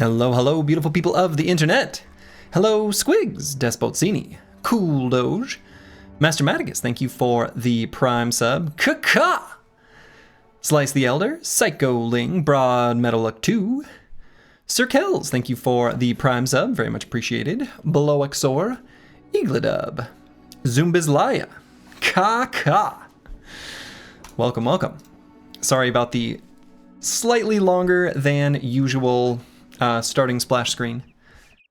Hello, hello, beautiful people of the internet. Hello, Squigs, Despotzini, Cool Doge, Master Matigus, thank you for the Prime sub. Kaka! Slice the Elder, Psycho Ling, Broad Metalluck 2. Sir Kells, thank you for the Prime sub, very much appreciated. Bloexor, Igladub, Zumbizlaya, Kaka. Welcome, welcome. Sorry about the slightly longer than usual starting splash screen.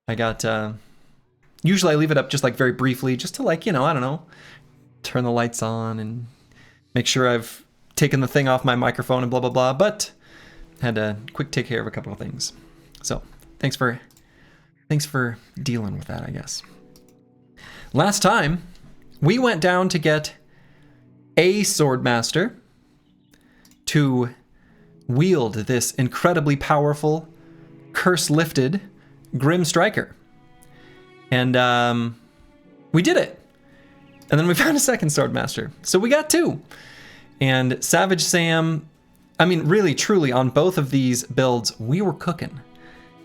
I got, usually I leave it up just like very briefly, just to like, you know, I don't know, turn the lights on and make sure I've taken the thing off my microphone and blah, blah, blah, but had to quick take care of a couple of things. So thanks for dealing with that, I guess. Last time we went down to get a Swordmaster to wield this incredibly powerful, curse-lifted Grim Striker. And we did it. And then we found a second Swordmaster. So we got two. And Savage Sam, I mean, really, truly, on both of these builds, we were cooking.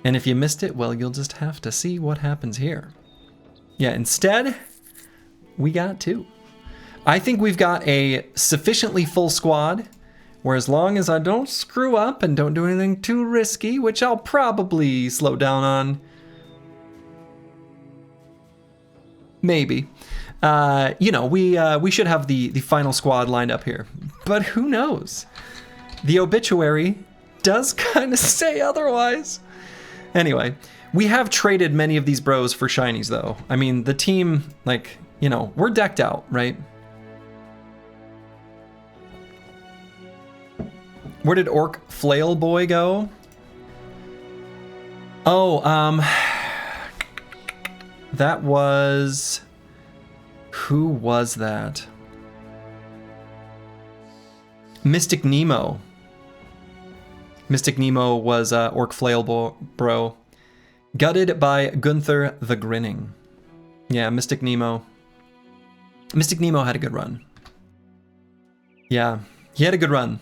And if you missed it, well, you'll just have to see what happens here. Yeah, instead, we got two. I think we've got a sufficiently full squad where as long as I don't screw up and don't do anything too risky, which I'll probably slow down on, maybe, you know, we should have the final squad lined up here. But who knows? The obituary does kind of say otherwise. Anyway, we have traded many of these bros for shinies, though. I mean, the team, like, you know, we're decked out, right? Where did Orc Flail Boy go? Oh, that was... Who was that? Mystic Nemo. Mystic Nemo was Orc Flail Bro. Gutted by Gunther the Grinning. Yeah, Mystic Nemo. Mystic Nemo had a good run. Yeah, he had a good run.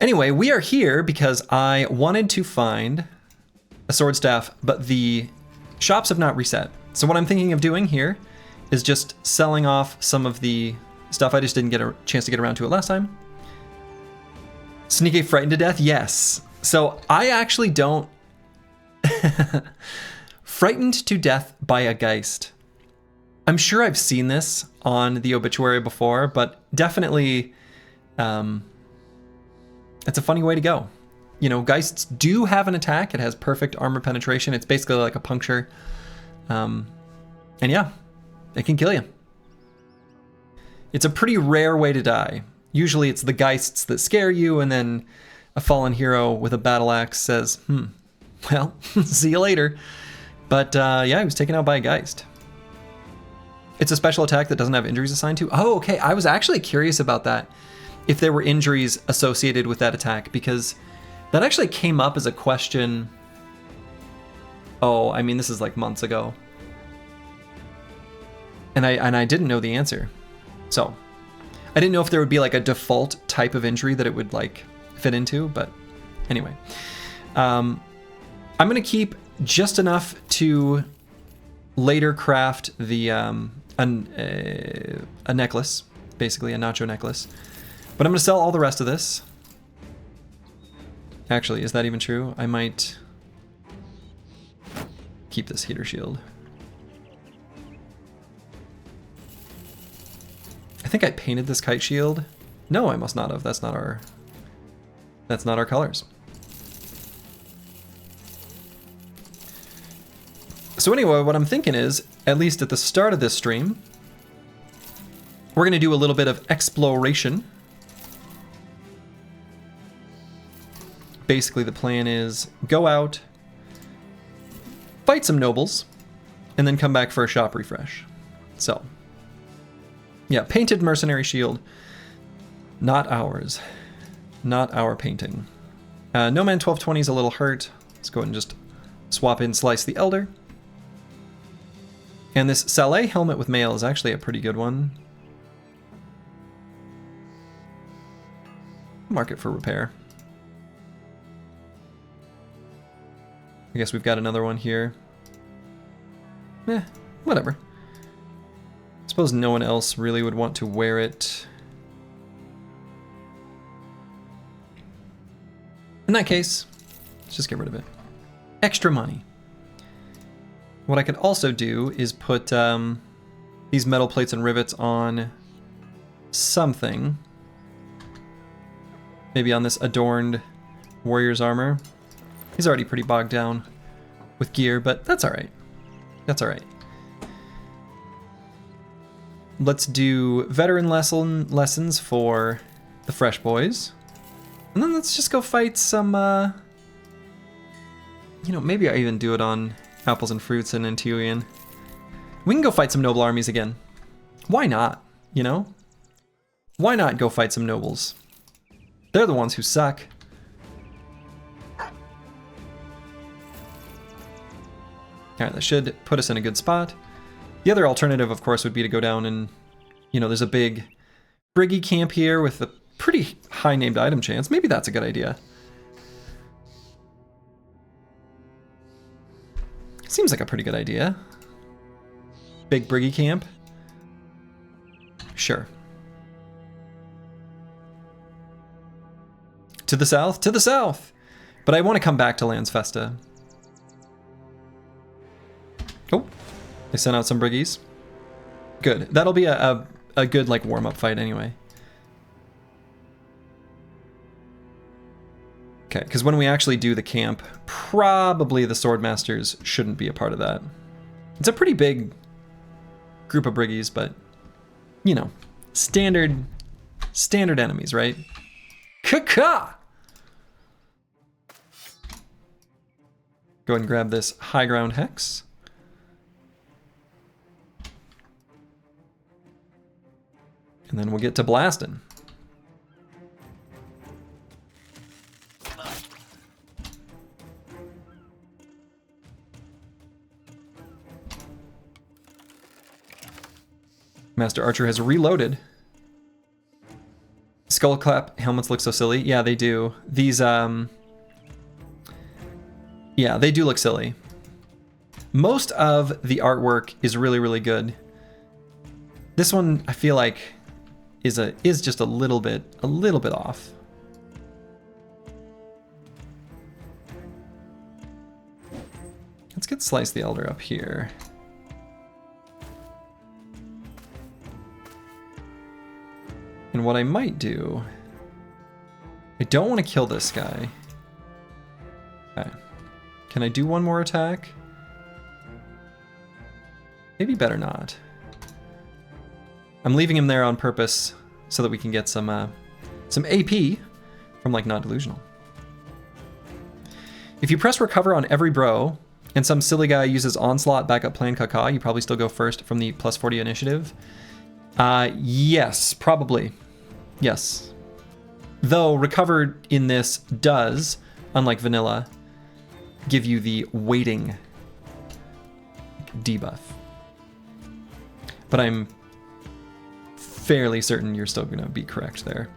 Anyway, we are here because I wanted to find a sword staff, but the shops have not reset. So what I'm thinking of doing here is just selling off some of the stuff. I just didn't get a chance to get around to it last time. Sneaky frightened to death? Yes. So I actually don't... Frightened to death by a Geist. I'm sure I've seen this on the obituary before, but definitely... It's a funny way to go. You know, Geists do have an attack. It has perfect armor penetration. It's basically like a puncture. And yeah, it can kill you. It's a pretty rare way to die. Usually it's the Geists that scare you, and then a fallen hero with a battle axe says, well, see you later. But yeah, he was taken out by a Geist. It's a special attack that doesn't have injuries assigned to. Oh, okay. I was actually curious about that. If there were injuries associated with that attack, because that actually came up as a question. Oh, I mean, this is like months ago. And I didn't know the answer. So I didn't know if there would be like a default type of injury that it would like fit into, but anyway. I'm going to keep just enough to later craft the a necklace, basically a nacho necklace. But I'm going to sell all the rest of this. Actually, is that even true? I might keep this heater shield. I think I painted this kite shield. No, I must not have. That's not our colors. So anyway, what I'm thinking is, at least at the start of this stream, we're going to do a little bit of exploration. Basically, the plan is go out, fight some nobles, and then come back for a shop refresh. So, yeah, painted mercenary shield. Not ours. Not our painting. No Man 1220 is a little hurt. Let's go ahead and just swap in Slice the Elder. And this Saleh helmet with mail is actually a pretty good one. Mark it for repair. I guess we've got another one here. Whatever. I suppose no one else really would want to wear it. In that case, let's just get rid of it. Extra money. What I could also do is put these metal plates and rivets on something. Maybe on this adorned warrior's armor. He's already pretty bogged down with gear, but that's alright. That's alright. Let's do veteran lessons for the fresh boys. And then let's just go fight some, you know, maybe I even do it on apples and fruits and Antiuian. We can go fight some noble armies again. Why not, you know? Why not go fight some nobles? They're the ones who suck. Alright, that should put us in a good spot. The other alternative, of course, would be to go down and, you know, there's a big Briggy camp here with a pretty high named item chance. Maybe that's a good idea. Seems like a pretty good idea. Big Briggy camp. Sure. To the south? To the south! But I want to come back to Lands Festa. Oh, they sent out some Briggies. Good. That'll be a good, like, warm-up fight anyway. Okay, because when we actually do the camp, probably the Swordmasters shouldn't be a part of that. It's a pretty big group of Briggies, but, you know, standard enemies, right? Ka-ka! Go ahead and grab this high ground hex. And then we'll get to blasting. Master Archer has reloaded. Skullclap helmets look so silly. Yeah, they do. These, yeah, they do look silly. Most of the artwork is really, really good. This one, I feel like, is just a little bit off. Let's get Slice the Elder up here. And what I might do, I don't want to kill this guy. Okay. Can I do one more attack? Maybe better not. I'm leaving him there on purpose so that we can get some AP from, like, Not Delusional. If you press recover on every bro and some silly guy uses onslaught backup plan Kaka, you probably still go first from the plus 40 initiative. Yes, probably. Yes. Though recover in this does, unlike vanilla, give you the waiting debuff. But I'm fairly certain you're still gonna be correct there.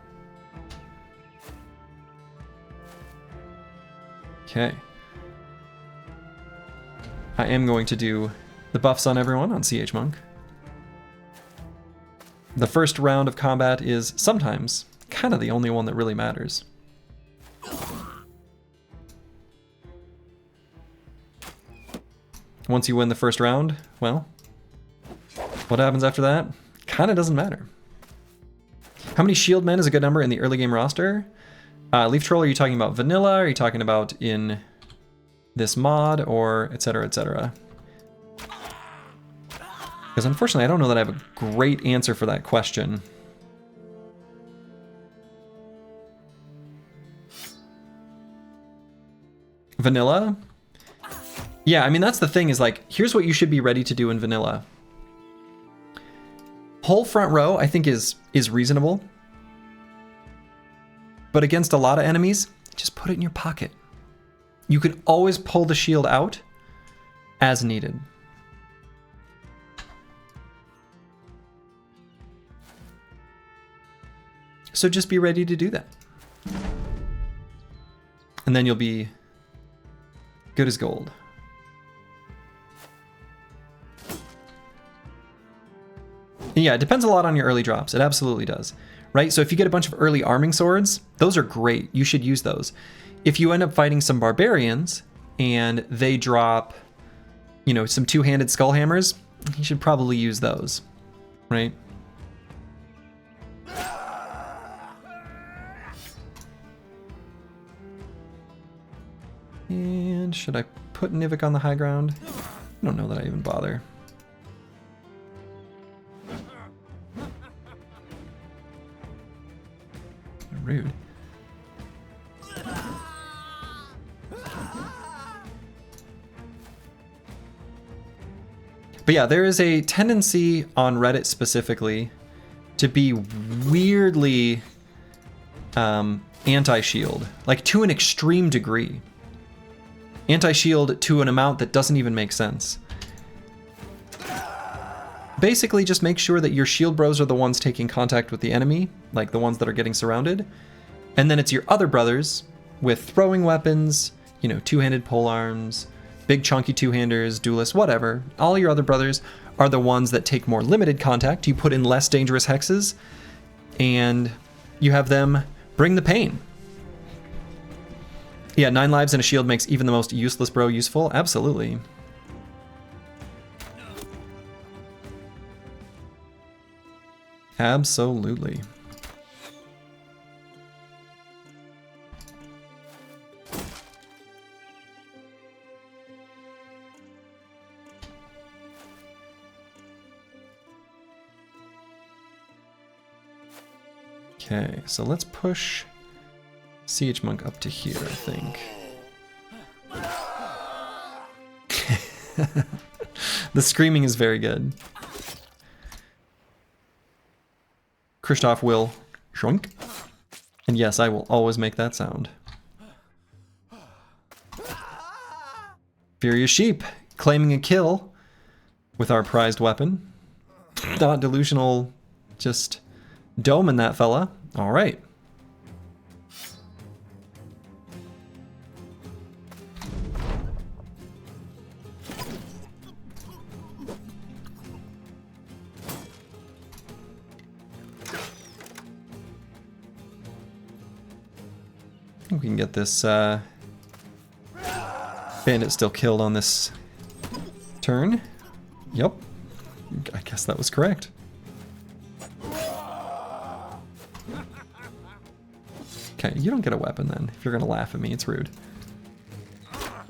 Okay. I am going to do the buffs on everyone on CH Monk. The first round of combat is sometimes kind of the only one that really matters. Once you win the first round, well, what happens after that? Kind of doesn't matter. How many shield men is a good number in the early game roster? Leaf Troll, are you talking about vanilla? Are you talking about in this mod, or etc., etc.? Because unfortunately, I don't know that I have a great answer for that question. Vanilla? Yeah, I mean, that's the thing is, like, here's what you should be ready to do in vanilla. Whole front row, I think, is reasonable. But against a lot of enemies, just put it in your pocket. You can always pull the shield out as needed. So just be ready to do that. And then you'll be Good as gold. And yeah, it depends a lot on your early drops. It absolutely does. Right? So if you get a bunch of early arming swords, those are great. You should use those. If you end up fighting some barbarians and they drop, you know, some two-handed skull hammers, you should probably use those. Right? And should I put Nivik on the high ground? I don't know that I even bother. Rude. But yeah, there is a tendency on Reddit specifically to be weirdly anti-shield, like to an extreme degree. Anti-shield to an amount that doesn't even make sense. Basically, just make sure that your shield bros are the ones taking contact with the enemy, like the ones that are getting surrounded. And then it's your other brothers with throwing weapons, you know, two-handed polearms, big chunky two-handers, duelists, whatever. All your other brothers are the ones that take more limited contact. You put in less dangerous hexes, and you have them bring the pain. Yeah, 9 lives and a shield makes even the most useless bro useful. Absolutely. Absolutely. Okay, so let's push Siege Monk up to here, I think. The screaming is very good. Christoph will shrunk. And yes, I will always make that sound. Furious Sheep, claiming a kill with our prized weapon. Not delusional, just doming that fella. All right. I think we can get this bandit still killed on this turn. Yep. I guess that was correct. Okay, you don't get a weapon then. If you're gonna laugh at me, it's rude.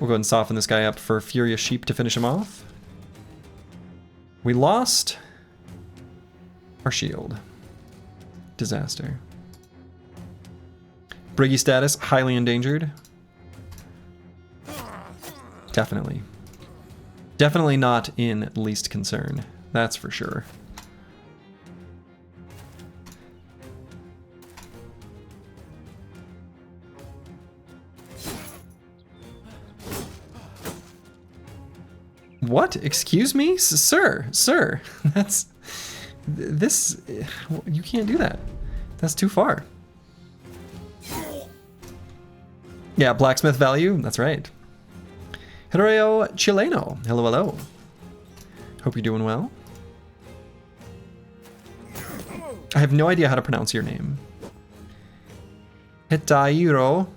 We'll go ahead and soften this guy up for Furious Sheep to finish him off. We lost our shield. Disaster. Briggy status, highly endangered. Definitely. Definitely not in least concern. That's for sure. What? Excuse me? Sir, that's... This... You can't do that. That's too far. Yeah, blacksmith value, that's right. Hiroyo Chileno, hello, hello. Hope you're doing well. I have no idea how to pronounce your name. Hitarioi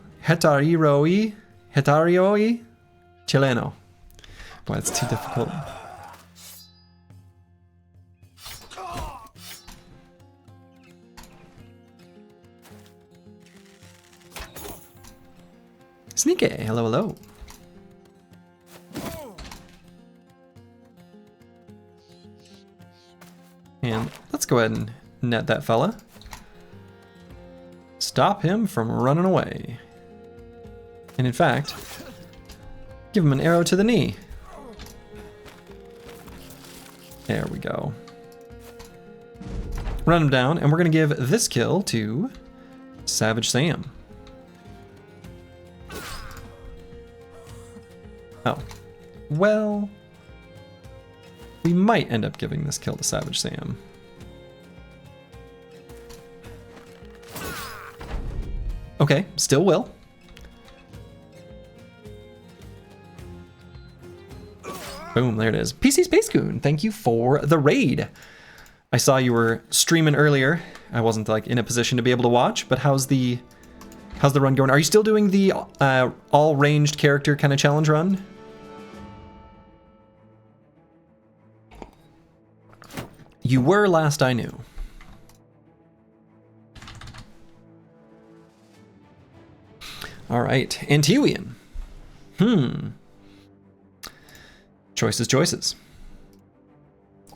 Chileno. Boy, it's too difficult. Sneaky, hello, hello. And let's go ahead and net that fella. Stop him from running away. And in fact, give him an arrow to the knee. There we go. Run him down, and we're gonna give this kill to Savage Sam. Oh, well, we might end up giving this kill to Savage Sam. Okay, still will. Boom, there it is. PC Space Coon, thank you for the raid. I saw you were streaming earlier. I wasn't like in a position to be able to watch, but how's the run going? Are you still doing the all ranged character kind of challenge run? You were last I knew. All right, Antiwian. Choices.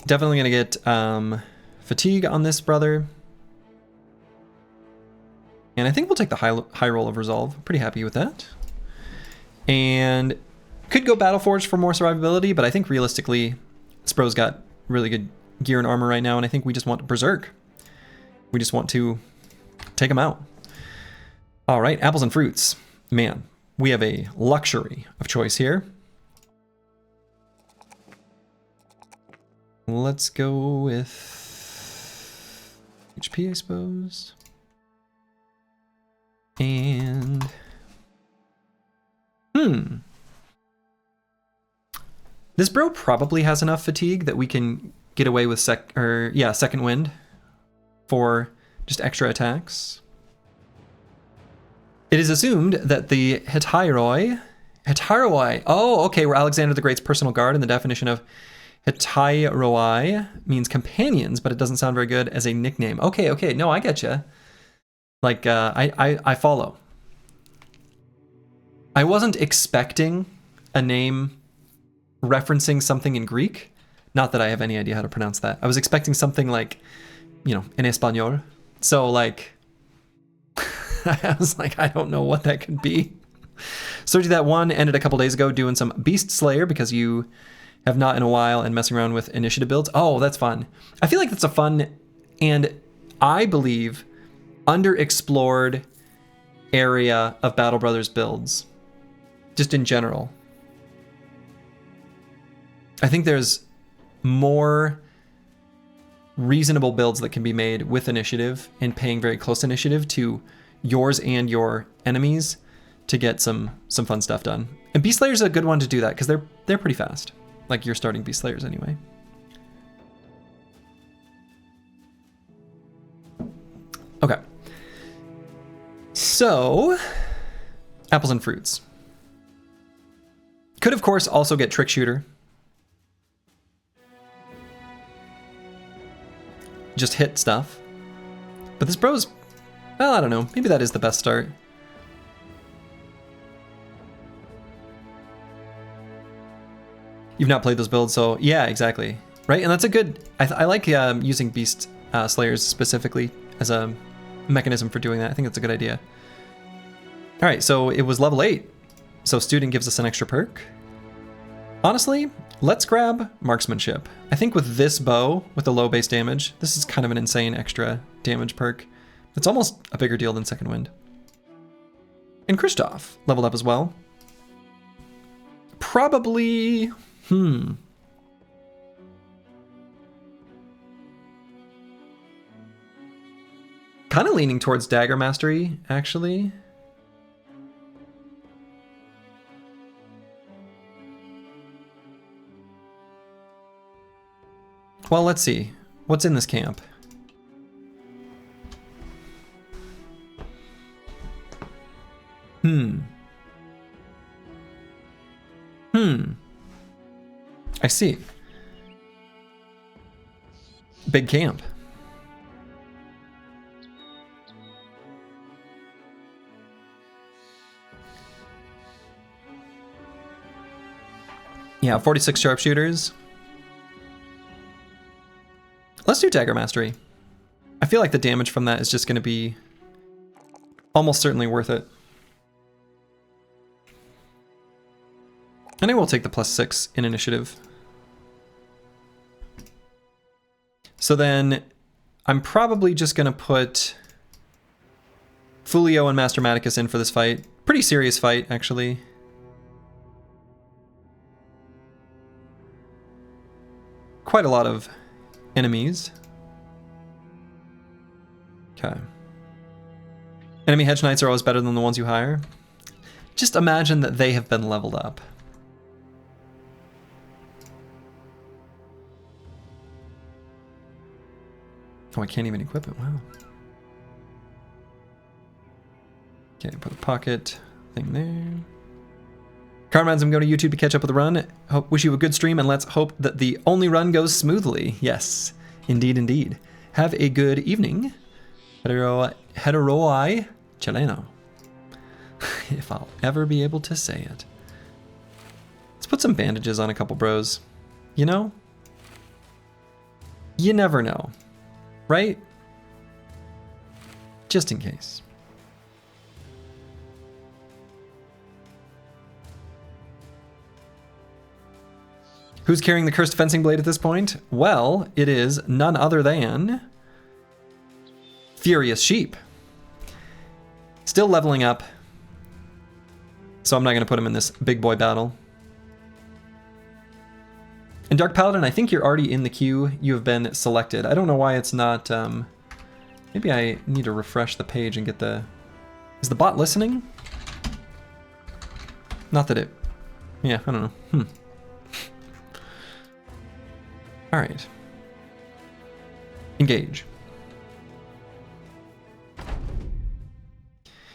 Definitely gonna get fatigue on this brother. And I think we'll take the high roll of resolve. Pretty happy with that. And could go Dawnforged for more survivability, but I think realistically, Spro's got really good gear and armor right now, and I think we just want to berserk. We just want to take him out. All right, apples and fruits. Man, we have a luxury of choice here. Let's go with HP, I suppose. And this bro probably has enough fatigue that we can get away with second wind for just extra attacks. It is assumed that the Hetairoi, oh, okay, we're Alexander the Great's personal guard, and the definition of Hetairoi means companions, but it doesn't sound very good as a nickname. Okay, no, I get you. Like, I follow. I wasn't expecting a name referencing something in Greek. Not that I have any idea how to pronounce that. I was expecting something like, in Espanol. So, like, I was like, I don't know what that could be. So that one ended a couple days ago doing some Beast Slayer because you have not in a while and messing around with initiative builds. Oh, that's fun. I feel like that's a fun and I believe underexplored area of Battle Brothers builds. Just in general. I think there's more reasonable builds that can be made with initiative and paying very close initiative to yours and your enemies to get some fun stuff done. And Beast Slayer's a good one to do that because they're pretty fast. Like you're starting Beast Slayers anyway. Okay. So, apples and fruits. Could of course also get Trick Shooter. Just hit stuff. But this bro's, well, I don't know. Maybe that is the best start. You've not played those builds, so yeah, exactly. Right, and that's a good, I like using Beast Slayers specifically as a mechanism for doing that. I think that's a good idea. All right, so it was level 8. So Student gives us an extra perk. Honestly, let's grab Marksmanship. I think with this bow, with the low base damage, this is kind of an insane extra damage perk. It's almost a bigger deal than Second Wind. And Kristoff leveled up as well. Probably, kind of leaning towards Dagger Mastery, actually. Well, let's see. What's in this camp? I see. Big camp. Yeah, 46 sharpshooters. Let's do Dagger Mastery. I feel like the damage from that is just going to be almost certainly worth it. And I will take the +6 in initiative. So then I'm probably just going to put Fulio and Master Maticus in for this fight. Pretty serious fight, actually. Quite a lot of enemies. Okay. Enemy Hedge Knights are always better than the ones you hire. Just imagine that they have been leveled up. Oh, I can't even equip it. Wow. Okay, put a pocket thing there. Carmines, I'm going to YouTube to catch up with the run. Wish you a good stream, and let's hope that the only run goes smoothly. Yes, indeed, indeed. Have a good evening. Heteroi chileno. If I'll ever be able to say it. Let's put some bandages on a couple bros. You know? You never know. Right? Just in case. Who's carrying the cursed fencing blade at this point? Well, it is none other than Furious Sheep. Still leveling up. So I'm not going to put him in this big boy battle. And Dark Paladin, I think you're already in the queue. You have been selected. I don't know why it's not... maybe I need to refresh the page and get the... Is the bot listening? Not that it... Yeah, I don't know. Alright. Engage.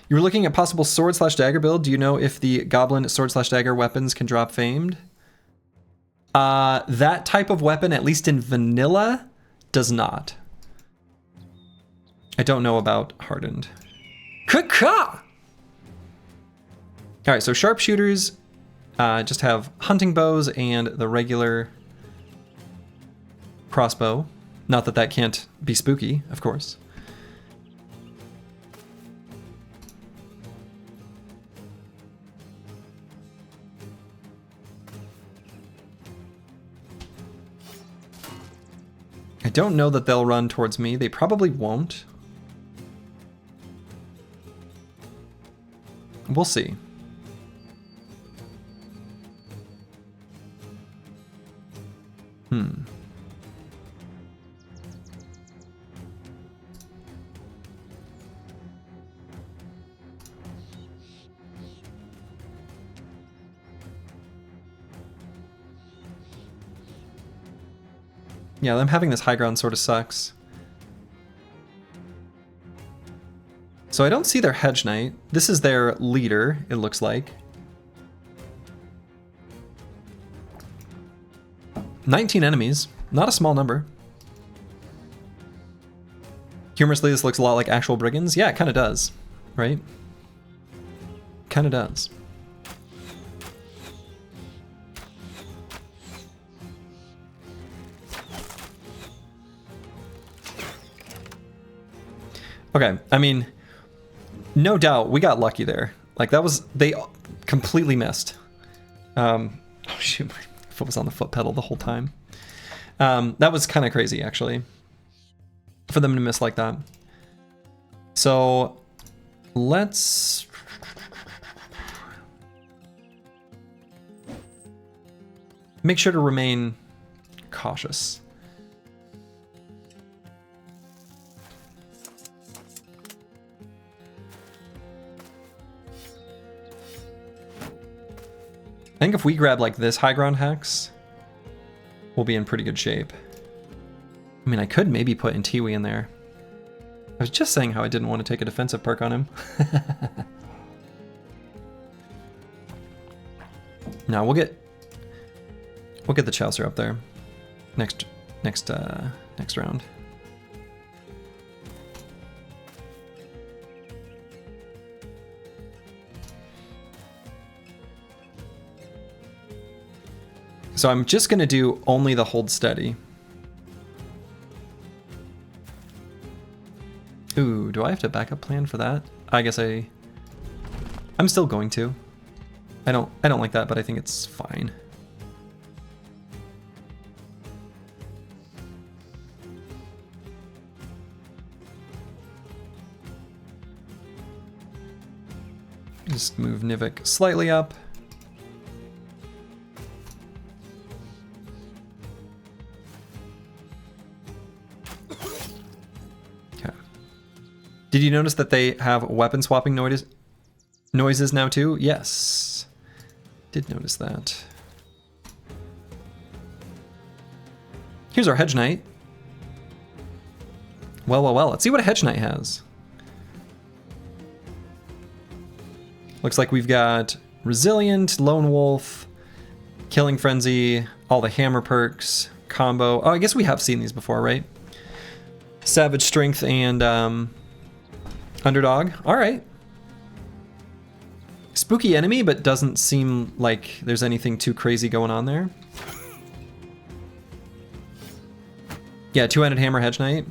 You were looking at possible sword/dagger build. Do you know if the goblin sword/dagger weapons can drop famed? That type of weapon, at least in vanilla, does not. I don't know about hardened. Caw! Alright, so sharpshooters just have hunting bows and the regular crossbow. Not that that can't be spooky, of course. I don't know that they'll run towards me. They probably won't. We'll see. Yeah, them having this high ground sort of sucks. So I don't see their Hedge Knight. This is their leader, it looks like. 19 enemies, not a small number. Humorously, this looks a lot like actual brigands. Yeah, it kind of does, right? Kind of does. Okay, I mean, no doubt we got lucky there. Like that was, they completely missed. Oh shoot, my foot was on the foot pedal the whole time. That was kind of crazy actually, for them to miss like that. So let's make sure to remain cautious. I think if we grab like this high ground hex, we'll be in pretty good shape. I mean, I could maybe put Intiwi in there. I was just saying how I didn't want to take a defensive perk on him. No, we'll get the Chaucer up there next round. So I'm just going to do only the hold steady. Ooh, do I have to backup plan for that? I guess I'm still going to. I don't like that, but I think it's fine. Just move Nivik slightly up. Did you notice that they have weapon swapping noises now too? Yes. Did notice that. Here's our Hedge Knight. Well, well, well. Let's see what a Hedge Knight has. Looks like we've got Resilient, Lone Wolf, Killing Frenzy, all the hammer perks, combo. Oh, I guess we have seen these before, right? Savage Strength and Underdog. All right. Spooky enemy, but doesn't seem like there's anything too crazy going on there. Yeah, two-handed hammer Hedge Knight.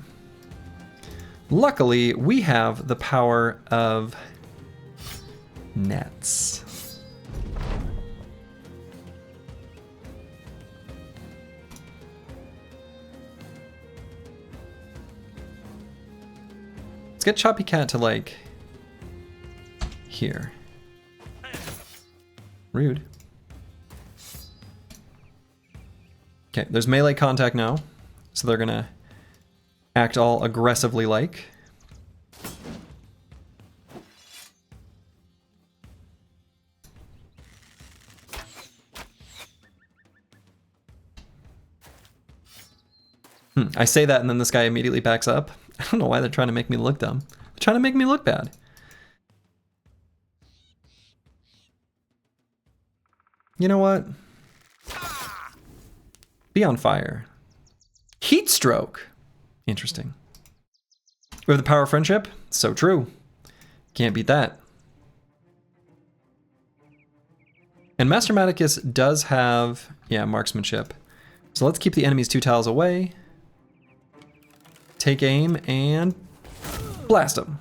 Luckily, we have the power of nets. Let's get Choppy Cat to like here. Rude. Okay, there's melee contact now, so they're gonna act all aggressively like. I say that and then this guy immediately backs up. I don't know why they're trying to make me look dumb. They're trying to make me look bad. You know what? Be on fire. Heat stroke. Interesting. We have the power of friendship. So true. Can't beat that. And Master Maticus does have, yeah, marksmanship. So let's keep the enemies 2 tiles away. Take aim and blast them.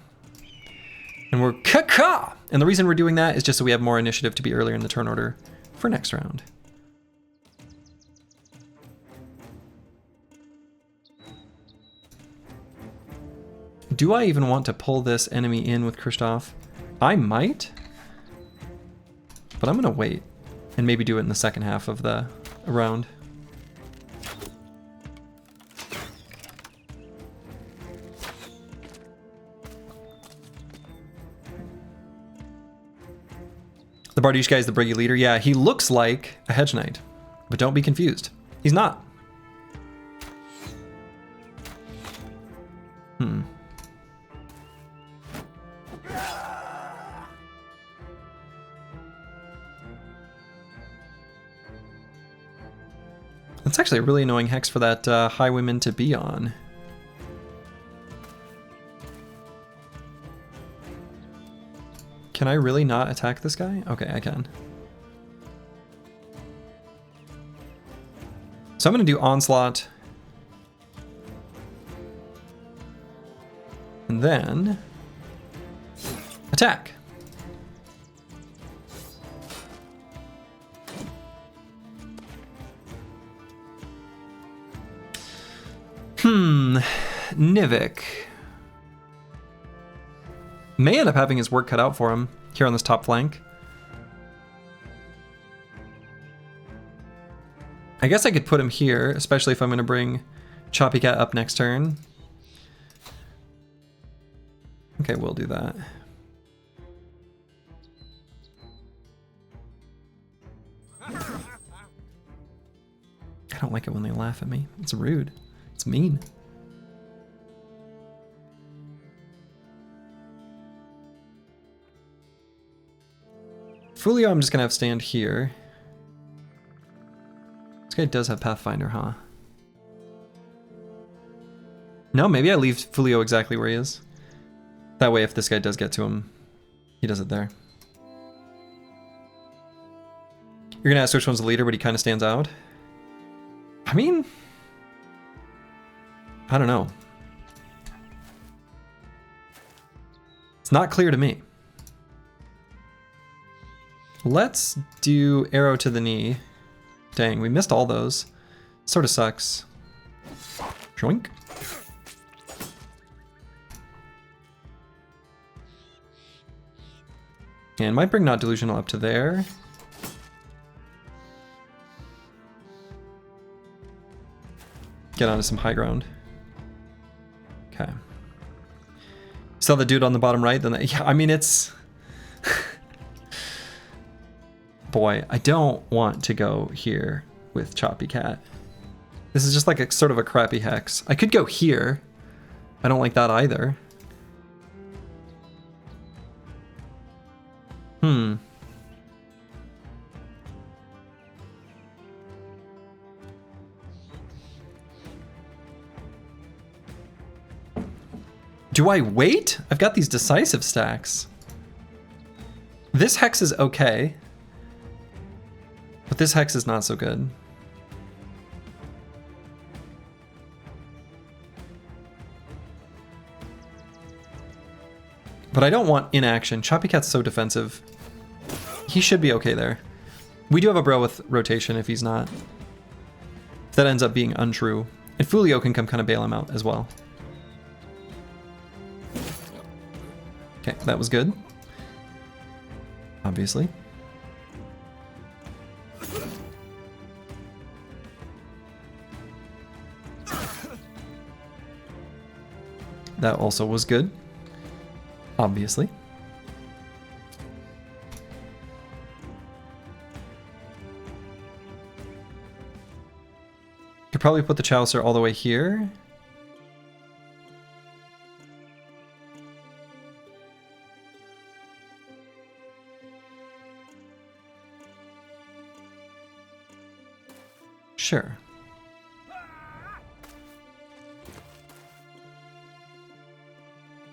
And we're caca! And the reason we're doing that is just so we have more initiative to be earlier in the turn order for next round. Do I even want to pull this enemy in with Kristoff? I might, but I'm gonna wait and maybe do it in the second half of the round. The Bardiche guy is the Briggy leader. Yeah, he looks like a Hedge Knight, but don't be confused. He's not. That's actually a really annoying hex for that Highwayman to be on. Can I really not attack this guy? Okay, I can. So I'm going to do Onslaught. And then attack. Nivik may end up having his work cut out for him here on this top flank. I guess I could put him here, especially if I'm going to bring Choppy Cat up next turn. Okay, we'll do that. I don't like it when they laugh at me. It's rude. It's mean. Fulio, I'm just gonna have stand here. This guy does have Pathfinder, huh? No, maybe I leave Fulio exactly where he is. That way, if this guy does get to him, he does it there. You're gonna ask which one's the leader, but he kind of stands out. I mean, I don't know. It's not clear to me. Let's do arrow to the knee. Dang, we missed all those. Sort of sucks. Joink. And might bring Not Delusional up to there. Get onto some high ground. Okay. Saw the dude on the bottom right, then yeah, I mean it's boy, I don't want to go here with Choppy Cat. This is just like a sort of a crappy hex. I could go here, I don't like that either. Do I wait? I've got these decisive stacks. This hex is okay. But this hex is not so good. But I don't want inaction. Choppy Cat's so defensive. He should be okay there. We do have a bro with rotation if he's not. If that ends up being untrue. And Fulio can come kind of bail him out as well. Okay, that was good. Obviously. That also was good. Obviously. Could probably put the Chaucer all the way here. Sure.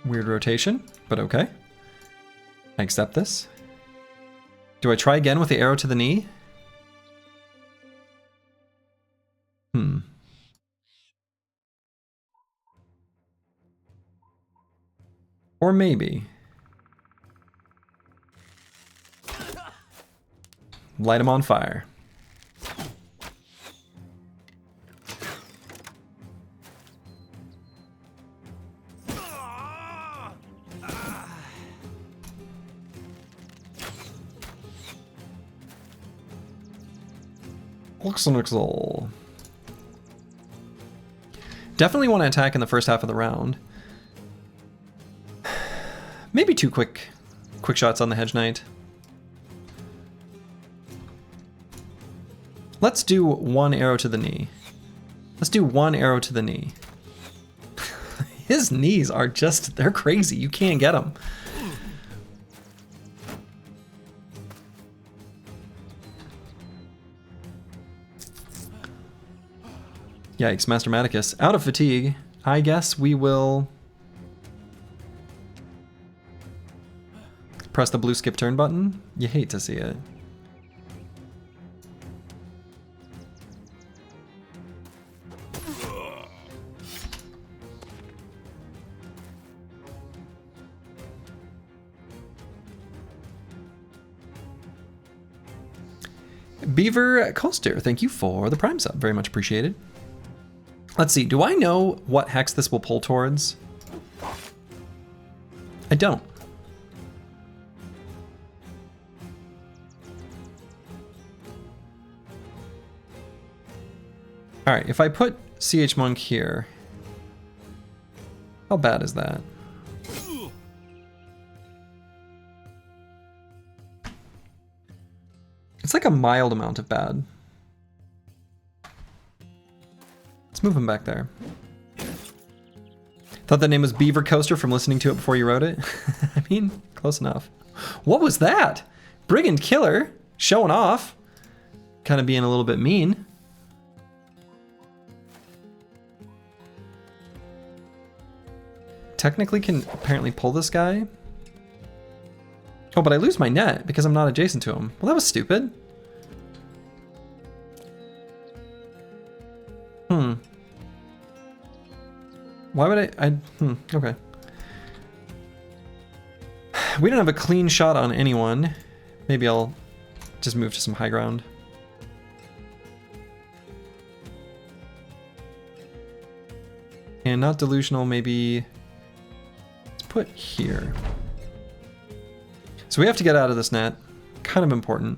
Weird rotation, but okay. I accept this. Do I try again with the arrow to the knee? Or maybe. Light him on fire. Luxonixol. Definitely want to attack in the first half of the round. Maybe two quick shots on the Hedge Knight. Let's do one arrow to the knee. Let's do one arrow to the knee. His knees are just, they're crazy. You can't get them. Yikes, Master Maticus. Out of fatigue. I guess we will press the blue skip turn button. You hate to see it. Beaver Coaster, thank you for the Prime sub. Very much appreciated. Let's see, do I know what hex this will pull towards? I don't. Alright, if I put CH Monk here, how bad is that? It's like a mild amount of bad. Let's move him back there. Thought the name was Beaver Coaster from listening to it before you wrote it. I mean, close enough. What was that? Brigand Killer showing off. Kind of being a little bit mean. Technically can apparently pull this guy. Oh, but I lose my net because I'm not adjacent to him. Well, that was stupid. Why would okay. We don't have a clean shot on anyone. Maybe I'll just move to some high ground. And not delusional, maybe let's put here. So we have to get out of this net. Kind of important.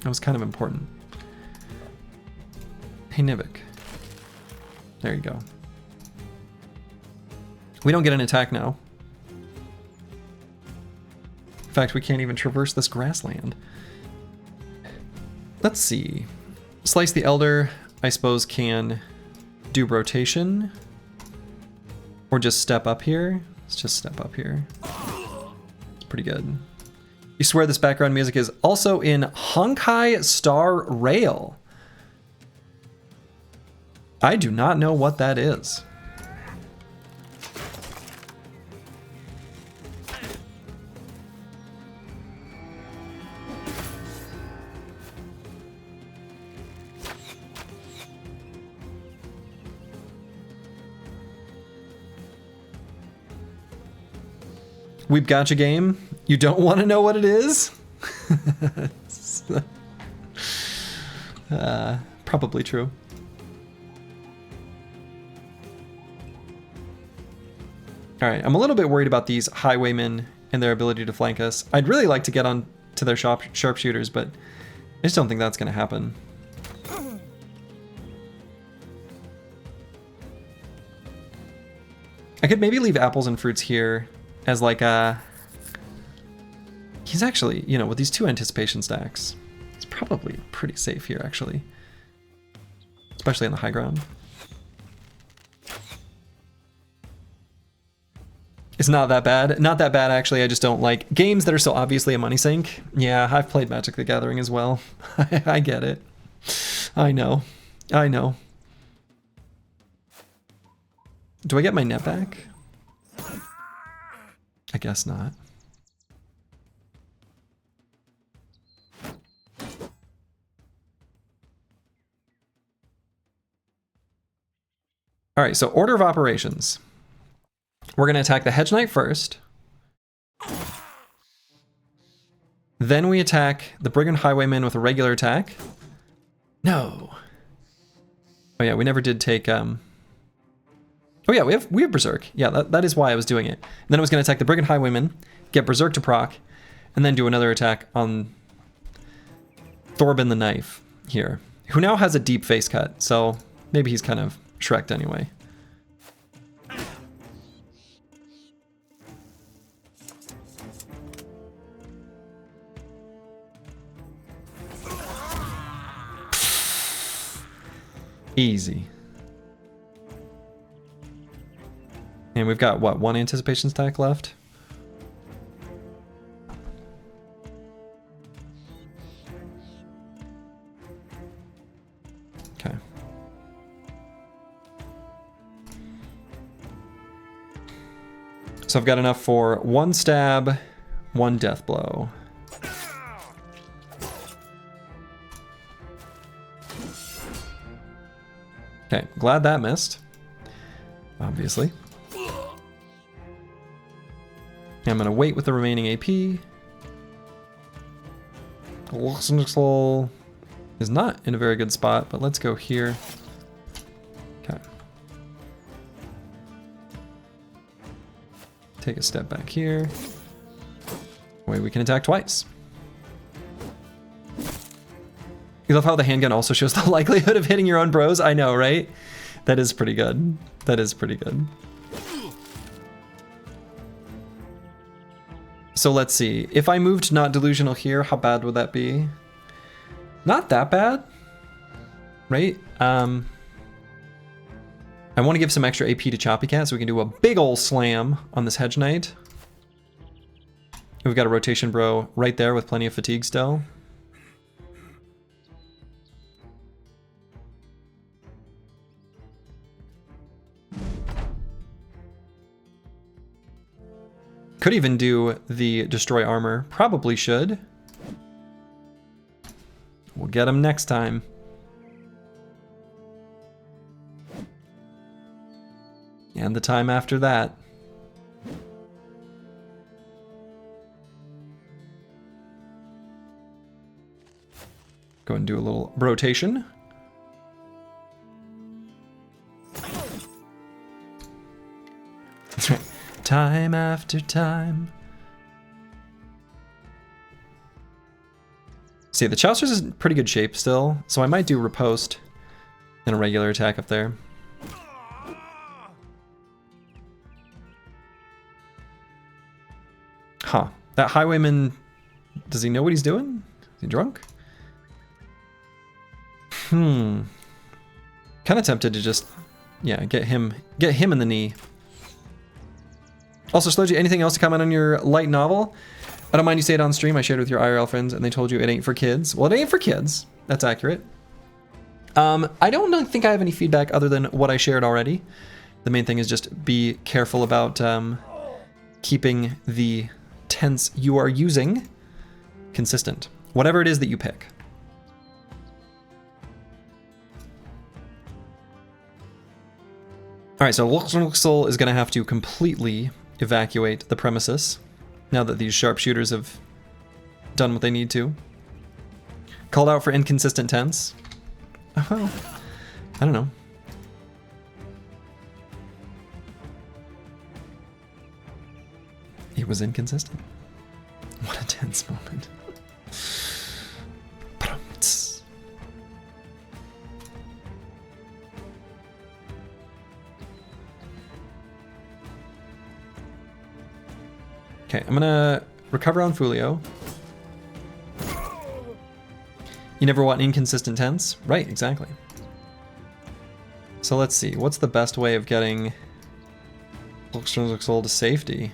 That was kind of important. Hey, Nivik. There you go. We don't get an attack now. In fact, we can't even traverse this grassland. Let's see. Slice the Elder, I suppose, can do rotation. Or just step up here. Let's just step up here. It's pretty good. You swear this background music is also in Honkai Star Rail. I do not know what that is. We've gotcha game. You don't want to know what it is? Probably true. All right, I'm a little bit worried about these highwaymen and their ability to flank us. I'd really like to get on to their sharpshooters, but I just don't think that's going to happen. I could maybe leave apples and fruits here as like a... He's actually, you know, with these 2 anticipation stacks, it's probably pretty safe here, actually. Especially on the high ground. It's not that bad. Not that bad, actually. I just don't like games that are so obviously a money sink. Yeah, I've played Magic the Gathering as well. I get it. I know. I know. Do I get my net back? I guess not. All right, so order of operations. We're going to attack the Hedge Knight first. Then we attack the Brigand Highwayman with a regular attack. No. Oh yeah, we never did take... Oh yeah, we have Berserk. Yeah, that is why I was doing it. And then I was going to attack the Brigand Highwayman, get Berserk to proc, and then do another attack on Thorben the Knife here, who now has a deep face cut, so maybe he's kind of Shrek'd anyway. Easy. And we've got, what, 1 anticipation stack left? Okay. So I've got enough for 1 stab, 1 death blow. Okay, glad that missed. Obviously. I'm gonna wait with the remaining AP. Luxnixel is not in a very good spot, but let's go here. Okay. Take a step back here. Wait, we can attack twice. You love how the handgun also shows the likelihood of hitting your own bros? I know, right? That is pretty good. That is pretty good. So let's see. If I moved Not Delusional here, how bad would that be? Not that bad, right? I want to give some extra AP to Choppy Cat so we can do a big ol' slam on this Hedge Knight. We've got a rotation bro right there with plenty of fatigue still. Could even do the destroy armor. Probably should. We'll get him next time. And the time after that. Go and do a little rotation. That's right. Time after time. See, the Chaucer's is in pretty good shape still, so I might do riposte and a regular attack up there. Huh. That highwayman, does he know what he's doing? Is he drunk? Kind of tempted to just, yeah, get him in the knee. Also, Sludgy, anything else to comment on your light novel? I don't mind you say it on stream. I shared it with your IRL friends, and they told you it ain't for kids. Well, it ain't for kids. That's accurate. I don't think I have any feedback other than what I shared already. The main thing is just be careful about keeping the tense you are using consistent, whatever it is that you pick. All right, so Luxel is going to have to completely evacuate the premises now that these sharpshooters have done what they need to. Called out for inconsistent tense. Oh, well, I don't know. It was inconsistent. What a tense moment. Okay, I'm gonna recover on Fulio. You never want inconsistent tense? Right, exactly. So let's see, what's the best way of getting Luxol to safety?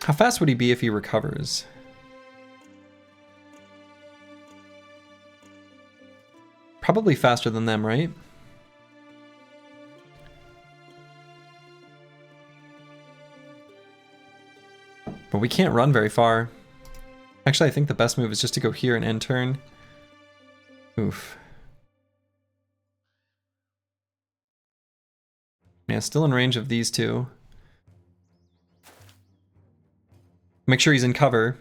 How fast would he be if he recovers? Probably faster than them, right? But we can't run very far. Actually, I think the best move is just to go here and end turn. Oof. Yeah, still in range of these two. Make sure he's in cover.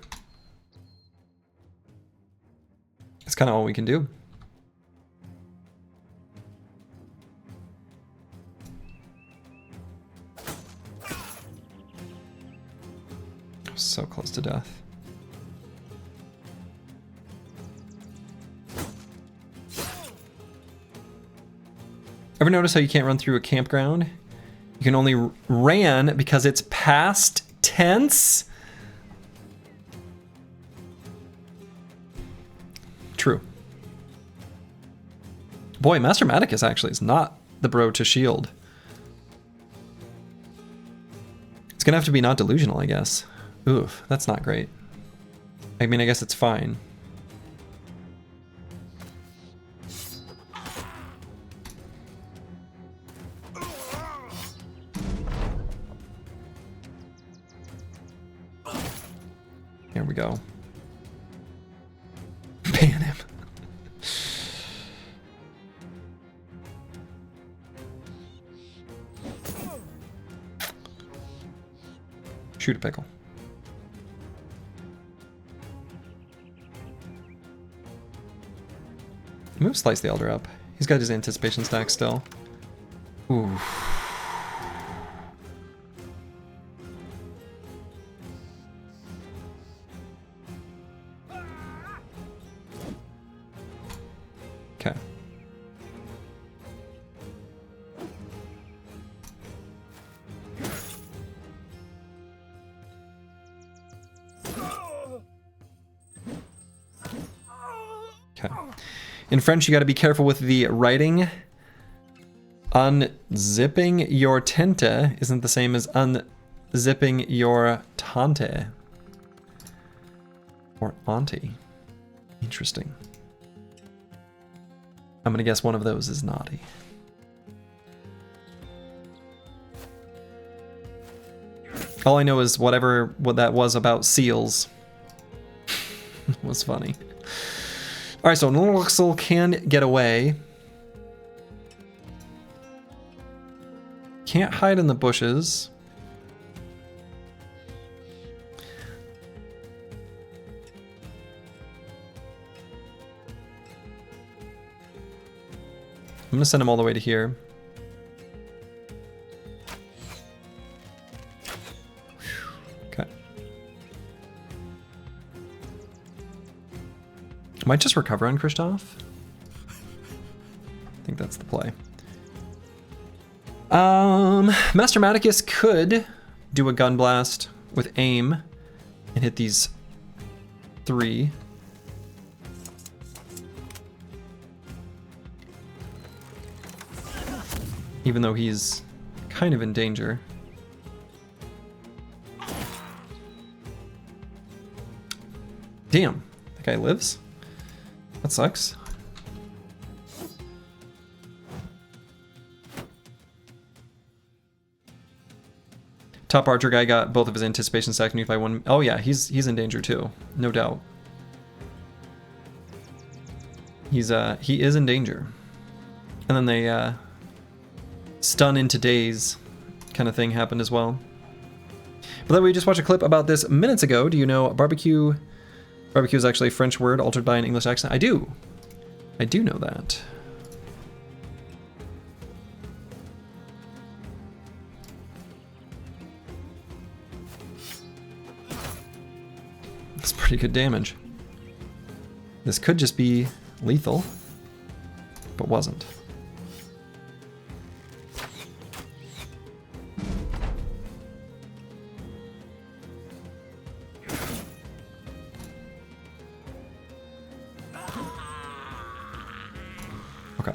That's kind of all we can do. So close to death. Ever notice how you can't run through a campground? You can only ran because it's past tense? True. Boy, Master Maticus actually is not the bro to shield. It's gonna have to be not delusional, I guess. Oof, that's not great. I mean, I guess it's fine. Here we go. Ban him. Shoot a pickle. Move Slice the Elder up. He's got his anticipation stack still. Ooh. Okay. Okay. In French, you got to be careful with the writing. Unzipping your tente isn't the same as unzipping your tante. Or auntie. Interesting. I'm gonna guess one of those is naughty. All I know is what that was about seals was funny. All right, so Norluxel can get away. Can't hide in the bushes. I'm gonna send him all the way to here. Okay. Might just recover on Kristoff. I think that's the play. Master Maticus could do a gun blast with aim and hit these 3. Even though he's kind of in danger. Damn, that guy lives? That sucks. Top archer guy got both of his anticipation stacks nuked by 1. Oh yeah, he's in danger too, no doubt. He is in danger. And then they stun into daze kind of thing happened as well. But then we just watched a clip about this minutes ago. Do you know barbecue? Barbecue is actually a French word altered by an English accent. I do know that. That's pretty good damage. This could just be lethal, but wasn't. Okay.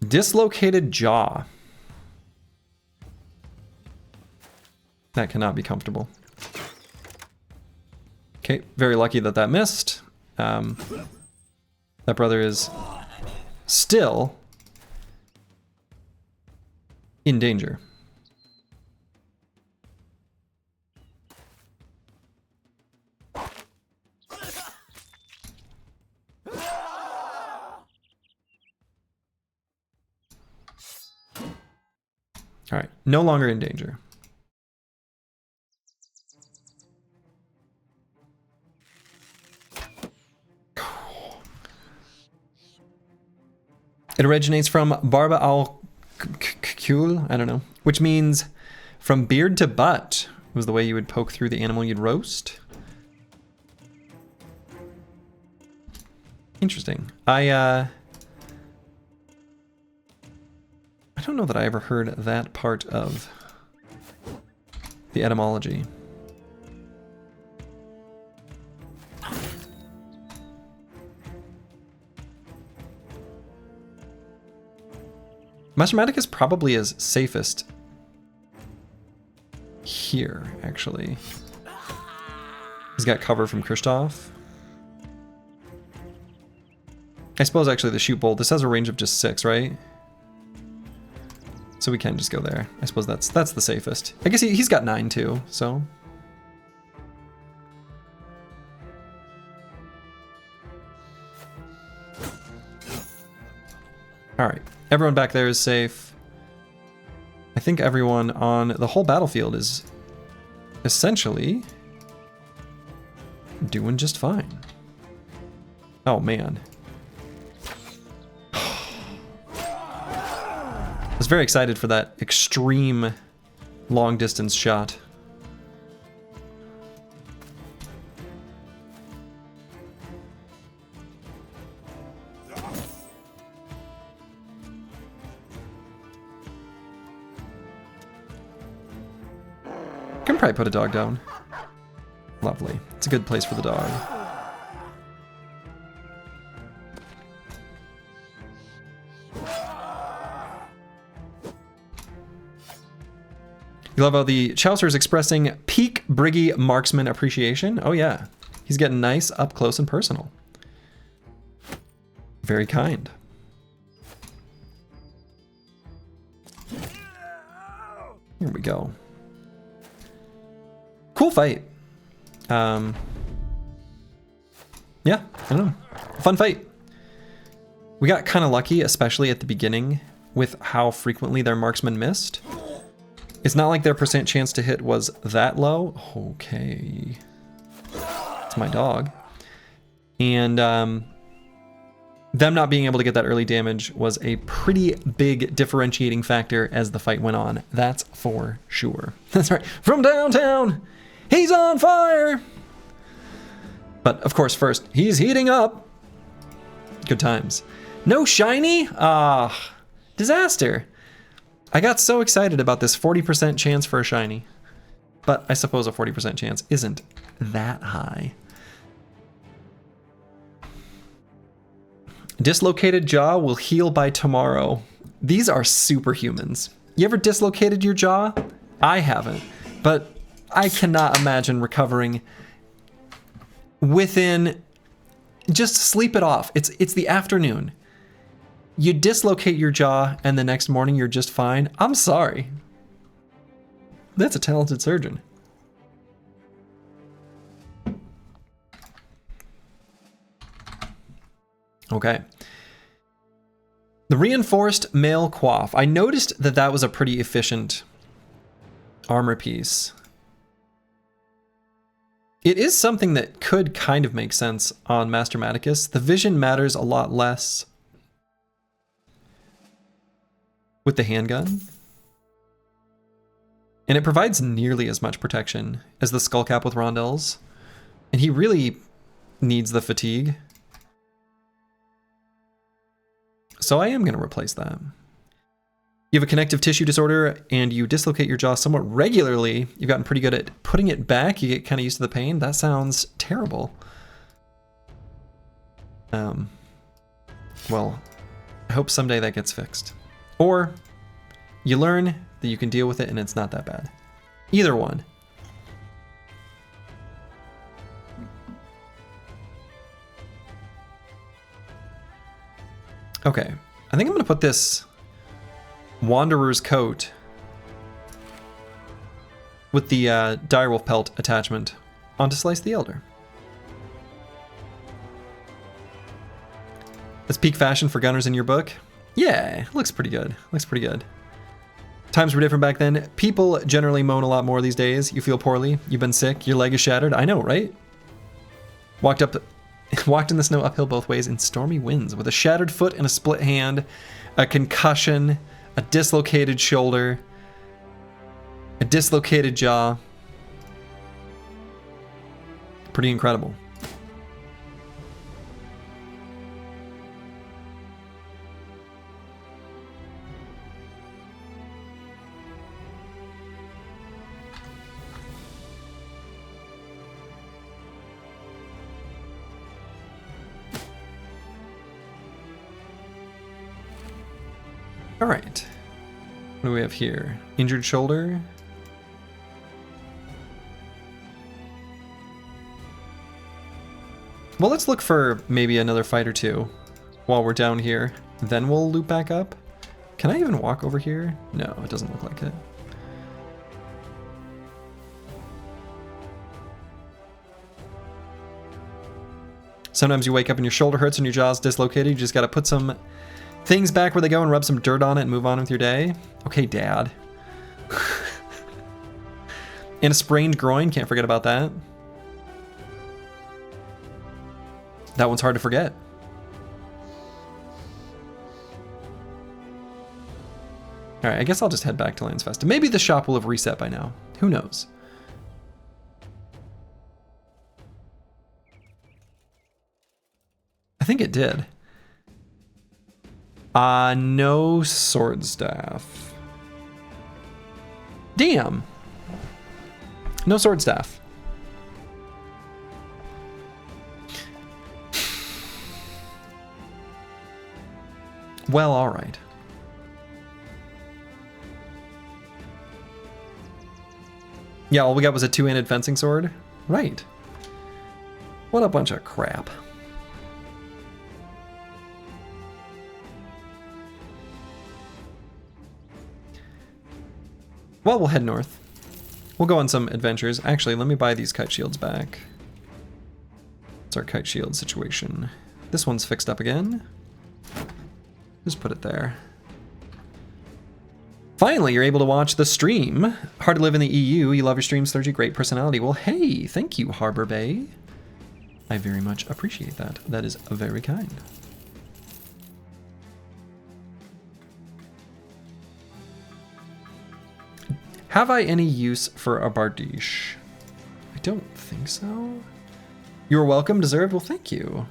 Dislocated jaw. That cannot be comfortable. Okay, very lucky that that missed. That brother is still in danger. All right, no longer in danger. It originates from Barba al Kul, I don't know, which means from beard to butt was the way you would poke through the animal you'd roast. Interesting. I don't know that I ever heard that part of the etymology. Mathematicus probably is safest here, actually. He's got cover from Kristoff. I suppose actually the shoot bolt, this has a range of just 6, right? So we can just go there. I suppose that's the safest. I guess he's got 9 too, so. All right, everyone back there is safe. I think everyone on the whole battlefield is essentially doing just fine. Oh man. I was very excited for that extreme long distance shot. Can probably put a dog down. Lovely. It's a good place for the dog. You love how the Chaucer is expressing peak Briggy marksman appreciation. Oh yeah, he's getting nice up close and personal. Very kind. Here we go. Cool fight. Yeah, I don't know. Fun fight. We got kind of lucky, especially at the beginning, with how frequently their marksmen missed. It's not like their percent chance to hit was that low. Okay. It's my dog. And them not being able to get that early damage was a pretty big differentiating factor as the fight went on. That's for sure. That's right. From downtown, he's on fire. But of course, first, he's heating up. Good times. No shiny? Ah, disaster. I got so excited about this 40% chance for a shiny. But I suppose a 40% chance isn't that high. Dislocated jaw will heal by tomorrow. These are superhumans. You ever dislocated your jaw? I haven't, but I cannot imagine recovering within, just sleep it off. It's the afternoon. You dislocate your jaw and the next morning you're just fine. I'm sorry. That's a talented surgeon. Okay. The reinforced mail coif. I noticed that that was a pretty efficient armor piece. It is something that could kind of make sense on Master Maticus. The vision matters a lot less with the handgun. And it provides nearly as much protection as the skullcap with rondelles. And he really needs the fatigue. So I am going to replace that. You have a connective tissue disorder and you dislocate your jaw somewhat regularly. You've gotten pretty good at putting it back. You get kind of used to the pain. That sounds terrible. Well, I hope someday that gets fixed. Or you learn that you can deal with it and it's not that bad. Either one. Okay, I think I'm gonna put this Wanderer's coat with the direwolf pelt attachment onto Slice the Elder. That's peak fashion for gunners in your book? Yeah, looks pretty good. Looks pretty good. Times were different back then. People generally moan a lot more these days. You feel poorly, you've been sick, your leg is shattered. I know, right? Walked in the snow uphill both ways in stormy winds with a shattered foot and a split hand, a concussion, a dislocated shoulder, a dislocated jaw. Pretty incredible. All right, what do we have here? Injured shoulder. Well, let's look for maybe another fight or two while we're down here. Then we'll loop back up. Can I even walk over here? No, it doesn't look like it. Sometimes you wake up and your shoulder hurts and your jaw's dislocated. You just gotta put some things back where they go and rub some dirt on it and move on with your day. Okay, Dad. And a sprained groin, can't forget about that. That one's hard to forget. All right, I guess I'll just head back to Lands Festa. Maybe the shop will have reset by now. Who knows? I think it did. No sword staff. Damn. No sword staff. Well, all right. Yeah, all we got was a two-handed fencing sword. Right. What a bunch of crap. Well, we'll head north. We'll go on some adventures. Actually, let me buy these kite shields back. It's our kite shield situation. This one's fixed up again. Just put it there. Finally, you're able to watch the stream. Hard to live in the EU. You love your streams, Sturgy. Great personality. Well, hey, thank you, Harbor Bay. I very much appreciate that. That is very kind. Have I any use for a bardiche? I don't think so. You're welcome, deserved. Well, thank you.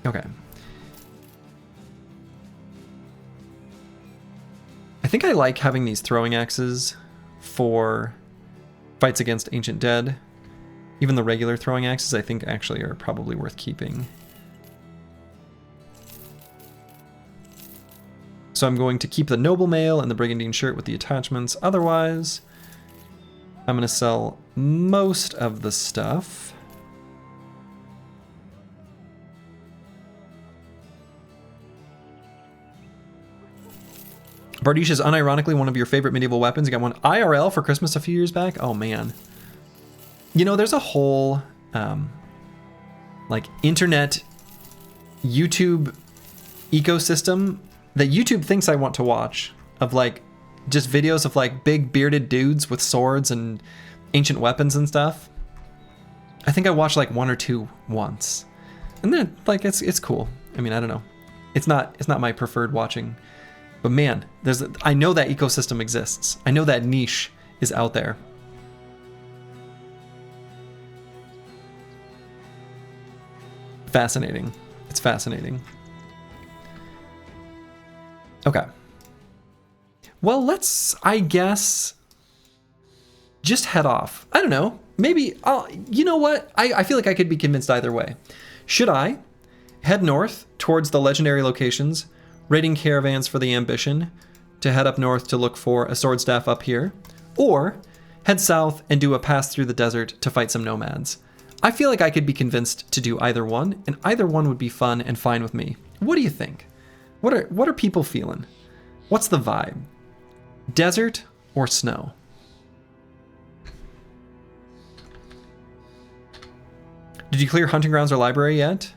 Okay. I think I like having these throwing axes for fights against ancient dead. Even the regular throwing axes I think actually are probably worth keeping. So I'm going to keep the noble mail and the brigandine shirt with the attachments. Otherwise, I'm going to sell most of the stuff. Bardiche is unironically one of your favorite medieval weapons. You got one IRL for Christmas a few years back. Oh man. You know, there's a whole like internet YouTube ecosystem that YouTube thinks I want to watch, of like just videos of like big bearded dudes with swords and ancient weapons and stuff. I think I watched like one or two once. And then like it's cool. I mean, I don't know. It's not my preferred watching. But man, I know that ecosystem exists. I know that niche is out there. Fascinating. It's fascinating. Okay. Well, let's, I guess, just head off. I don't know. Maybe you know what? I feel like I could be convinced either way. Should I head north towards the legendary locations, raiding caravans for the ambition, to head up north to look for a sword staff up here, or head south and do a pass through the desert to fight some nomads? I feel like I could be convinced to do either one, and either one would be fun and fine with me. What do you think? What are people feeling? What's the vibe? Desert or snow? Did you clear hunting grounds or library yet?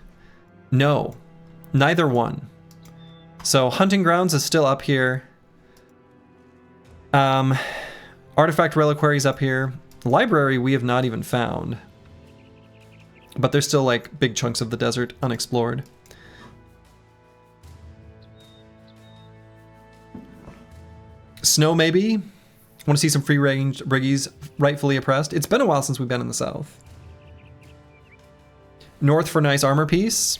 No, neither one. So hunting grounds is still up here. Artifact reliquary is up here. Library we have not even found. But there's still like big chunks of the desert unexplored. Snow maybe? Want to see some free range briggies rightfully oppressed? It's been a while since we've been in the south. North for nice armor piece.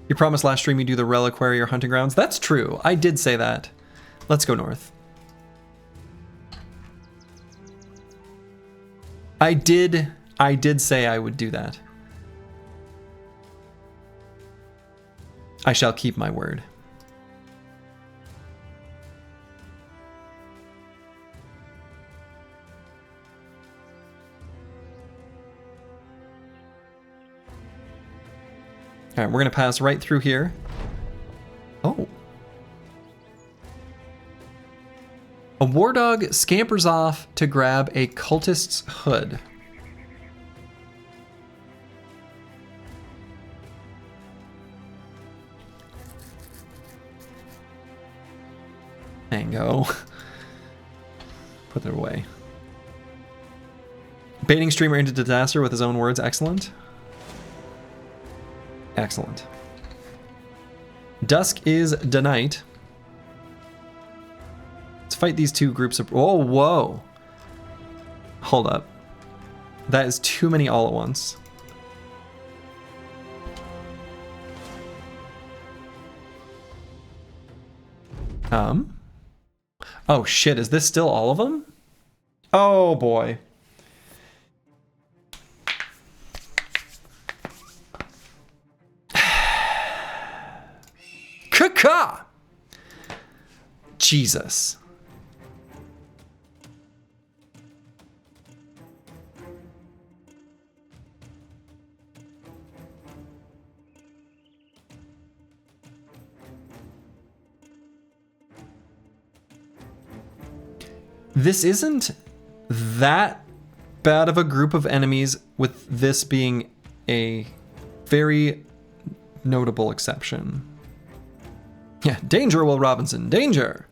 You promised last stream you do the reliquary or hunting grounds. That's true. I did say that. Let's go north. I did say I would do that. I shall keep my word. All right, we're gonna pass right through here. Oh. A war dog scampers off to grab a cultist's hood. Mango. Put it away. Baiting streamer into disaster with his own words. Excellent. Excellent. Dusk is the night. Let's fight these two groups of... Oh, whoa. Hold up. That is too many all at once. Oh shit, is this still all of them? Oh boy. Kaka! Jesus. This isn't that bad of a group of enemies, with this being a very notable exception. Yeah, danger, Will Robinson, danger!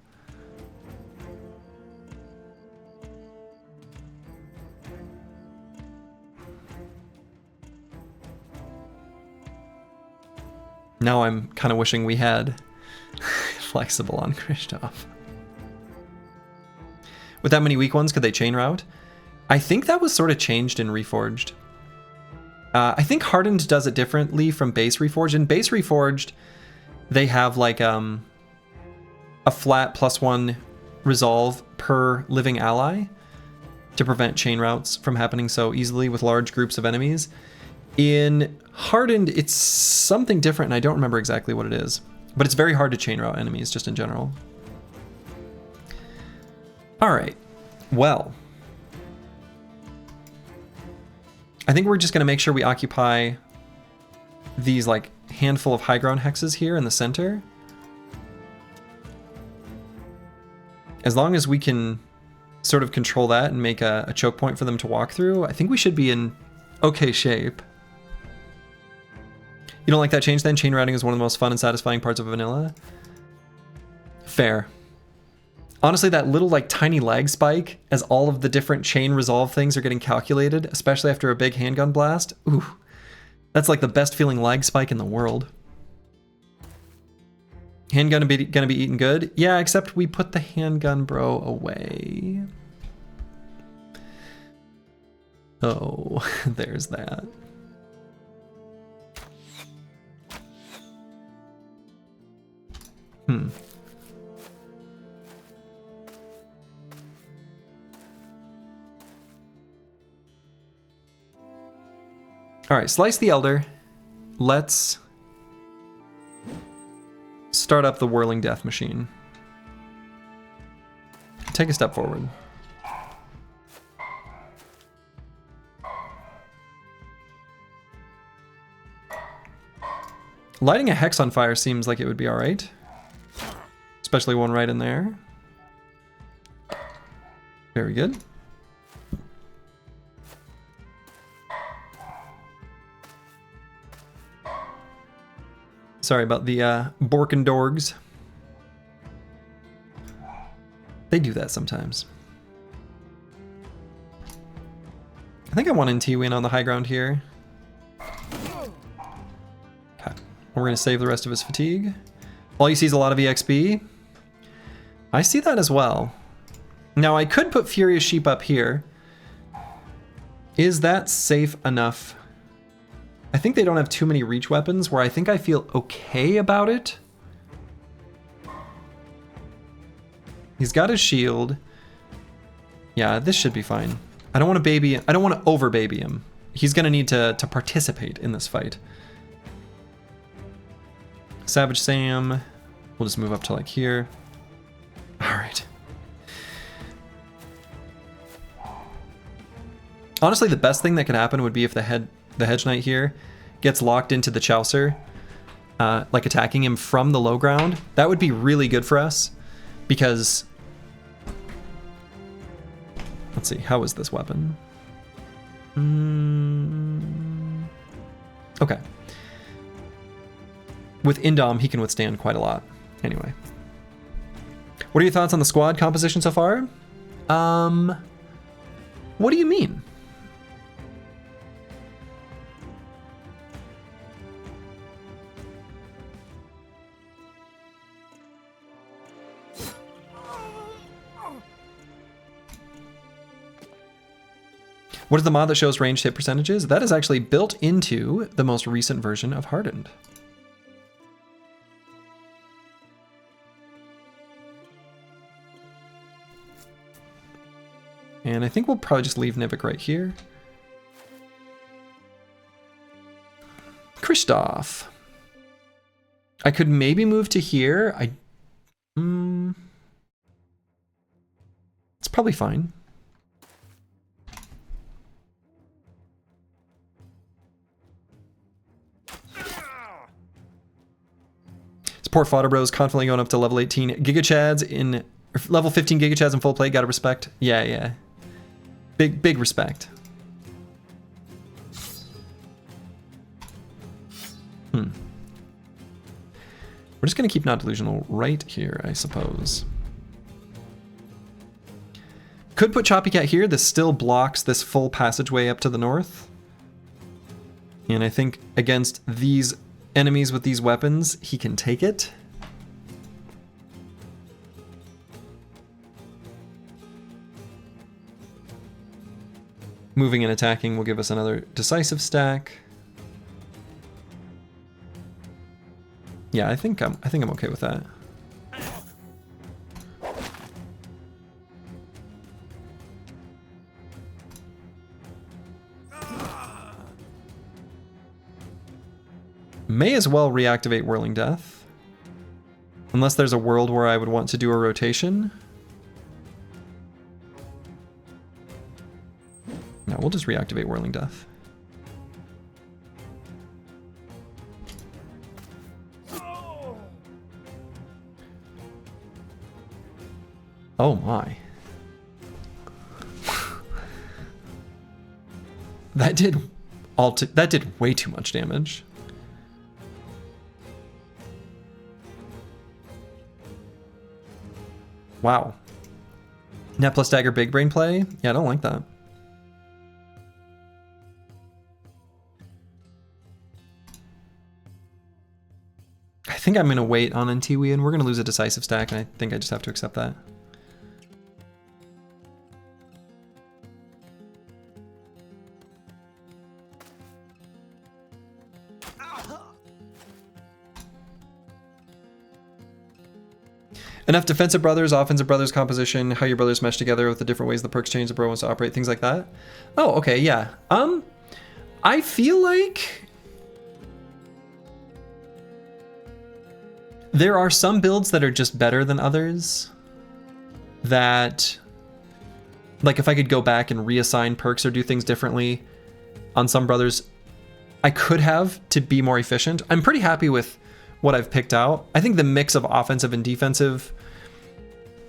Now I'm kind of wishing we had flexible on Kristoff. With that many weak ones, could they chain route? I think that was sort of changed in Reforged. I think Hardened does it differently from base Reforged. In base Reforged, they have like a flat +1 resolve per living ally to prevent chain routes from happening so easily with large groups of enemies. In Hardened, it's something different, and I don't remember exactly what it is. But it's very hard to chain route enemies, just in general. Alright, well. I think we're just going to make sure we occupy these like handful of high ground hexes here in the center. As long as we can sort of control that and make a choke point for them to walk through, I think we should be in okay shape. You don't like that change then? Chain routing is one of the most fun and satisfying parts of vanilla. Fair. Honestly, that little like tiny lag spike as all of the different chain resolve things are getting calculated, especially after a big handgun blast. Ooh, that's like the best feeling lag spike in the world. Handgun gonna be eaten good? Yeah, except we put the handgun bro away. Oh, there's that. All right, Slice the Elder. Let's start up the Whirling Death Machine. Take a step forward. Lighting a hex on fire seems like it would be all right. Especially one right in there. Very good. Sorry about the Borkendorgs. They do that sometimes. I think I want NT win on the high ground here. Okay. We're going to save the rest of his fatigue. All you see is a lot of EXP. I see that as well. Now I could put Furious Sheep up here. Is that safe enough? I think they don't have too many reach weapons where I think I feel okay about it. He's got his shield. Yeah, this should be fine. I don't want to over baby him. He's gonna need to participate in this fight. Savage Sam. We'll just move up to like here. Alright. Honestly, the best thing that could happen would be if the Hedge Knight here gets locked into the Chaucer, like attacking him from the low ground. That would be really good for us, because... Let's see, how is this weapon? Okay. With Indom, he can withstand quite a lot. Anyway. What are your thoughts on the squad composition so far? What do you mean? What is the mod that shows ranged hit percentages? That is actually built into the most recent version of Hardened. And I think we'll probably just leave Nivik right here. Kristoff. I could maybe move to here. It's probably fine. Poor Fodder Bros confidently going up to level 18 Gigachads in level 15 Gigachads in full play. Gotta respect. Yeah. Big respect. We're just gonna keep not delusional right here, I suppose. Could put Choppy Cat here. This still blocks this full passageway up to the north. And I think against these enemies with these weapons, he can take it. Moving and attacking will give us another decisive stack. Yeah, I think I'm okay with that. May as well reactivate Whirling Death. Unless there's a world where I would want to do a rotation. No, we'll just reactivate Whirling Death. Oh my. That did way too much damage. Wow. Net plus dagger big brain play? Yeah, I don't like that. I think I'm gonna wait on Antiwi and we're gonna lose a decisive stack, and I think I just have to accept that. Enough defensive brothers, offensive brothers composition, how your brothers mesh together with the different ways the perks change the bro wants to operate, things like that. Oh, okay, yeah. I feel like there are some builds that are just better than others. That, like, if I could go back and reassign perks or do things differently on some brothers, I could have to be more efficient. I'm pretty happy with what I've picked out. I think the mix of offensive and defensive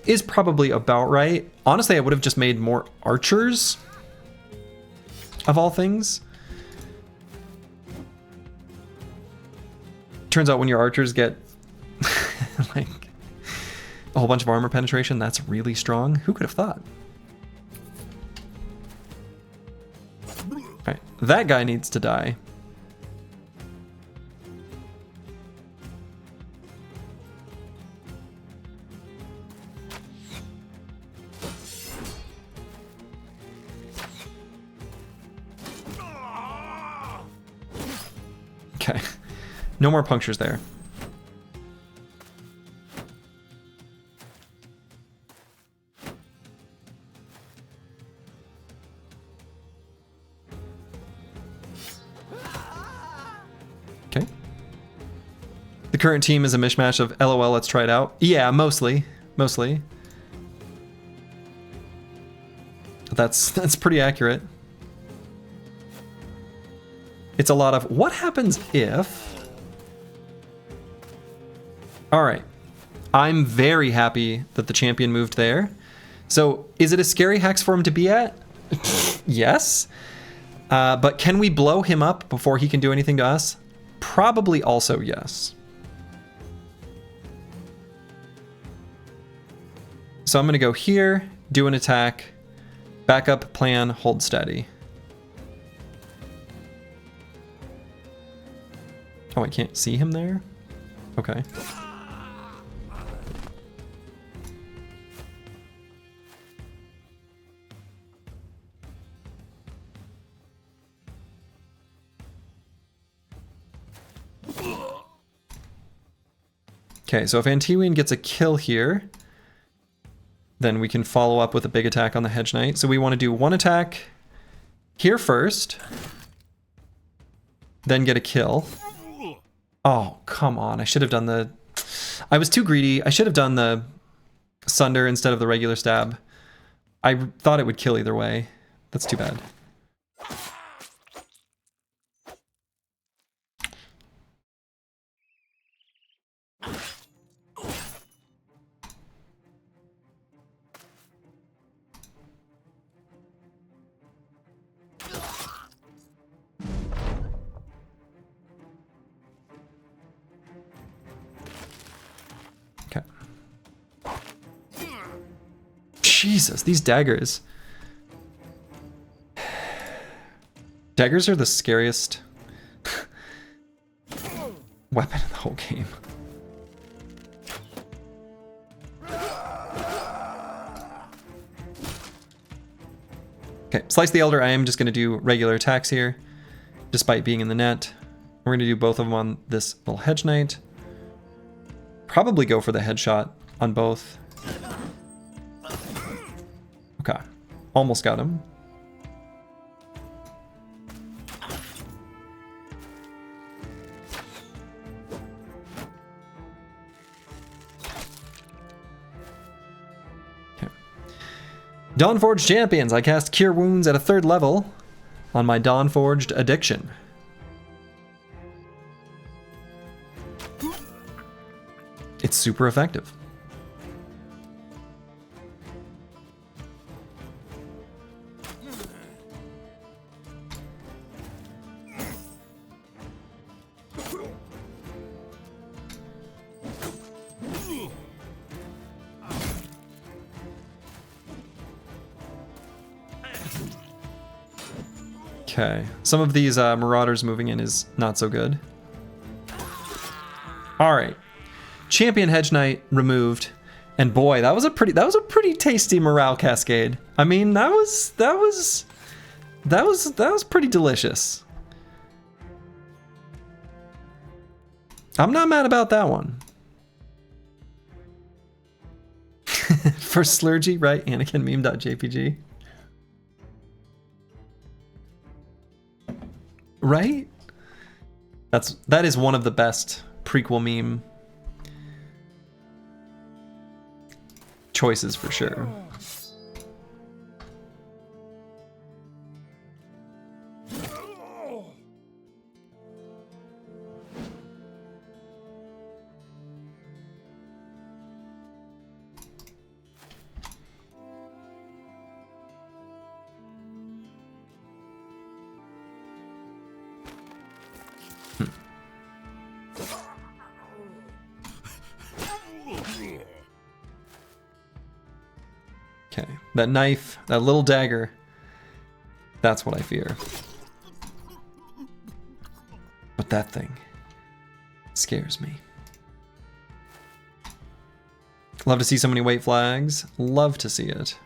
is probably about right. Honestly, I would have just made more archers, of all things. Turns out when your archers get like a whole bunch of armor penetration, that's really strong. Who could have thought? All right, that guy needs to die. Okay, no more punctures there. Okay. The current team is a mishmash of LOL, let's try it out. Yeah, mostly. That's pretty accurate. It's a lot of what happens if... All right. I'm very happy that the champion moved there. So is it a scary hex for him to be at? Yes. But can we blow him up before he can do anything to us? Probably also yes. So I'm going to go here, do an attack, back up, plan, hold steady. Oh, I can't see him there? Okay. Okay, so if Antiwian gets a kill here, then we can follow up with a big attack on the Hedge Knight. So we want to do one attack here first, then get a kill. Oh, come on. I should have done the... I was too greedy. I should have done the Sunder instead of the regular stab. I thought it would kill either way. That's too bad. Jesus, these daggers. Daggers are the scariest. weapon in the whole game. Okay, Slice the Elder, I am just going to do regular attacks here, despite being in the net. We're going to do both of them on this little Hedge Knight. Probably go for the headshot on both. Okay, almost got him. Dawnforged Champions. I cast Cure Wounds at a 3rd level on my Dawnforged Addiction. It's super effective. Okay, some of these Marauders moving in is not so good. All right, Champion Hedge Knight removed, and boy, that was a pretty tasty morale cascade. I mean, that was pretty delicious. I'm not mad about that one. For Slurgy, right? Anakin meme.jpg. Right? That is one of the best prequel meme choices for sure. Okay, that knife, that little dagger, that's what I fear. But that thing scares me. Love to see so many white flags. Love to see it.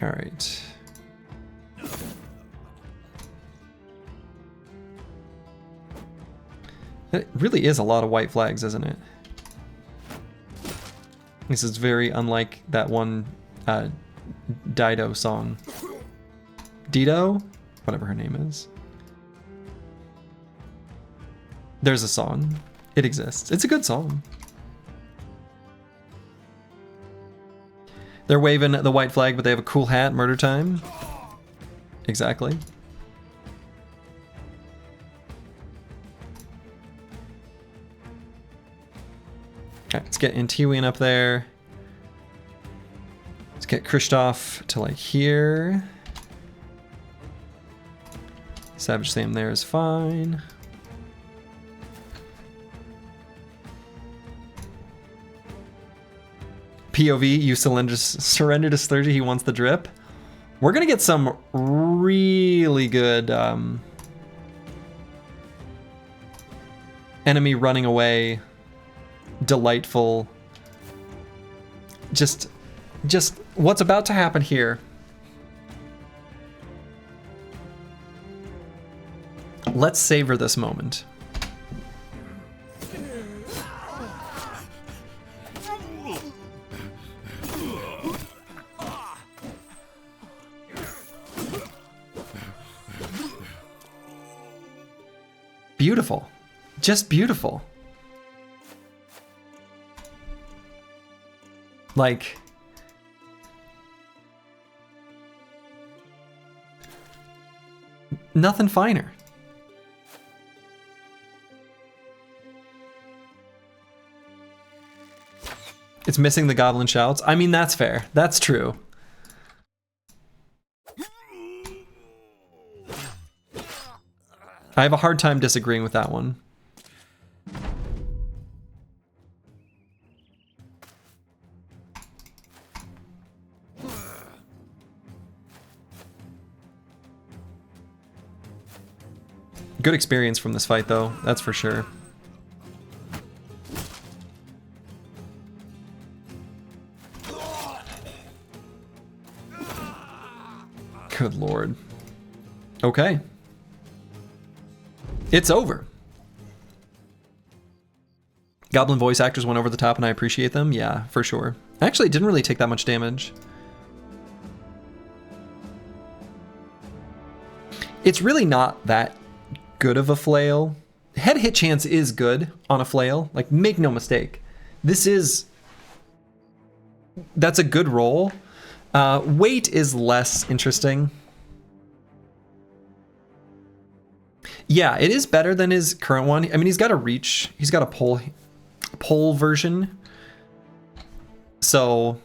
All right. It really is a lot of white flags, isn't it? This is very unlike that one Dido song. Dido? Whatever her name is. There's a song. It exists. It's a good song. They're waving the white flag, but they have a cool hat. Murder time. Exactly. Okay, let's get Intiwin up there. Let's get Kristoff to like here. Savage Sam there is fine. POV, you surrender to Slurgy, he wants the drip. We're gonna get some really good enemy running away, delightful, just what's about to happen here. Let's savor this moment. Beautiful. Just beautiful. Like, nothing finer. It's missing the goblin shouts. I mean, that's fair. That's true. I have a hard time disagreeing with that one. Good experience from this fight, though. That's for sure. Good lord. Okay. It's over. Goblin voice actors went over the top and I appreciate them. Yeah, for sure. Actually, it didn't really take that much damage. It's really not that good of a flail. Head hit chance is good on a flail. Like, make no mistake. That's a good roll. Weight is less interesting. Yeah, it is better than his current one. I mean, he's got a reach. He's got a pole version. So,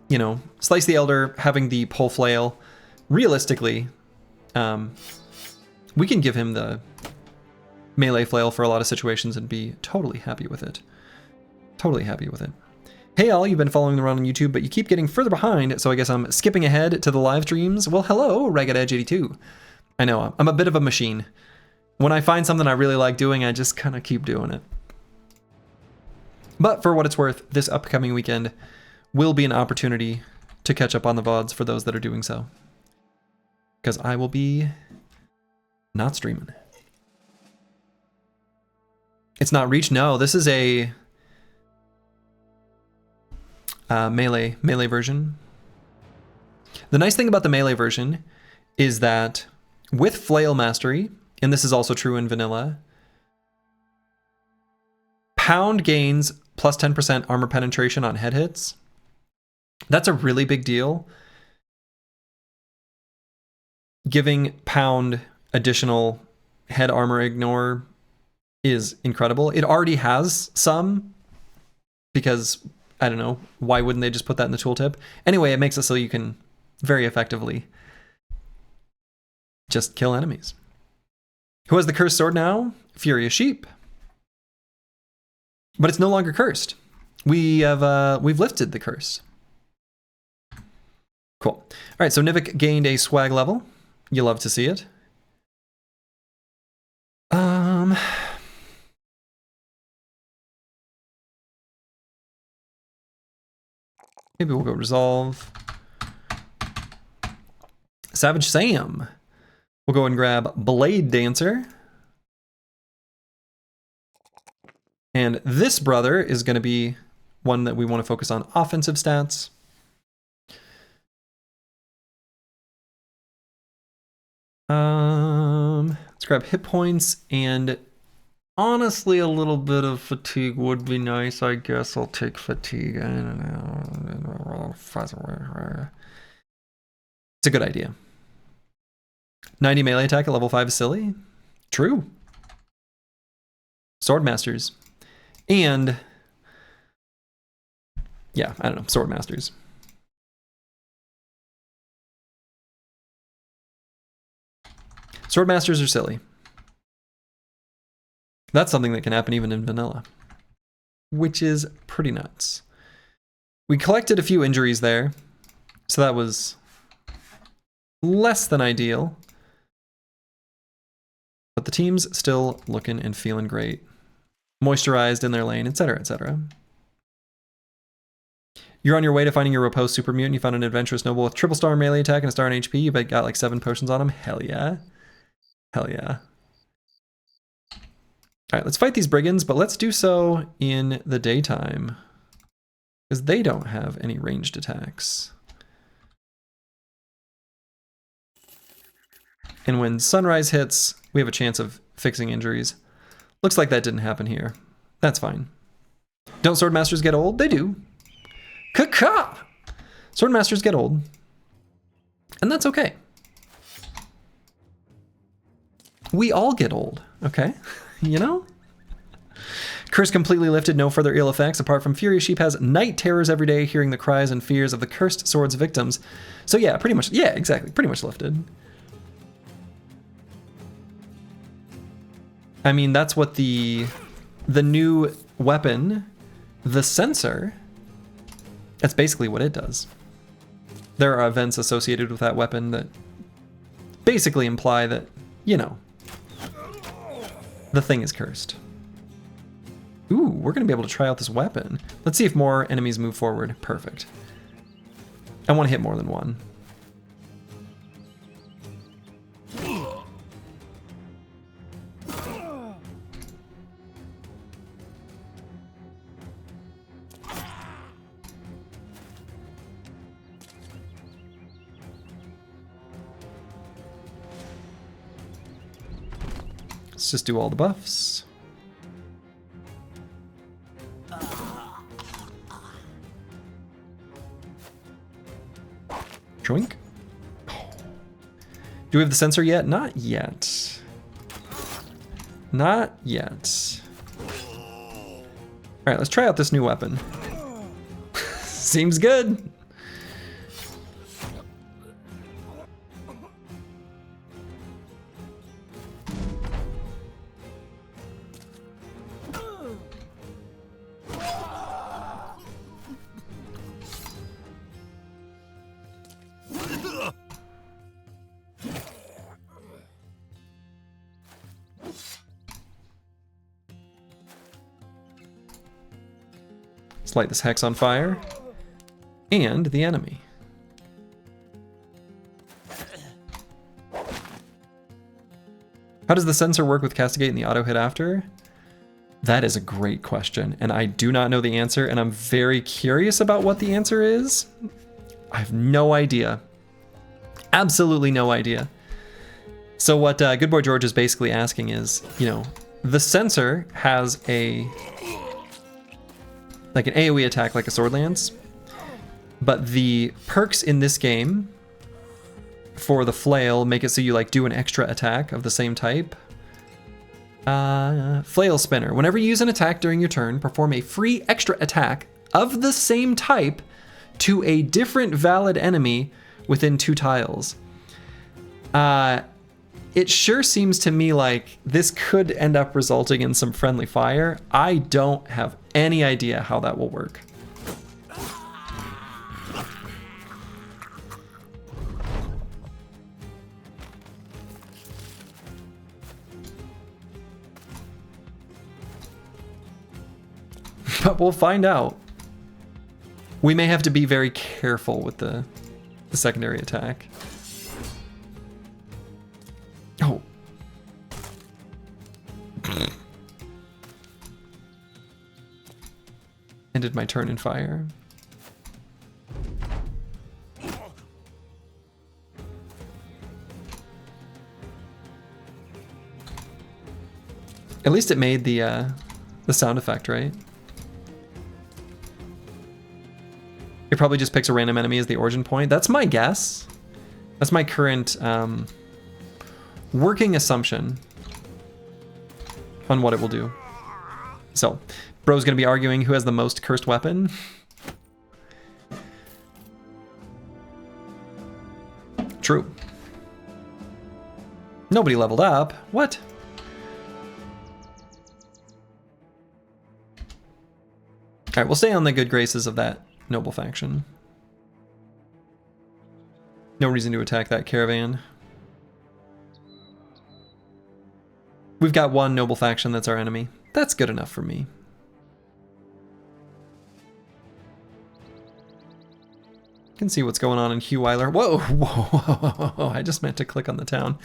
you know, Slice the Elder having the pole flail, realistically, we can give him the melee flail for a lot of situations and be totally happy with it. Totally happy with it. Hey all, you've been following the run on YouTube, but you keep getting further behind, so I guess I'm skipping ahead to the live streams. Well, hello, Ragged Edge 82. I know, I'm a bit of a machine. When I find something I really like doing, I just kind of keep doing it. But for what it's worth, this upcoming weekend will be an opportunity to catch up on the VODs for those that are doing so. Because I will be not streaming. It's not Reach? No, this is a melee version. The nice thing about the melee version is that with Flail Mastery, and this is also true in vanilla, pound gains plus 10% armor penetration on head hits. That's a really big deal. Giving pound additional head armor ignore is incredible. It already has some, because, I don't know, why wouldn't they just put that in the tooltip? Anyway, it makes it so you can very effectively just kill enemies. Who has the cursed sword now? Furious Sheep. But it's no longer cursed. We've lifted the curse. Cool. All right, so Nivik gained a swag level. You love to see it. Maybe we'll go Resolve. Savage Sam. We'll go and grab Blade Dancer. And this brother is going to be one that we want to focus on offensive stats. Let's grab hit points, and honestly, a little bit of fatigue would be nice. I guess I'll take fatigue. I don't know. It's a good idea. 90 melee attack at level 5 is silly. True. Sword Masters. And yeah, I don't know. Sword Masters. Sword Masters are silly. That's something that can happen even in vanilla, which is pretty nuts. We collected a few injuries there, so that was less than ideal. But the team's still looking and feeling great. Moisturized in their lane, etc., etc. You're on your way to finding your Repose Super Mutant. You found an adventurous noble with triple star melee attack and a star in HP. You got like 7 potions on him. Hell yeah. Hell yeah. Alright, let's fight these brigands, but let's do so in the daytime, because they don't have any ranged attacks. And when sunrise hits, we have a chance of fixing injuries. Looks like that didn't happen here. That's fine. Don't Sword Masters get old? They do. Caca! Sword Masters get old. And that's okay. We all get old, okay? You know? Curse completely lifted, no further ill effects, apart from Furious Sheep has night terrors every day, hearing the cries and fears of the cursed sword's victims. So yeah, pretty much, yeah, exactly, pretty much lifted. I mean, that's what the new weapon, the sensor, that's basically what it does. There are events associated with that weapon that basically imply that, you know, The thing is cursed. Ooh, we're going to be able to try out this weapon. Let's see if more enemies move forward. Perfect. I want to hit more than one. Let's just do all the buffs. Joink. Do we have the sensor yet? Not yet. Not yet. Alright, let's try out this new weapon. Seems good. Let's light this hex on fire. And the enemy. How does the sensor work with Castigate and the auto hit after? That is a great question, and I do not know the answer, and I'm very curious about what the answer is. I have no idea. Absolutely no idea. So what Good Boy George is basically asking is, you know, the sensor has like an AoE attack like a Sword Lance, but the perks in this game for the flail make it so you like do an extra attack of the same type. Flail Spinner. Whenever you use an attack during your turn, perform a free extra attack of the same type to a different valid enemy within 2 tiles. It sure seems to me like this could end up resulting in some friendly fire. I don't have any idea how that will work. But we'll find out. We may have to be very careful with the secondary attack. Oh. Ended my turn in fire. At least it made the sound effect, right? It probably just picks a random enemy as the origin point. That's my guess. That's my current working assumption on what it will do. So, bro's gonna be arguing who has the most cursed weapon. True. Nobody leveled up. What? Alright, we'll stay on the good graces of that noble faction. No reason to attack that caravan. We've got one noble faction that's our enemy. That's good enough for me. Can see what's going on in Hugh Weiler. Whoa, whoa, whoa, whoa, I just meant to click on the town.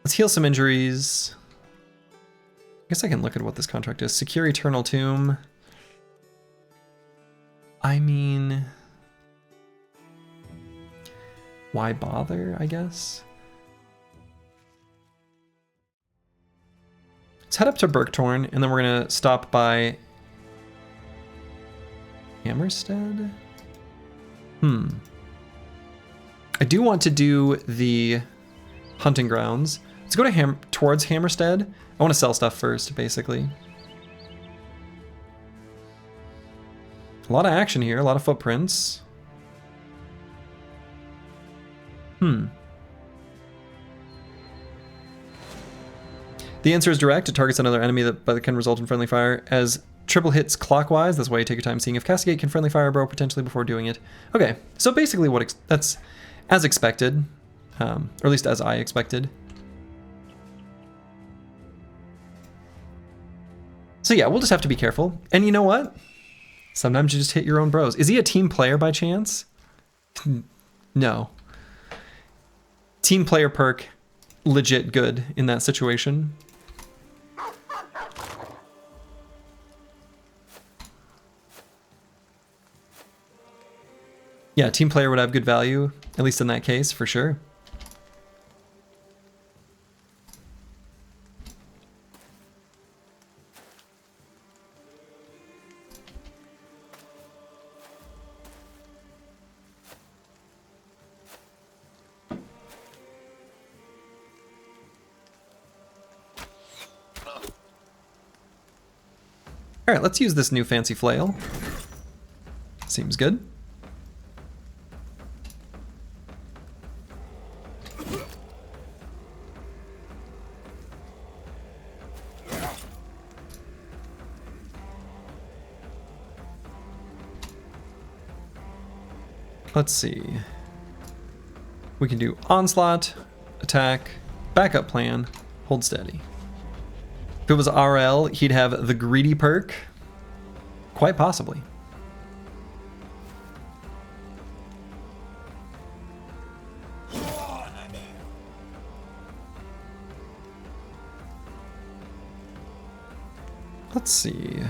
Let's heal some injuries. I guess I can look at what this contract is. Secure Eternal Tomb. I mean, why bother, I guess? Let's head up to Birktorn, and then we're gonna stop by Hammerstead? I do want to do the hunting grounds. Let's go to towards Hammerstead. I want to sell stuff first, basically. A lot of action here, a lot of footprints. The answer is direct. It targets another enemy that can result in friendly fire. As triple hits clockwise, that's why you take your time seeing if Castigate can friendly fire a bro potentially before doing it. Okay, so basically that's as expected, or at least as I expected. So yeah, we'll just have to be careful. And you know what? Sometimes you just hit your own bros. Is he a team player by chance? No. Team player perk, legit good in that situation. Yeah, team player would have good value, at least in that case, for sure. All right, let's use this new fancy flail. Seems good. Let's see. We can do onslaught, attack, backup plan, hold steady. If it was RL, he'd have the greedy perk. Quite possibly. Let's see.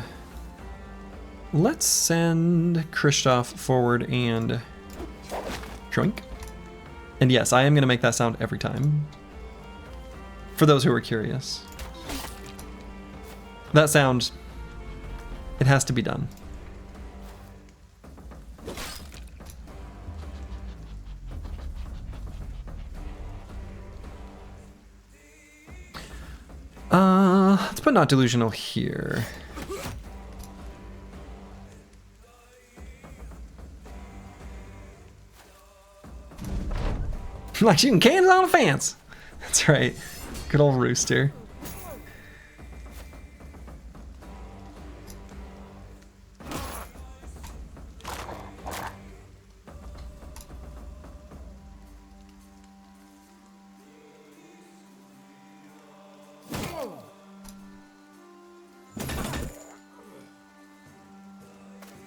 Let's send Kristoff forward and Troink. And yes, I am going to make that sound every time. For those who are curious. That sound, it has to be done. Let's put not delusional here. Like shooting cannons on a fence. That's right. Good old Rooster.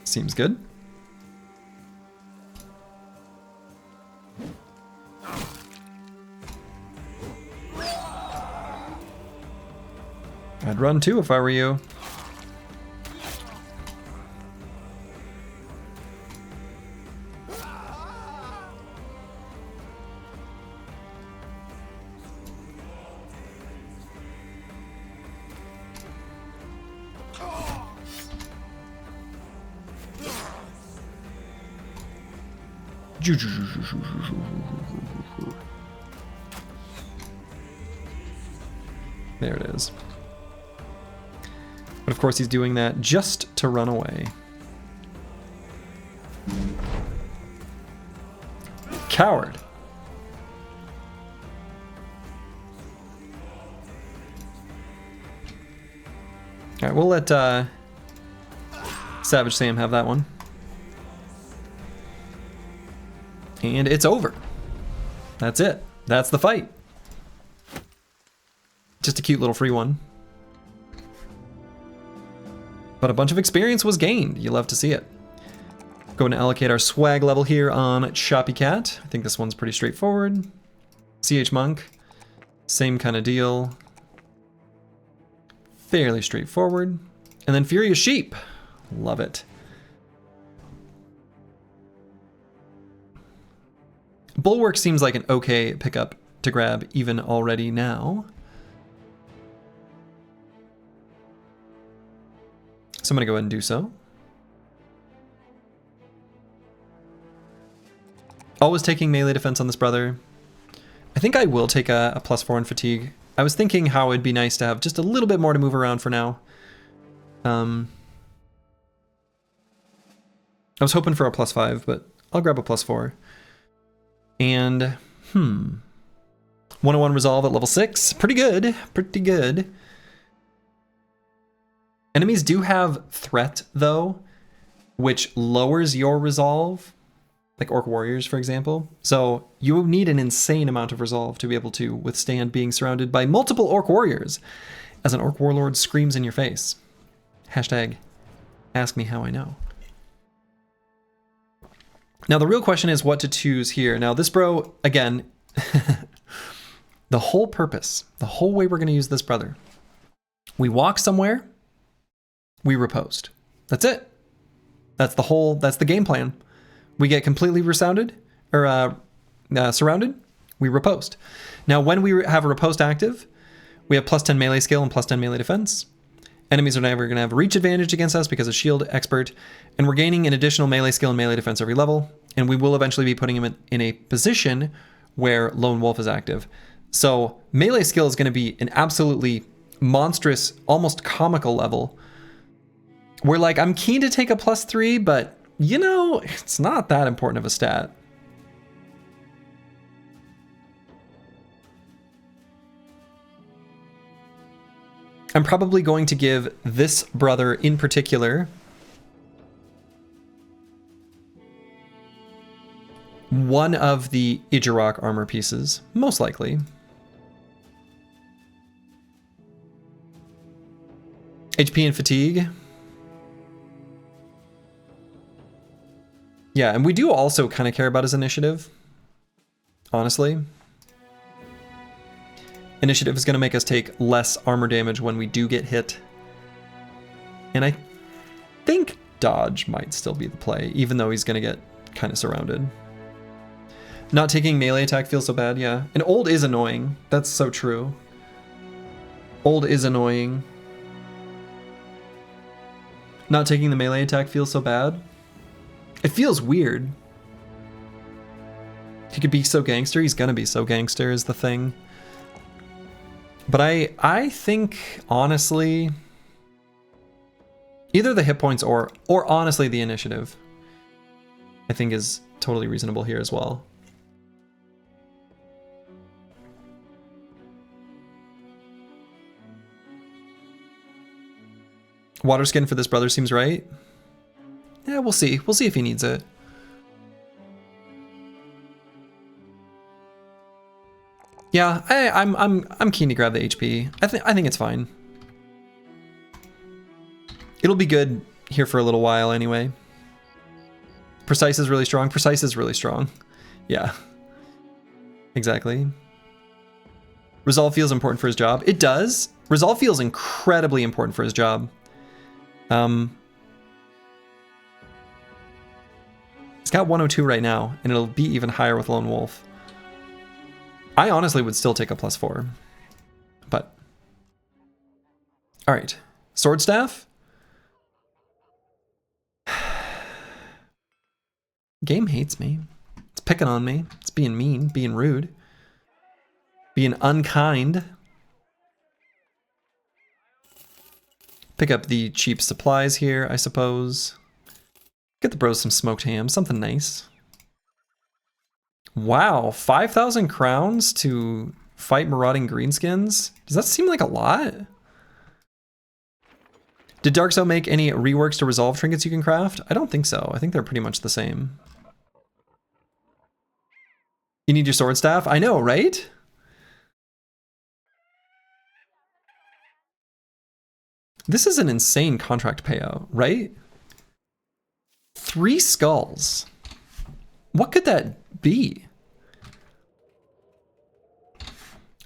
Seems good. I'd run too if I were you. There it is. But of course he's doing that just to run away. Coward. Alright, we'll let Savage Sam have that one. And it's over. That's it. That's the fight. Just a cute little free one. But a bunch of experience was gained. You love to see it. Going to allocate our swag level here on Choppy Cat. I think this one's pretty straightforward. CH Monk, same kind of deal. Fairly straightforward. And then Furious Sheep. Love it. Bulwark seems like an okay pickup to grab even already now. So I'm going to go ahead and do so. Always taking melee defense on this brother. I think I will take a +4 in fatigue. I was thinking how it'd be nice to have just a little bit more to move around for now. I was hoping for a +5, but I'll grab a +4. And, 101 resolve at level 6. Pretty good. Pretty good. Enemies do have threat, though, which lowers your resolve. like Orc Warriors, for example. So you need an insane amount of resolve to be able to withstand being surrounded by multiple Orc Warriors as an Orc Warlord screams in your face. Hashtag ask me how I know. Now the real question is what to choose here. Now this bro, again, the whole purpose, the whole way we're going to use this brother, we walk somewhere, we riposte. That's it. That's the game plan. We get completely surrounded, we riposte. Now when we have a riposte active, we have plus 10 melee skill and plus 10 melee defense. Enemies are never going to have a reach advantage against us because of shield expert, and we're gaining an additional melee skill and melee defense every level, and we will eventually be putting him in a position where Lone Wolf is active. So melee skill is going to be an absolutely monstrous, almost comical level. We're like, I'm keen to take a +3, but you know, it's not that important of a stat. I'm probably going to give this brother in particular one of the Idjarok armor pieces, most likely. HP and fatigue. Yeah, and we do also kind of care about his initiative, honestly. Initiative is going to make us take less armor damage when we do get hit. And I think dodge might still be the play, even though he's going to get kind of surrounded. Not taking melee attack feels so bad, yeah. And old is annoying. That's so true. Old is annoying. Not taking the melee attack feels so bad. It feels weird. He could be so gangster, he's gonna be so gangster is the thing. But I think, honestly, either the hit points or honestly the initiative, I think is totally reasonable here as well. Water skin for this brother seems right. Yeah, we'll see. We'll see if he needs it. Yeah, I'm keen to grab the HP. I think it's fine. It'll be good here for a little while anyway. Precise is really strong. Precise is really strong. Yeah. Exactly. Resolve feels important for his job. It does. Resolve feels incredibly important for his job. It's got 102 right now, and it'll be even higher with Lone Wolf. I honestly would still take a +4, but... Alright, Sword Staff? Game hates me. It's picking on me. It's being mean, being rude, being unkind. Pick up the cheap supplies here, I suppose. Get the bros some smoked ham, something nice. Wow, 5,000 crowns to fight marauding greenskins? Does that seem like a lot? Did Dark Zone make any reworks to resolve trinkets you can craft? I don't think so. I think they're pretty much the same. You need your sword staff? I know, right? This is an insane contract payout, right? 3 skulls. What could that be?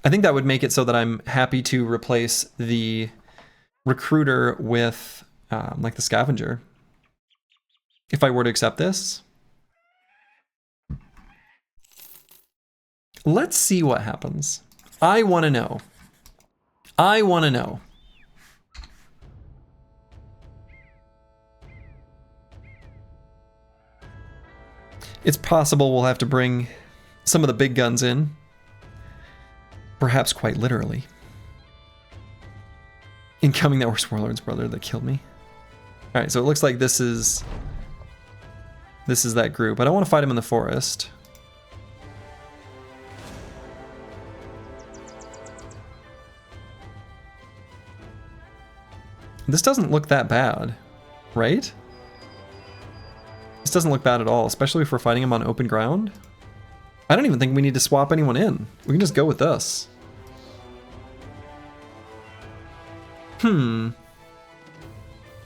I think that would make it so that I'm happy to replace the recruiter with like the scavenger. If I were to accept this. Let's see what happens. I want to know. I want to know. It's possible we'll have to bring some of the big guns in. Perhaps quite literally. Incoming, that was Warlord's brother that killed me. Alright, so it looks like this is that group. I don't want to fight him in the forest. This doesn't look that bad, right? This doesn't look bad at all, especially if we're fighting him on open ground. I don't even think we need to swap anyone in. We can just go with this.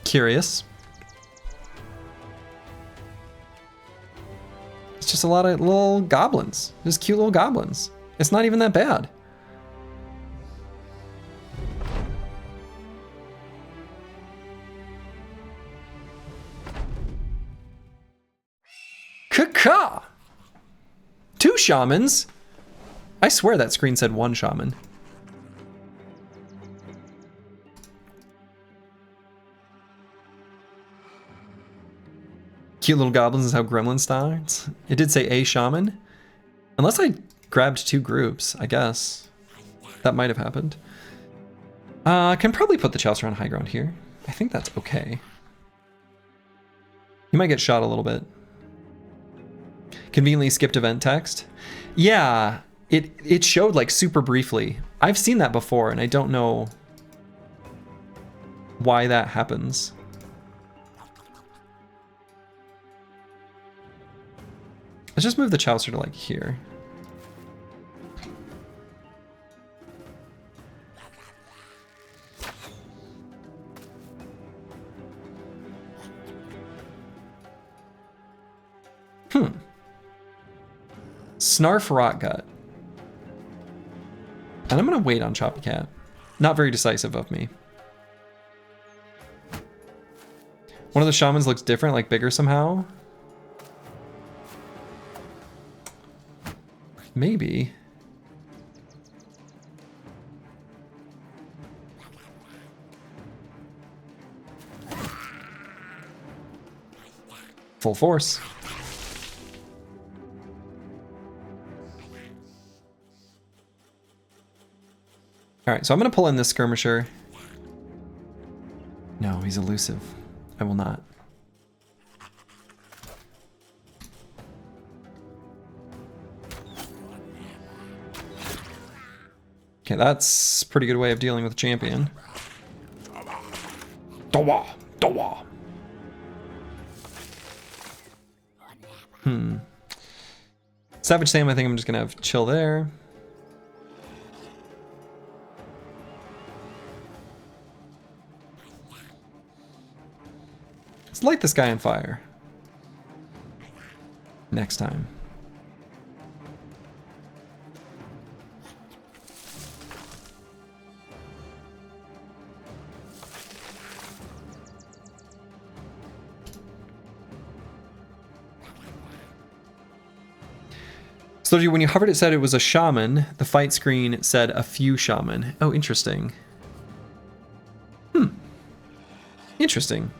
Curious. It's just a lot of little goblins. Just cute little goblins. It's not even that bad. Caca! 2 shamans? I swear that screen said 1 shaman. Cute little goblins is how Gremlin starts. It did say a shaman. Unless I grabbed 2 groups, I guess. That might have happened. I can probably put the Chalicer on high ground here. I think that's okay. He might get shot a little bit. Conveniently skipped event text. Yeah, it showed like super briefly. I've seen that before and I don't know why that happens. Let's just move the Chalicer to like here. Snarf Rotgut. And I'm gonna wait on Choppy Cat. Not very decisive of me. One of the shamans looks different, like bigger somehow. Maybe. Full force. All right, so I'm gonna pull in this skirmisher. No, he's elusive. I will not. Okay, that's a pretty good way of dealing with a champion. Dawa, dawa. Savage Sam, I think I'm just gonna have chill there. Let's light this guy on fire. Next time. So when you hovered, it said it was a shaman. The fight screen said a few shaman. Oh, interesting. Interesting.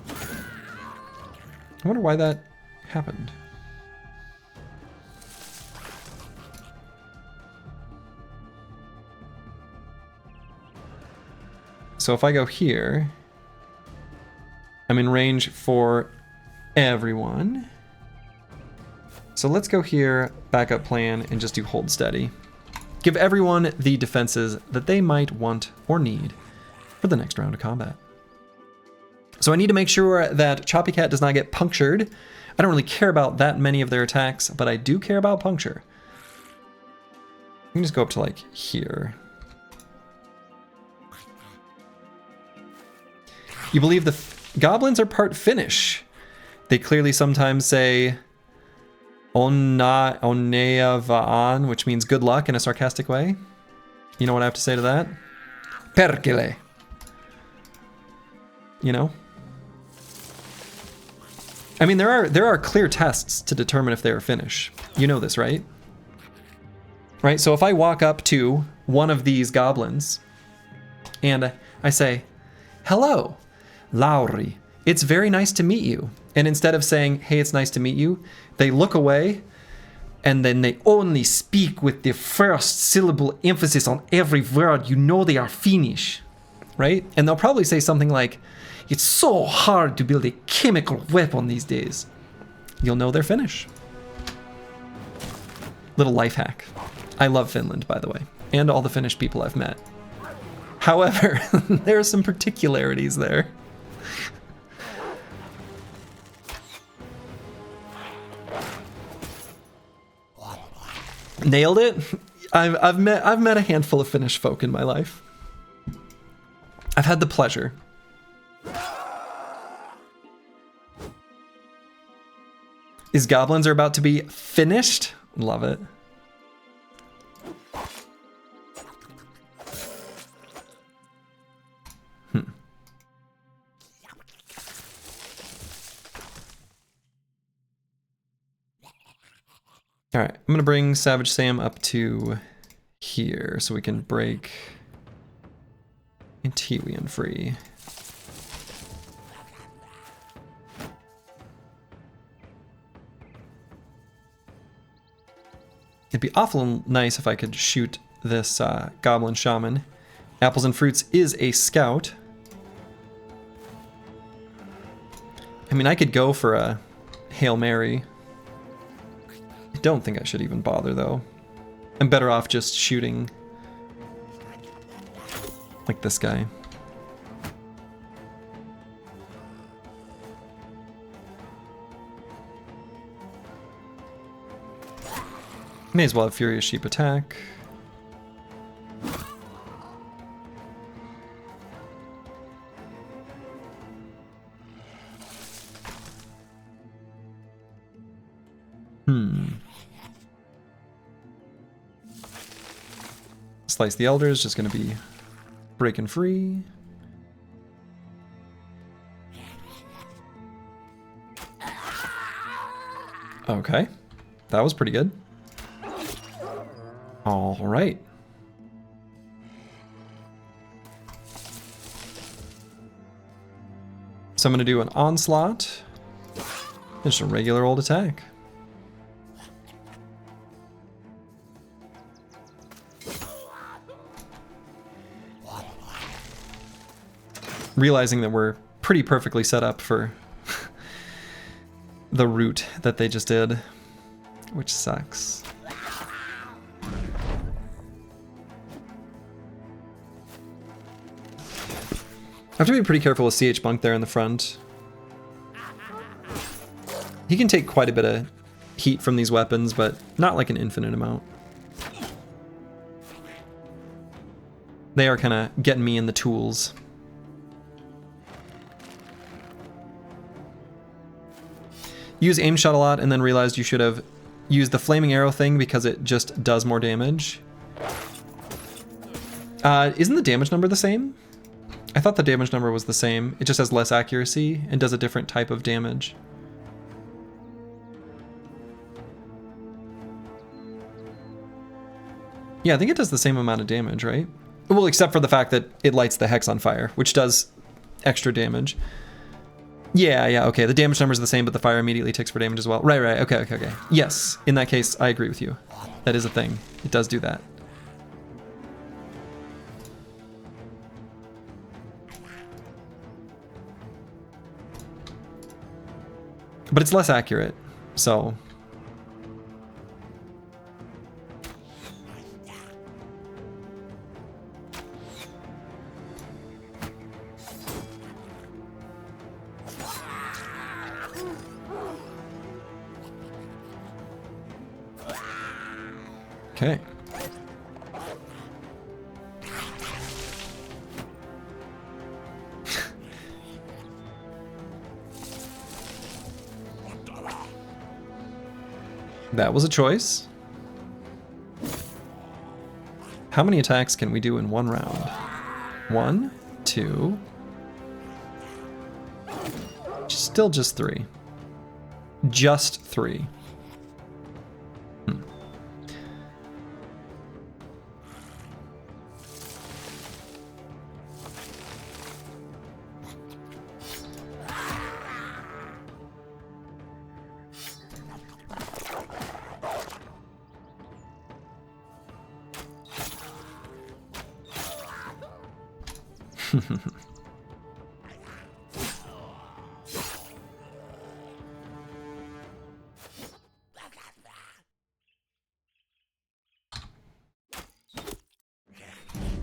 I wonder why that happened. So if I go here, I'm in range for everyone. So let's go here, backup plan, and just do hold steady. Give everyone the defenses that they might want or need for the next round of combat. So I need to make sure that Choppy Cat does not get punctured. I don't really care about that many of their attacks, but I do care about puncture. You can just go up to like here. You believe the goblins are part Finnish. They clearly sometimes say Onna Onnea Vaan, which means good luck in a sarcastic way. You know what I have to say to that? Perkele. You know? I mean, there are clear tests to determine if they are Finnish. You know this, right? Right, so if I walk up to one of these goblins and I say, "Hello, Lauri, it's very nice to meet you." And instead of saying, "Hey, it's nice to meet you," they look away and then they only speak with the first syllable emphasis on every word. You know they are Finnish, right? And they'll probably say something like, "It's so hard to build a chemical weapon these days." You'll know they're Finnish. Little life hack. I love Finland, by the way, and all the Finnish people I've met. However, there are some particularities there. Nailed it. I've met a handful of Finnish folk in my life. I've had the pleasure. These goblins are about to be finished. Love it. All right, I'm gonna bring Savage Sam up to here so we can break Antiwian free. It'd be awful nice if I could shoot this Goblin Shaman. Apples and Fruits is a scout. I mean, I could go for a Hail Mary. I don't think I should even bother, though. I'm better off just shooting like this guy. May as well have Furious Sheep attack. Slice the Elder is just going to be breaking free. Okay, that was pretty good. All right. So I'm going to do an Onslaught. Just a regular old attack. Realizing that we're pretty perfectly set up for the route that they just did, which sucks. I have to be pretty careful with CH Monk there in the front. He can take quite a bit of heat from these weapons, but not like an infinite amount. They are kind of getting me in the tools. Use aim shot a lot and then realized you should have used the flaming arrow thing because it just does more damage. Isn't the damage number the same? I thought the damage number was the same. It just has less accuracy and does a different type of damage. Yeah, I think it does the same amount of damage, right? Well, except for the fact that it lights the hex on fire, which does extra damage. Yeah, okay. The damage number is the same, but the fire immediately ticks for damage as well. Right, okay. Yes, in that case, I agree with you. That is a thing. It does do that. But it's less accurate, so... Okay. That was a choice. How many attacks can we do in one round? 1, 2. Still just 3. Just 3.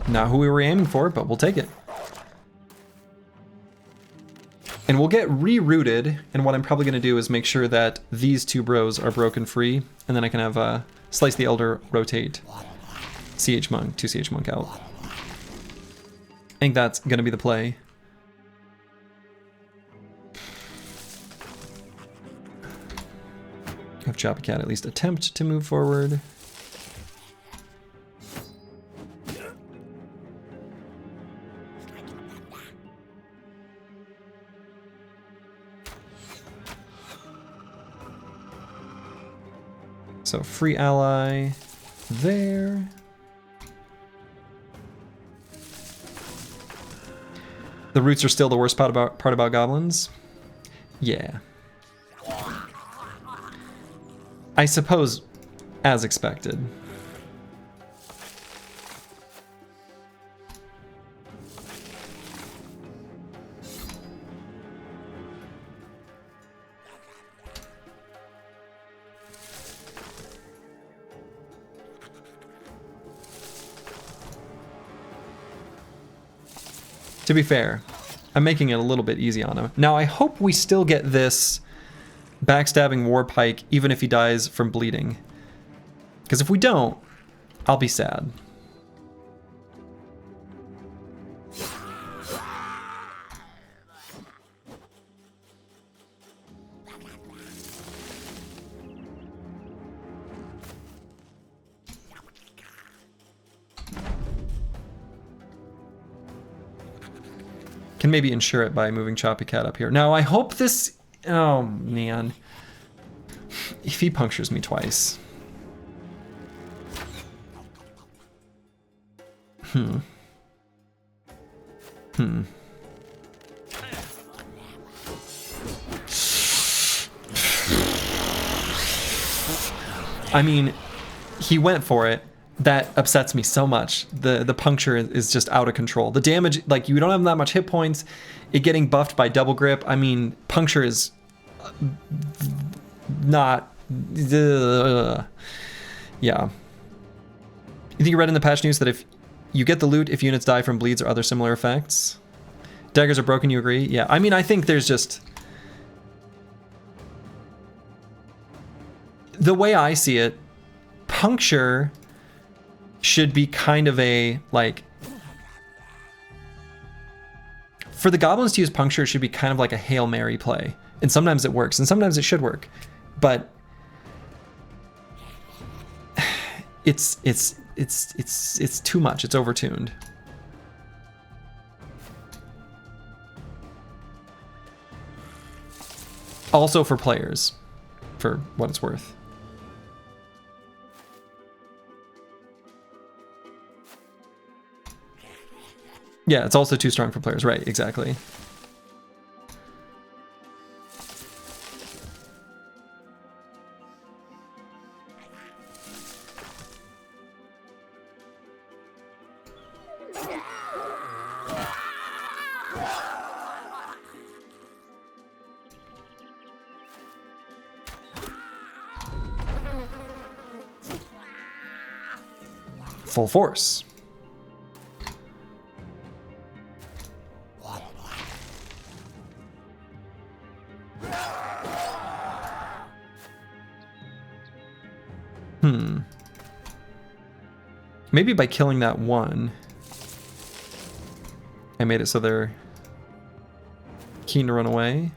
Not who we were aiming for, but we'll take it. And we'll get rerouted, and what I'm probably going to do is make sure that these two bros are broken free, and then I can have Slice the Elder, rotate. CH Monk, 2 CH Monk out. I think that's going to be the play. Have Choppy Cat at least attempt to move forward. So free ally there. The roots are still the worst part about goblins. Yeah. I suppose, as expected. To be fair, I'm making it a little bit easy on him. Now, I hope we still get this backstabbing war pike even if he dies from bleeding. Because if we don't, I'll be sad. Can maybe ensure it by moving Choppy Cat up here. Now, I hope this... Oh, man. If he punctures me twice. I mean, he went for it. That upsets me so much. The puncture is just out of control. The damage, like, you don't have that much hit points. It getting buffed by double grip. I mean, puncture is not... Yeah. You think you read in the patch news that if you get the loot, if units die from bleeds or other similar effects? Daggers are broken, you agree? Yeah, I mean, I think there's just... The way I see it, puncture should be kind of a, like... For the goblins to use puncture, it should be kind of like a Hail Mary play. And sometimes it works, and sometimes it should work. But... It's too much. It's overtuned. Also for players, for what it's worth. Yeah, it's also too strong for players. Right, exactly. Full force. Maybe by killing that one, I made it so they're keen to run away.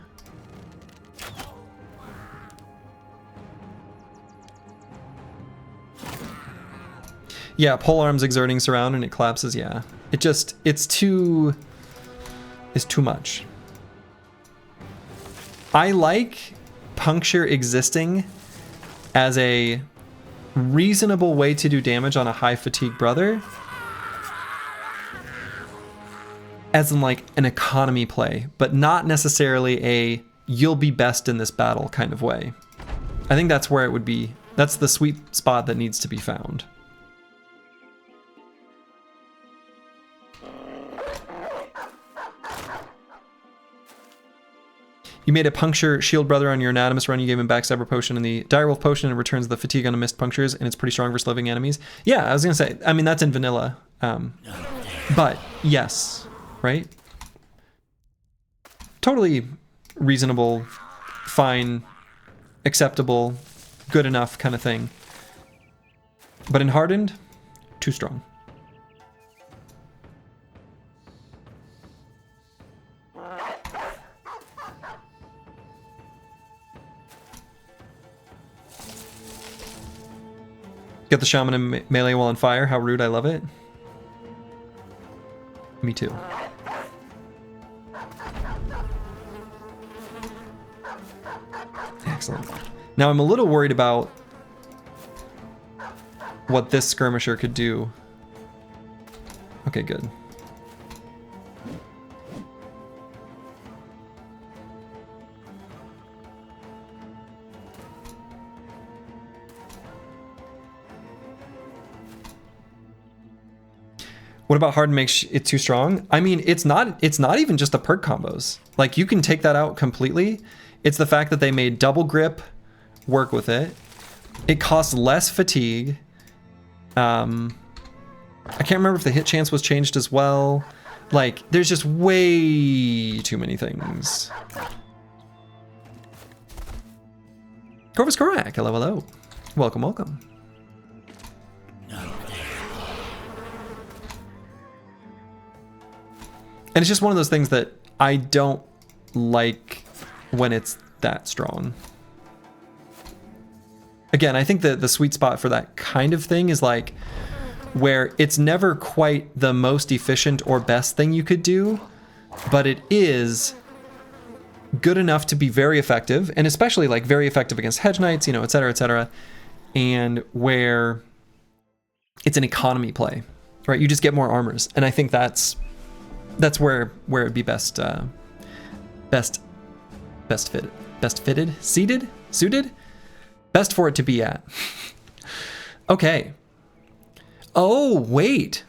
Yeah, polearm's exerting surround and it collapses, yeah. It's too much. I like puncture existing as a reasonable way to do damage on a high fatigue brother. As in like an economy play, but not necessarily a you'll be best in this battle kind of way. I think that's where it would be, that's the sweet spot that needs to be found. You made a puncture shield brother on your Anatomus run. You gave him backstabber potion and the direwolf potion and returns the fatigue on a missed punctures, and it's pretty strong versus living enemies. Yeah, I was gonna say, I mean, that's in vanilla. But yes, right? Totally reasonable, fine, acceptable, good enough kind of thing. But in hardened, too strong. Get the shaman in melee while on fire. How rude, I love it. Me too. Excellent. Now I'm a little worried about what this skirmisher could do. Okay, good. What about harden makes it too strong? I mean, it's not even just the perk combos. Like, you can take that out completely. It's the fact that they made double grip work with it. It costs less fatigue. I can't remember if the hit chance was changed as well. Like, there's just way too many things. Corvus Korak, hello, hello. Welcome, welcome. And it's just one of those things that I don't like when it's that strong. Again, I think that the sweet spot for that kind of thing is like where it's never quite the most efficient or best thing you could do, but it is good enough to be very effective, and especially like very effective against hedge knights, you know, et cetera, and where it's an economy play, right? You just get more armors, and I think that's where it'd be best for it to be at. Okay. Oh, wait.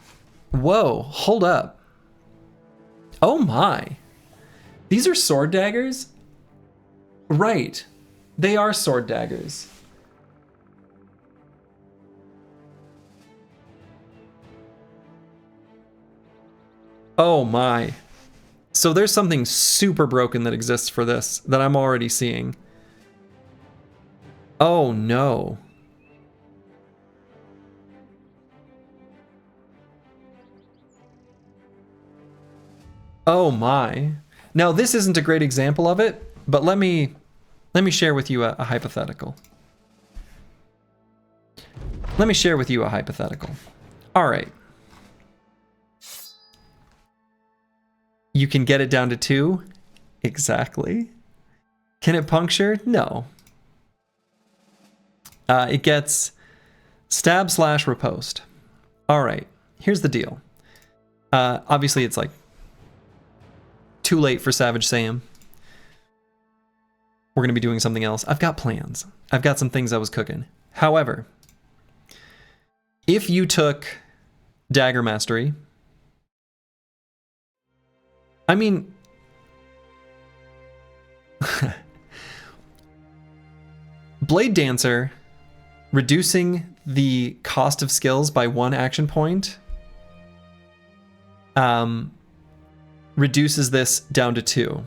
Whoa, hold up. Oh my. These are sword daggers? Right. They are sword daggers. Oh my. So there's something super broken that exists for this that I'm already seeing. Oh no. Oh my. Now this isn't a great example of it, but let me share with you a hypothetical. Let me share with you a hypothetical. All right. You can get it down to 2? Exactly. Can it puncture? No. It gets stab / riposte. All right, here's the deal. Obviously it's like too late for Savage Sam. We're gonna be doing something else. I've got plans. I've got some things I was cooking. However, if you took Dagger Mastery, I mean, Blade Dancer reducing the cost of skills by 1 action point reduces this down to 2.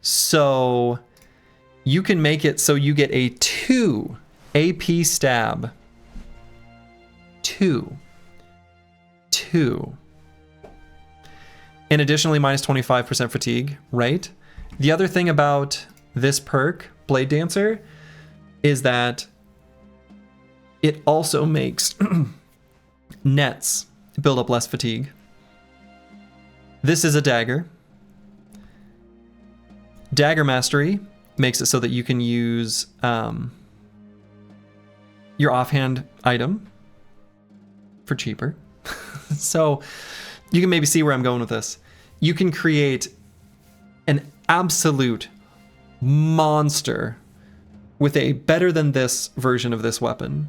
So you can make it so you get a 2 AP stab. 2. And additionally, minus 25% fatigue, right? The other thing about this perk, Blade Dancer, is that it also makes nets build up less fatigue. This is a dagger. Dagger Mastery makes it so that you can use your offhand item for cheaper. So you can maybe see where I'm going with this. You can create an absolute monster with a better than this version of this weapon.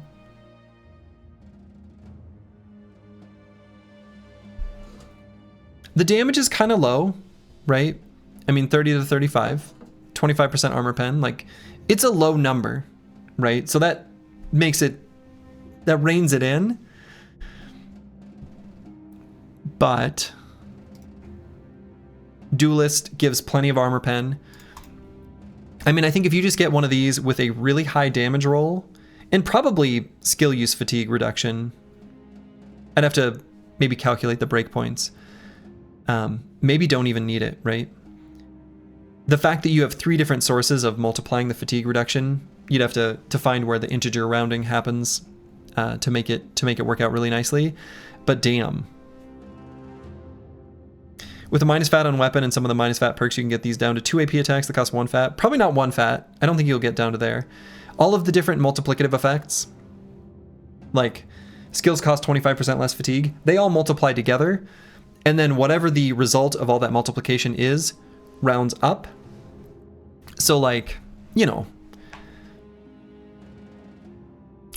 The damage is kind of low, right? I mean, 30 to 35, 25% armor pen. Like, it's a low number, right? So that makes it, that reins it in. But Duelist gives plenty of armor pen. I mean, I think if you just get one of these with a really high damage roll, And probably skill use fatigue reduction. I'd have to maybe calculate the breakpoints. Maybe don't even need it, right? The fact that you have 3 different sources of multiplying the fatigue reduction, you'd have to find where the integer rounding happens to make it work out really nicely. But damn. With a minus fat on weapon and some of the minus fat perks, you can get these down to 2 AP attacks that cost 1 fat. Probably not 1 fat. I don't think you'll get down to there. All of the different multiplicative effects, like skills cost 25% less fatigue, they all multiply together. And then whatever the result of all that multiplication is, rounds up. So like, you know.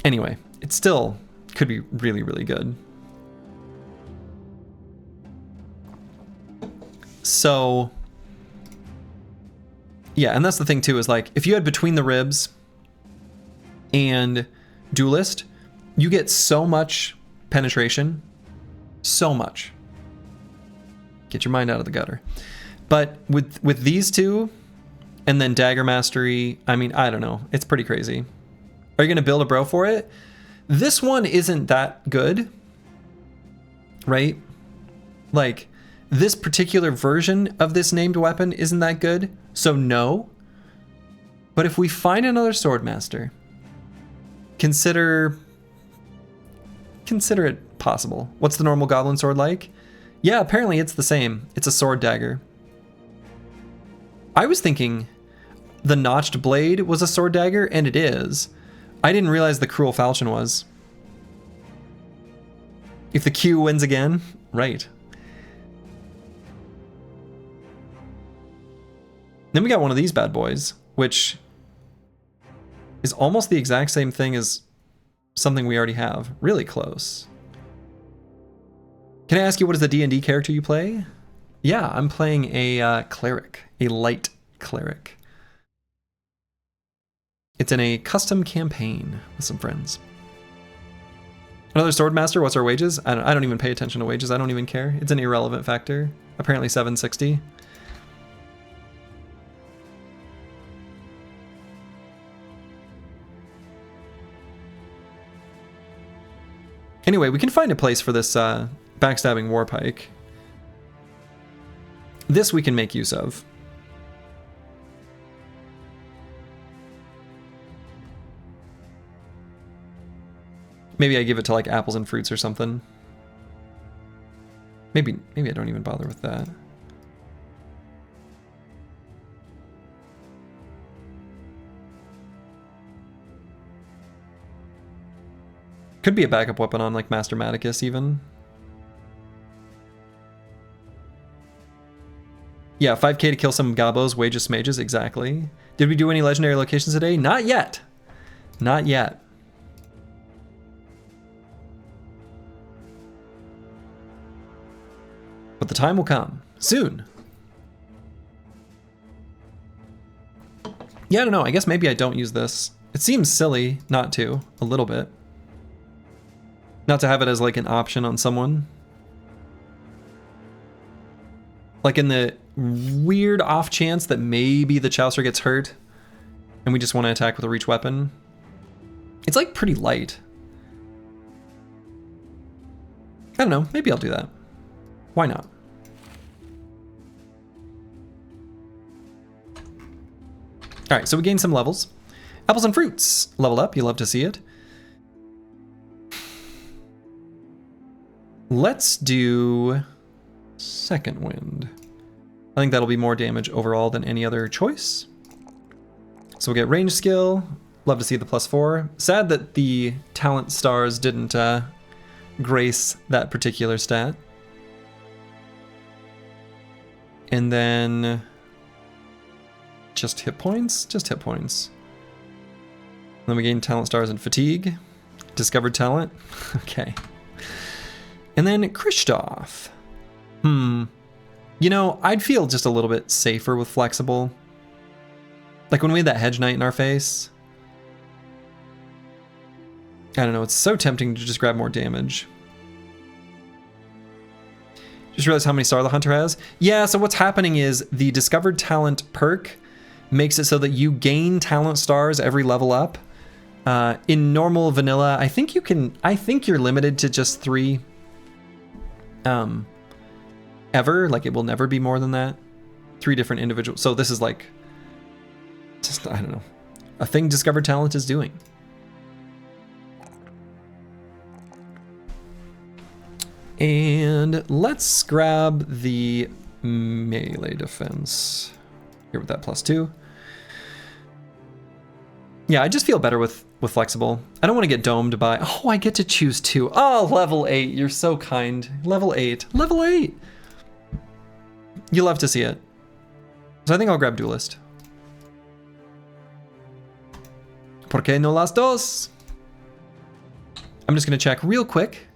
Anyway, it still could be really, really good. So, yeah, and that's the thing too, is like, if you had Between the Ribs and Duelist, you get so much penetration. So much. Get your mind out of the gutter. But with these two, and then Dagger Mastery, I mean, I don't know. It's pretty crazy. Are you going to build a bro for it? This one isn't that good, right? Like, this particular version of this named weapon isn't that good, so no. But if we find another Swordmaster, consider it possible. What's the normal goblin sword like? Yeah, apparently it's the same. It's a sword dagger. I was thinking the notched blade was a sword dagger, and it is. I didn't realize the cruel falchion was. If the Q wins again, right. Then we got one of these bad boys, which is almost the exact same thing as something we already have. Really close. Can I ask you, what is the D&D character you play? Yeah, I'm playing a cleric, a light cleric. It's in a custom campaign with some friends. Another Swordmaster, what's our wages? I don't even pay attention to wages, I don't even care. It's an irrelevant factor. Apparently 760. Anyway, we can find a place for this backstabbing warpike. This we can make use of. Maybe I give it to like apples and fruits or something. Maybe I don't even bother with that. Could be a backup weapon on like Master Maticus even. Yeah, 5k to kill some gobos, wages mages, exactly. Did we do any legendary locations today? Not yet. Not yet. But the time will come. Soon. Yeah, I don't know. I guess maybe I don't use this. It seems silly not to, a little bit. Not to have it as like an option on someone. Like in the weird off chance that maybe the Chaucer gets hurt and we just want to attack with a reach weapon. It's like pretty light. I don't know, maybe I'll do that. Why not? Alright, so we gained some levels. Apples and fruits leveled up, you love to see it. Let's do Second Wind. I think that'll be more damage overall than any other choice. So we'll get range skill. Love to see the +4. Sad that the talent stars didn't grace that particular stat. And then just hit points? Just hit points. Then we gain talent stars and fatigue. Discovered talent. Okay. And then Kristoff. You know, I'd feel just a little bit safer with flexible. Like when we had that hedge knight in our face. I don't know, it's so tempting to just grab more damage. Just realized how many star the hunter has. Yeah, so what's happening is the discovered talent perk makes it so that you gain talent stars every level up. In normal vanilla, I think you're limited to just 3 ever, like it will never be more than that. 3 different individual. So this is like just, I don't know, a thing Discovered Talent is doing. And let's grab the melee defense here with that +2. Yeah, I just feel better with flexible. I don't want to get domed by, oh, I get to choose 2. Oh, level 8. You're so kind. Level 8. Level 8. You love to see it. So I think I'll grab Duelist. ¿Por qué no las dos? I'm just going to check real quick.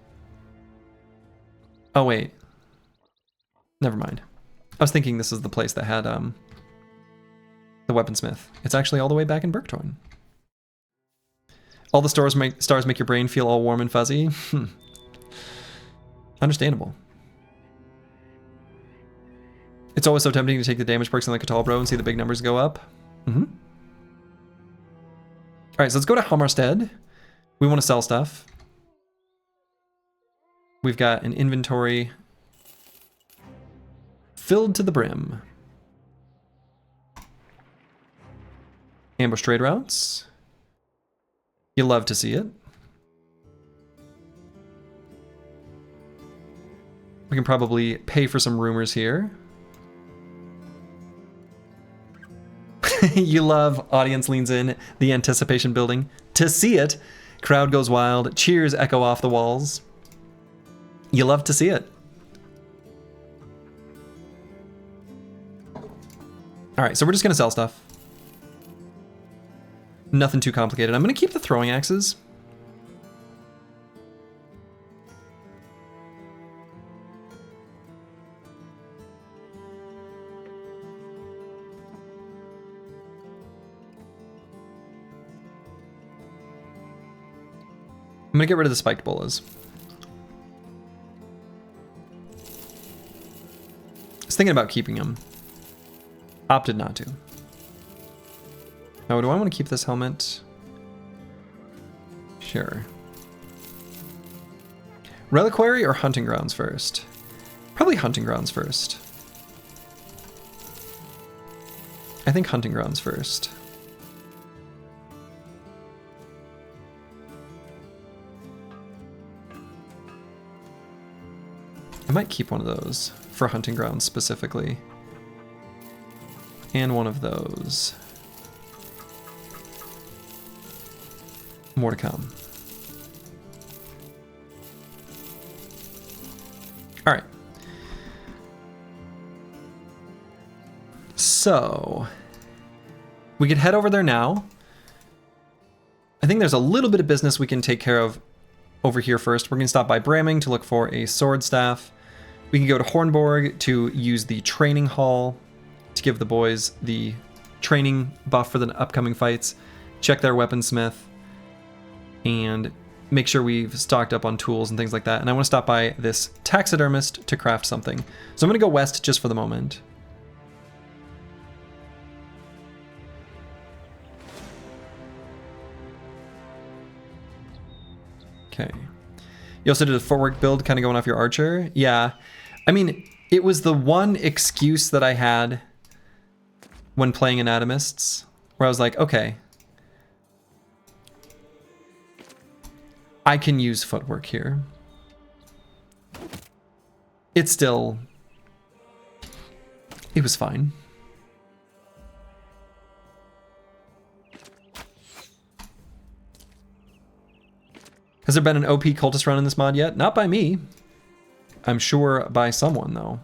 Oh, wait. Never mind. I was thinking this is the place that had the weaponsmith. It's actually all the way back in Bergtoin. All the stars make your brain feel all warm and fuzzy. Understandable. It's always so tempting to take the damage perks in like a tall bro and see the big numbers go up. All right, so let's go to Hammarstead. We want to sell stuff. We've got an inventory filled to the brim. Ambush trade routes. You love to see it. We can probably pay for some rumors here. You love audience leans in, the anticipation building. To see it, crowd goes wild, cheers echo off the walls. You love to see it. All right, so we're just gonna sell stuff. Nothing too complicated. I'm gonna keep the throwing axes. I'm gonna get rid of the spiked bolas. I was thinking about keeping them. Opted not to. Now, do I want to keep this helmet? Sure. Reliquary or Hunting Grounds first? Probably Hunting Grounds first. I think Hunting Grounds first. I might keep one of those for Hunting Grounds specifically. And one of those. More to come. All right. So we could head over there now. I think there's a little bit of business we can take care of over here first. We're going to stop by Braming to look for a sword staff. We can go to Hornborg to use the training hall to give the boys the training buff for the upcoming fights. Check their weaponsmith and make sure we've stocked up on tools and things like that. And I want to stop by this taxidermist to craft something. So I'm going to go west just for the moment. Okay. You also did a footwork build kind of going off your archer. Yeah. I mean, it was the one excuse that I had when playing Anatomists where I was like, okay, I can use footwork here. It was fine. Has there been an OP cultist run in this mod yet? Not by me. I'm sure by someone, though.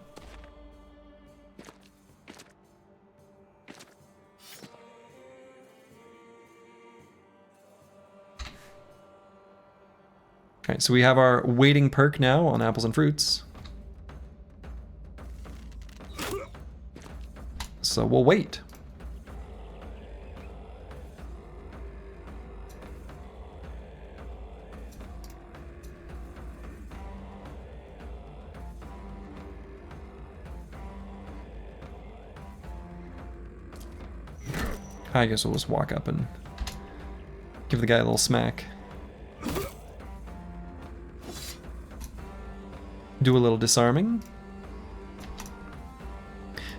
Okay, so we have our waiting perk now on apples and fruits. So we'll wait. I guess we'll just walk up and Give the guy a little smack. Do a little disarming.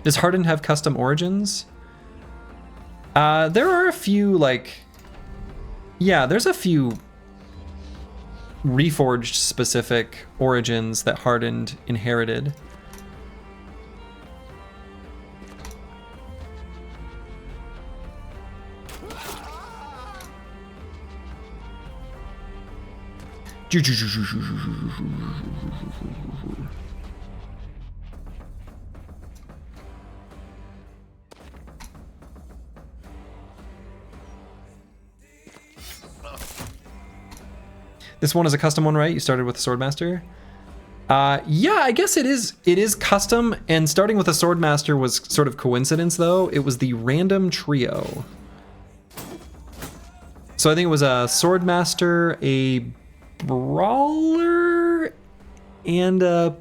Does Hardened have custom origins? There are a few, like... Yeah, there's a few Reforged specific origins that Hardened inherited. This one is a custom one, right? You started with the Swordmaster? Yeah, I guess it is custom, and starting with a Swordmaster was sort of coincidence, though. It was the random trio. So I think it was a Swordmaster, a Brawler, and a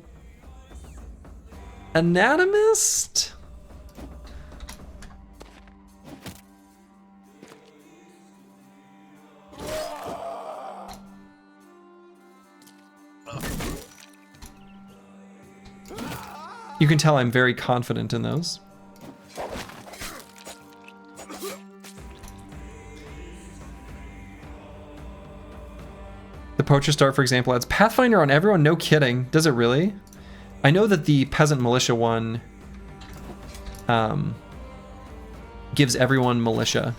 Anatomist? You can tell I'm very confident in those. The Poacher Start, for example, adds Pathfinder on everyone. No kidding. Does it really? I know that the Peasant Militia one gives everyone militia.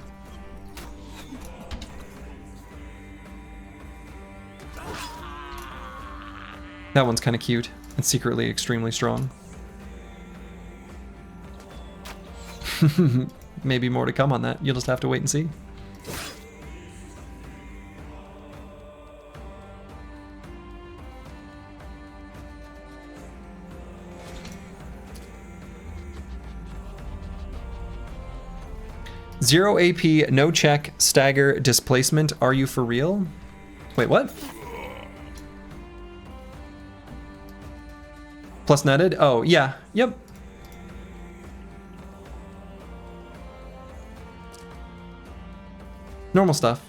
That one's kind of cute and secretly extremely strong. Maybe more to come on that. You'll just have to wait and see. Zero AP, no check, stagger, displacement. Are you for real? Wait, what? Plus netted? Oh, yeah. Yep. Normal stuff.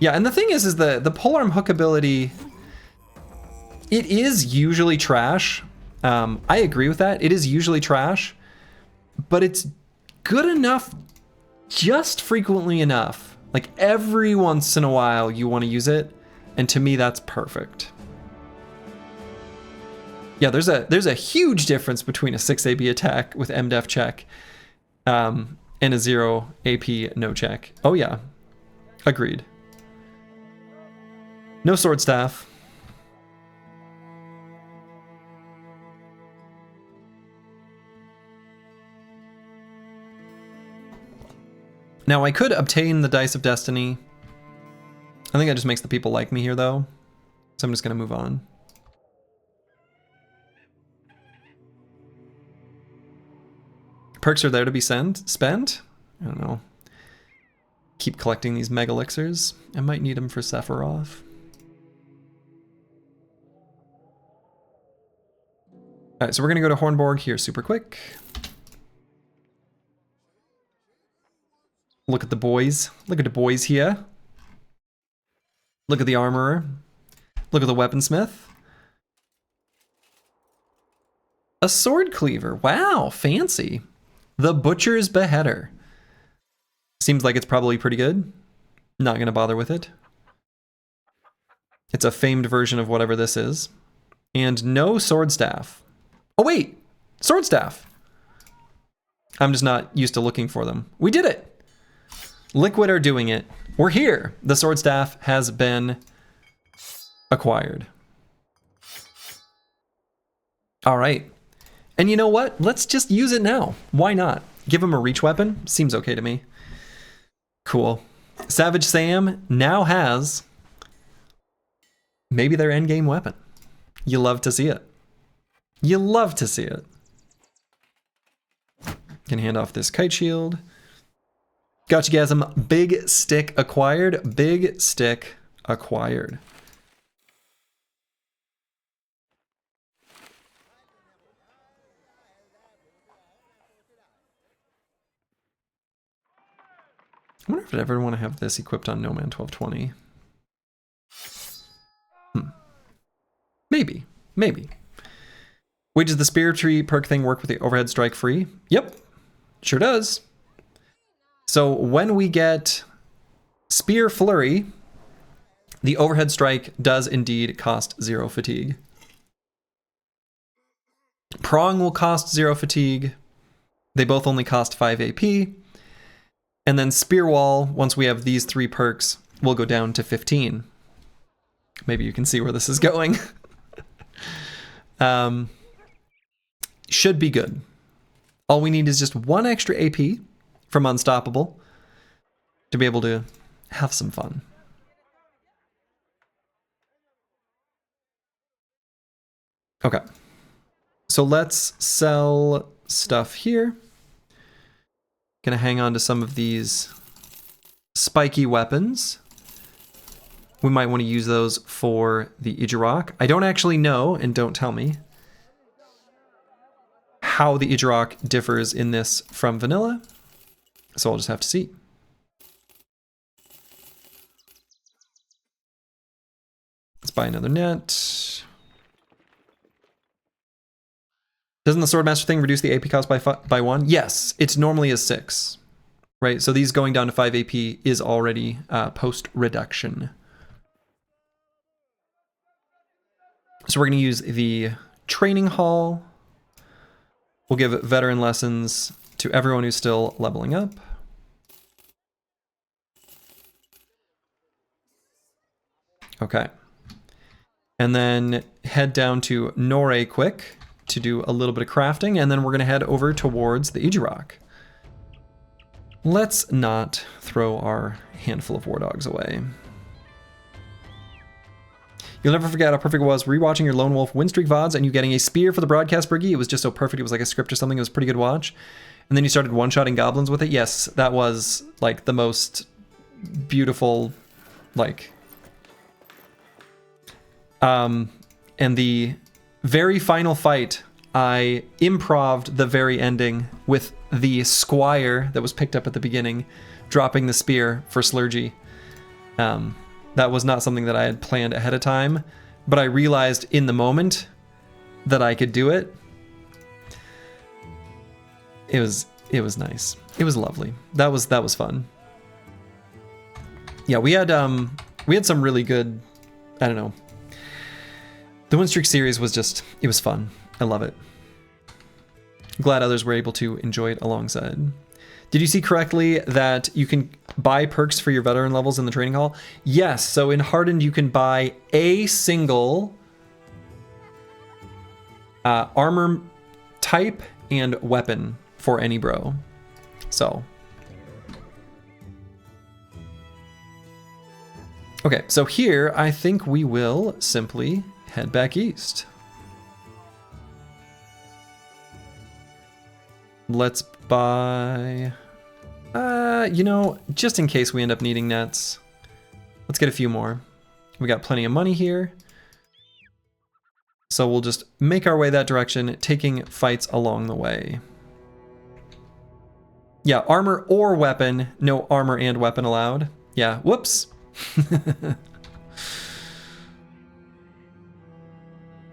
Yeah, and the thing is the polearm hook ability, it is usually trash. I agree with that. It is usually trash, but it's good enough just frequently enough. Like every once in a while you want to use it, and to me that's perfect. Yeah, there's a huge difference between a 6 AB attack with MDef check and a 0 AP no check. Oh yeah, agreed. No sword staff. Now I could obtain the Dice of Destiny. I think that just makes the people like me here though. So I'm just gonna move on. Perks are there to be spent? I don't know. Keep collecting these mega elixirs. I might need them for Sephiroth. All right, so we're gonna go to Hornborg here super quick. Look at the boys. Look at the boys here. Look at the armorer. Look at the weaponsmith. A sword cleaver. Wow, fancy. The Butcher's Beheader. Seems like it's probably pretty good. Not gonna bother with it. It's a famed version of whatever this is. And no sword staff. Oh wait, sword staff. I'm just not used to looking for them. We did it. Liquid are doing it. We're here. The sword staff has been acquired. All right. And you know what? Let's just use it now. Why not? Give him a reach weapon. Seems okay to me. Cool. Savage Sam now has maybe their endgame weapon. You love to see it. You love to see it. Can hand off this kite shield. Gotchagasm, big stick acquired. Big stick acquired. I wonder if I'd ever want to have this equipped on No Man 1220. Maybe. Maybe. Wait, does the spear tree perk thing work with the overhead strike free? Yep. Sure does. So when we get Spear Flurry, the overhead strike does indeed cost 0 fatigue. Prong will cost 0 fatigue. They both only cost 5 AP. And then Spear Wall, once we have these 3 perks, will go down to 15. Maybe you can see where this is going. Should be good. All we need is just 1 extra AP from Unstoppable to be able to have some fun. Okay. So let's sell stuff here. Gonna hang on to some of these spiky weapons. We might want to use those for the Ijirok. I don't actually know, and don't tell me, how the Ijirok differs in this from vanilla. So I'll just have to see. Let's buy another net. Doesn't the Swordmaster thing reduce the AP cost by 1? Yes, it's normally a 6. Right, so these going down to 5 AP is already post-reduction. So we're going to use the training hall. We'll give veteran lessons to everyone who's still leveling up. Okay. And then head down to Norre quick to do a little bit of crafting, and then we're going to head over towards the Ijirok. Let's not throw our handful of war dogs away. You'll never forget how perfect it was rewatching your Lone Wolf win streak VODs and you getting a spear for the broadcast Briggy. It was just so perfect. It was like a script or something. It was a pretty good watch. And then you started one-shotting goblins with it. Yes, that was like the most beautiful, like... and the very final fight, I improv'd the very ending with the squire that was picked up at the beginning, dropping the spear for Slurgy. That was not something that I had planned ahead of time, but I realized in the moment that I could do it. It was nice. It was lovely. That was fun. Yeah, we had some really good, I don't know. The Win Streak series was just, it was fun. I love it. Glad others were able to enjoy it alongside. Did you see correctly that you can buy perks for your veteran levels in the training hall? Yes, so in Hardened you can buy a single armor type and weapon for any bro. So. Okay, so here I think we will simply head back east. Let's buy, you know, just in case we end up needing nets, let's get a few more. We got plenty of money here. So we'll just make our way that direction, taking fights along the way. Yeah, armor or weapon, no armor and weapon allowed. Yeah, whoops.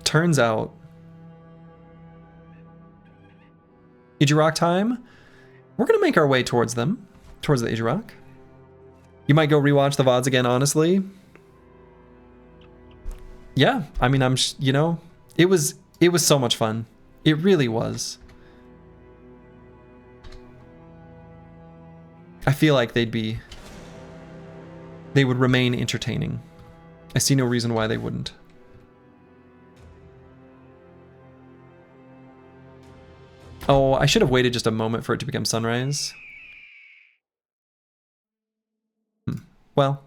Turns out, Ijirok time. We're gonna make our way towards them, towards the Ijirok. You might go rewatch the VODs again, honestly. Yeah, I mean, you know, it was so much fun. It really was. I feel like they would remain entertaining. I see no reason why they wouldn't. Oh, I should have waited just a moment for it to become sunrise. Well.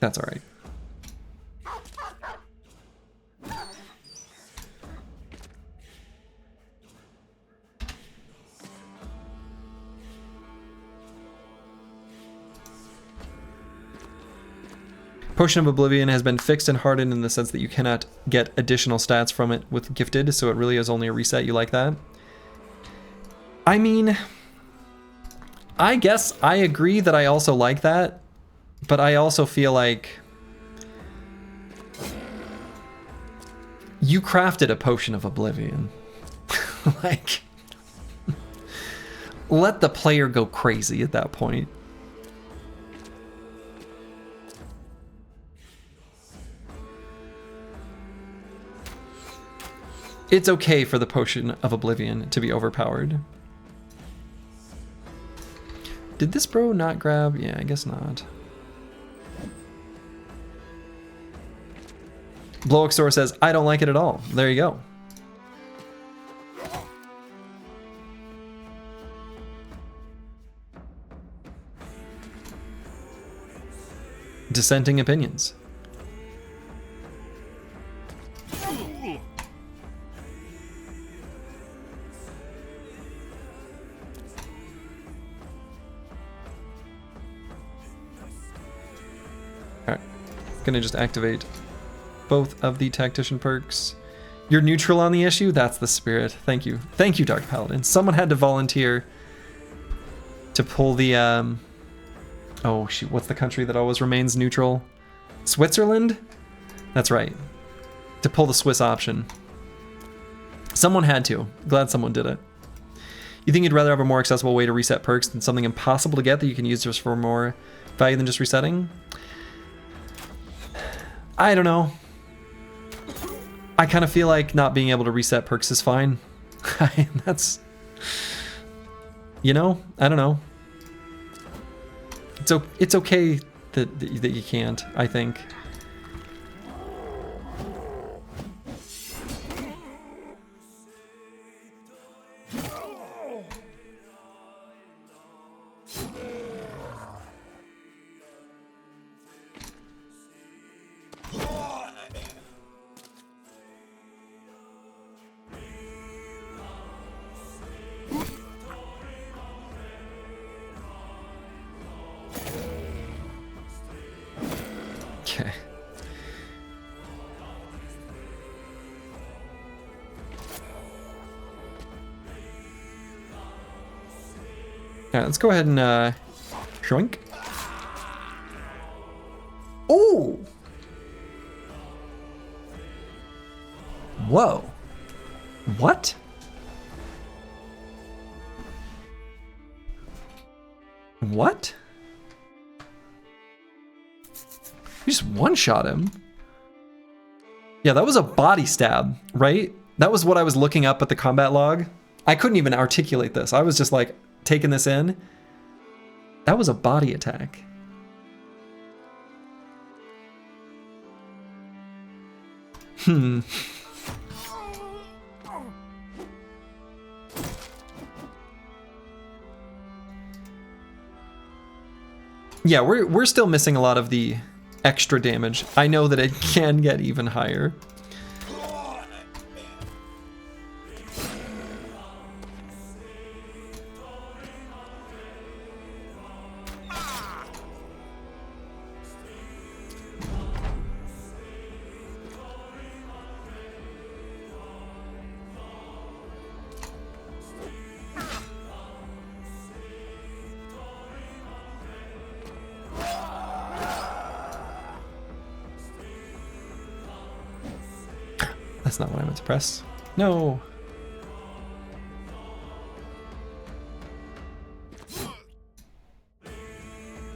That's all right. Potion of Oblivion has been fixed and hardened in the sense that you cannot get additional stats from it with Gifted, so it really is only a reset. You like that? I mean, I guess I agree that I also like that, but I also feel like you crafted a Potion of Oblivion. Like, let the player go crazy at that point. It's okay for the Potion of Oblivion to be overpowered. Did this bro not grab? Yeah, I guess not. Blowoxor says, I don't like it at all. There you go. Dissenting opinions. Gonna just activate both of the tactician perks. You're neutral on the issue? That's the spirit. Thank you. Thank you, Dark Paladin. Someone had to volunteer to pull the oh shoot, what's the country that always remains neutral? Switzerland? That's right. To pull the Swiss option. Someone had to. Glad someone did it. You think you'd rather have a more accessible way to reset perks than something impossible to get that you can use just for more value than just resetting? I don't know. I kind of feel like not being able to reset perks is fine. That's, you know, I don't know. It's okay that you can't, I think. Okay. All right, let's go ahead and shrink. Oh! Whoa. What? What? You just one-shot him. Yeah, that was a body stab, right? That was what I was looking up at the combat log. I couldn't even articulate this. I was just like taking this in. That was a body attack. Yeah, we're still missing a lot of the extra damage. I know that it can get even higher. That's not what I meant to press. No.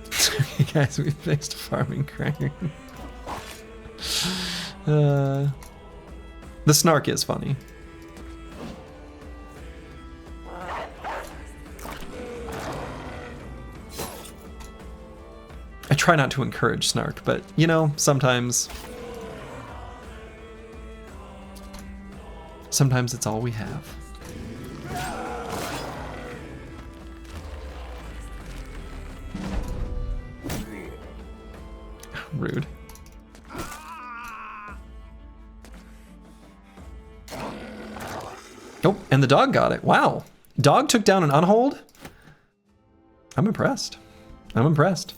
Okay, guys, we fixed farming cracker. The snark is funny. I try not to encourage snark, but you know, sometimes it's all we have. Rude. Oh, and the dog got it. Wow. Dog took down an unhold? I'm impressed. I'm impressed.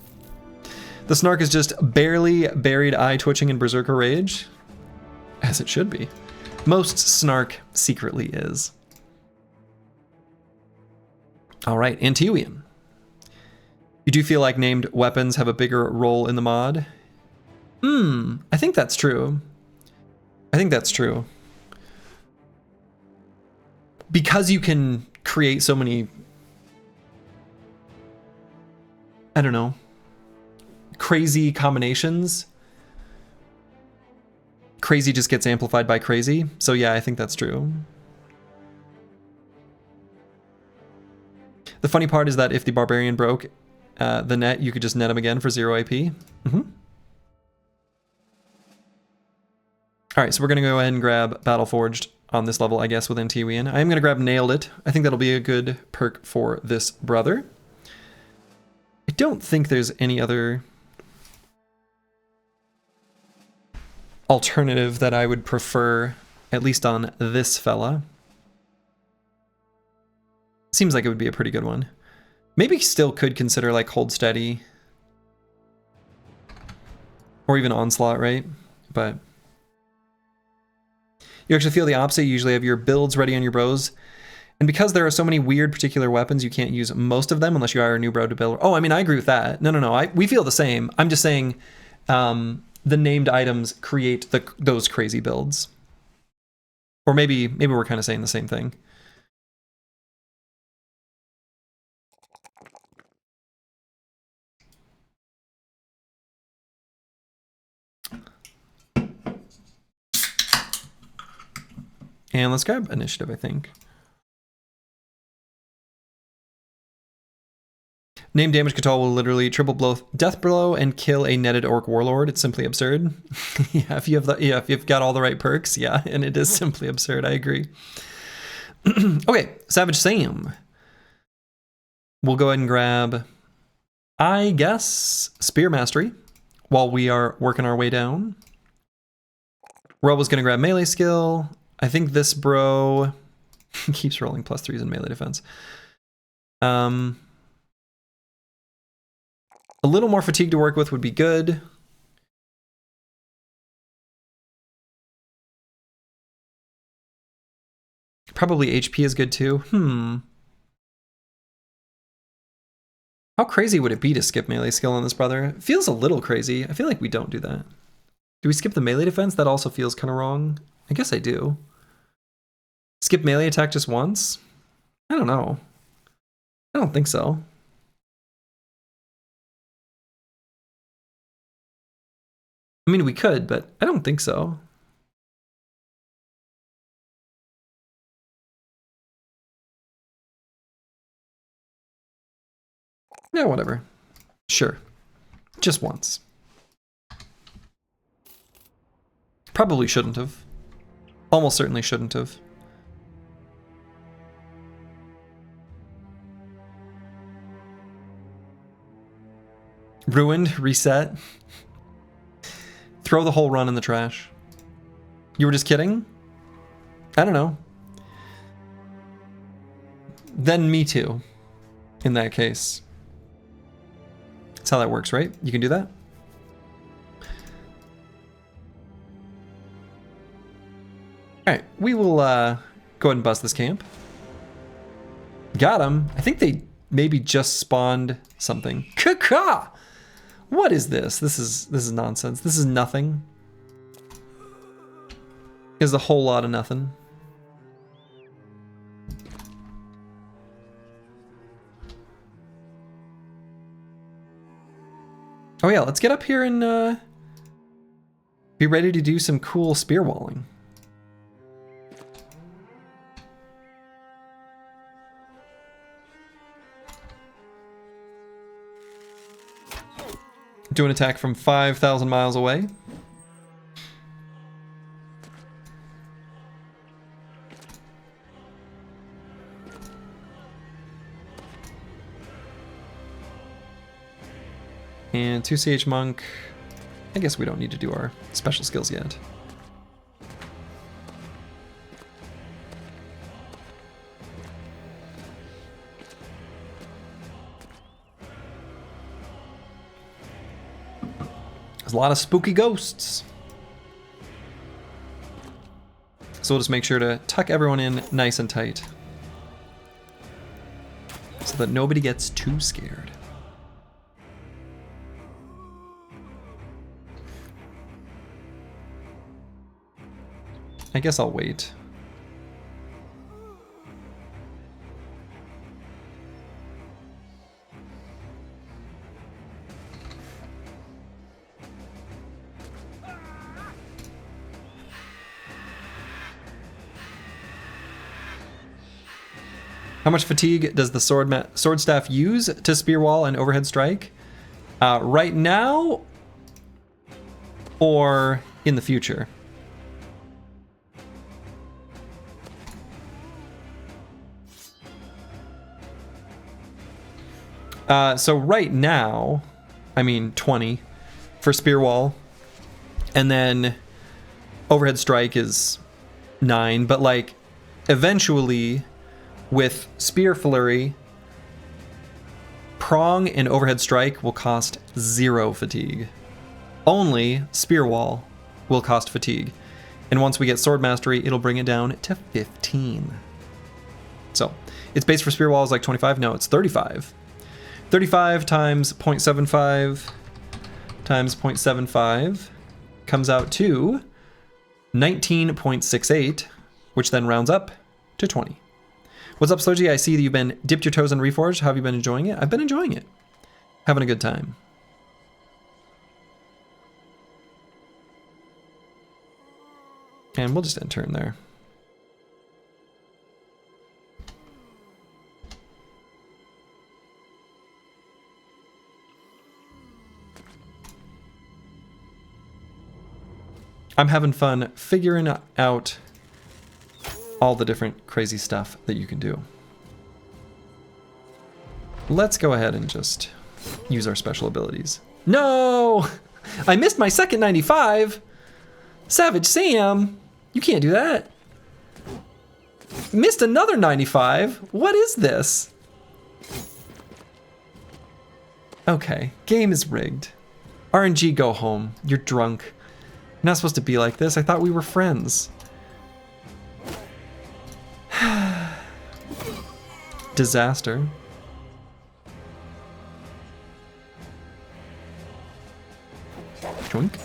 The snark is just barely buried eye twitching in berserker rage. As it should be. Most snark secretly is. Alright, Antiwian. You do feel like named weapons have a bigger role in the mod? I think that's true. I think that's true. Because you can create so many, I don't know, crazy combinations. Crazy just gets amplified by crazy. So yeah, I think that's true. The funny part is that if the barbarian broke the net, you could just net him again for 0 AP. All right, so we're gonna go ahead and grab Dawnforged on this level, I guess, with Antiwian. I am gonna grab Nailed It. I think that'll be a good perk for this brother. I don't think there's any other alternative that I would prefer, at least on this fella. Seems like it would be a pretty good one. Maybe still could consider like Hold Steady. Or even Onslaught, right? But you actually feel the opposite. You usually have your builds ready on your bros. And because there are so many weird particular weapons, you can't use most of them unless you hire a new bro to build. Oh, I mean, I agree with that. No. We feel the same. I'm just saying the named items create those crazy builds. Or maybe we're kind of saying the same thing. And let's grab initiative, I think. Name damage control will literally triple blow, death blow, and kill a netted orc warlord. It's simply absurd. Yeah, if you've got all the right perks, yeah, and it is simply absurd. I agree. Okay, Savage Sam. We'll go ahead and grab, I guess, Spear Mastery while we are working our way down. Rob was gonna grab melee skill. I think this bro keeps rolling +3s in melee defense. A little more fatigue to work with would be good. Probably HP is good too. How crazy would it be to skip melee skill on this brother? It feels a little crazy. I feel like we don't do that. Do we skip the melee defense? That also feels kind of wrong. I guess I do. Skip melee attack just once? I don't know. I don't think so. I mean, we could, but I don't think so. Yeah, whatever. Sure. Just once. Probably shouldn't have. Almost certainly shouldn't have. Ruined, reset. Throw the whole run in the trash. You were just kidding? I don't know. Then me too, in that case. That's how that works, right? You can do that? Alright, we will go ahead and bust this camp. Got him. I think they maybe just spawned something. Caca! What is this? This is nonsense. This is nothing. Is a whole lot of nothing. Oh yeah, let's get up here and be ready to do some cool spear walling. Do an attack from 5,000 miles away. And 2 CH Monk. I guess we don't need to do our special skills yet. There's a lot of spooky ghosts. So we'll just make sure to tuck everyone in nice and tight so that nobody gets too scared. I guess I'll wait. How much fatigue does the sword staff use to spear wall and overhead strike? Right now or in the future? So right now, I mean 20 for spear wall, and then overhead strike is 9, but like eventually with spear flurry, prong and overhead strike will cost 0 fatigue. Only spear wall will cost fatigue. And once we get sword mastery, it'll bring it down to 15. So its base for spear wall is like 25. No, it's 35. 35 times 0.75 times 0.75 comes out to 19.68, which then rounds up to 20. What's up, Sloji? I see that you've been dipped your toes in Reforged. How have you been enjoying it? I've been enjoying it. Having a good time. And we'll just end turn there. I'm having fun figuring out all the different crazy stuff that you can do. Let's go ahead and just use our special abilities. No! I missed my second 95! Savage Sam! You can't do that. Missed another 95? What is this? Okay, game is rigged. RNG, go home. You're drunk. You're not supposed to be like this. I thought we were friends. Disaster. Joink.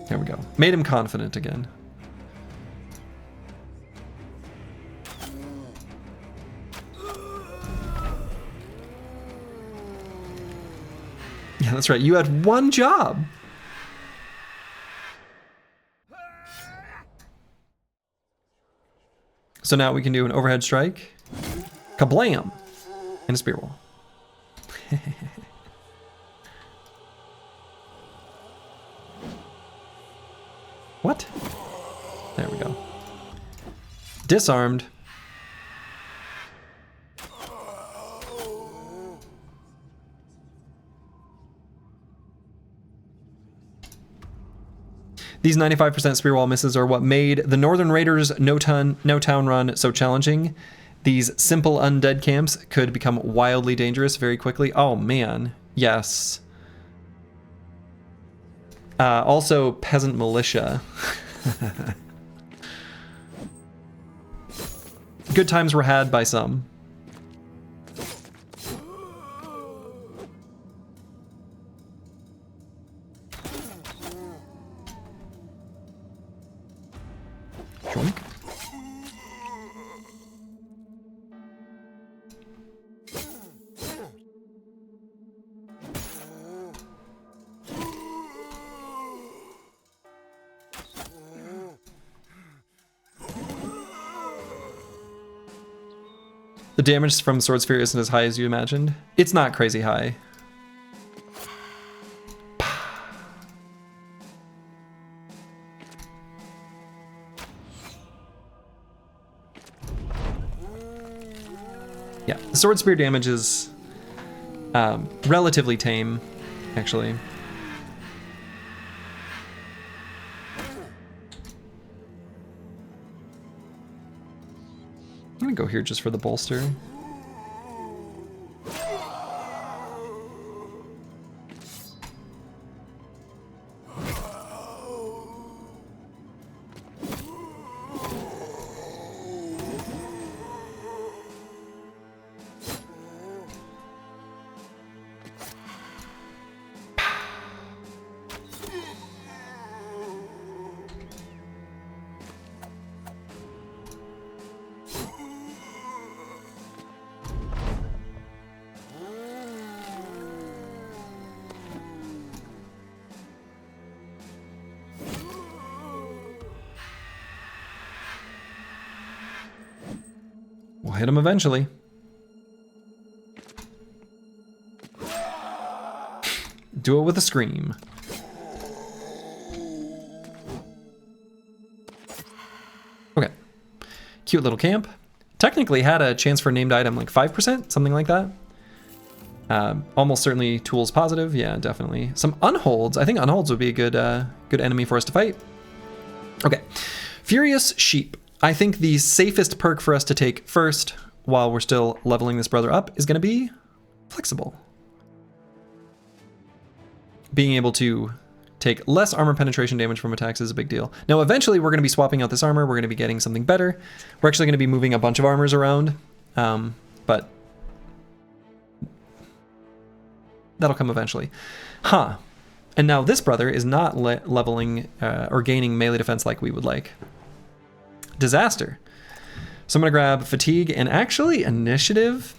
There we go. Made him confident again. Yeah, that's right. You had one job. So now we can do an overhead strike. Kablam! And a spear wall. What? There we go. Disarmed. These 95% spear wall misses are what made the Northern Raiders' no town run so challenging. These simple undead camps could become wildly dangerous very quickly. Oh man, yes. Also, peasant militia. Good times were had by some. Joink. The damage from Sword Sphere isn't as high as you imagined. It's not crazy high. Yeah, the Sword Spear damage is relatively tame, actually. I'm gonna go here just for the bolster. We'll hit him eventually. Do it with a scream. Okay. Cute little camp. Technically had a chance for a named item, like 5%, something like that. Almost certainly tools positive. Yeah, definitely. Some unholds. I think unholds would be a good enemy for us to fight. Okay. Furious Sheep. I think the safest perk for us to take first, while we're still leveling this brother up, is going to be Flexible. Being able to take less armor penetration damage from attacks is a big deal. Now, eventually, we're going to be swapping out this armor. We're going to be getting something better. We're actually going to be moving a bunch of armors around, but that'll come eventually. Huh. And now this brother is not leveling or gaining melee defense like we would like. Disaster. So I'm going to grab Fatigue and actually Initiative.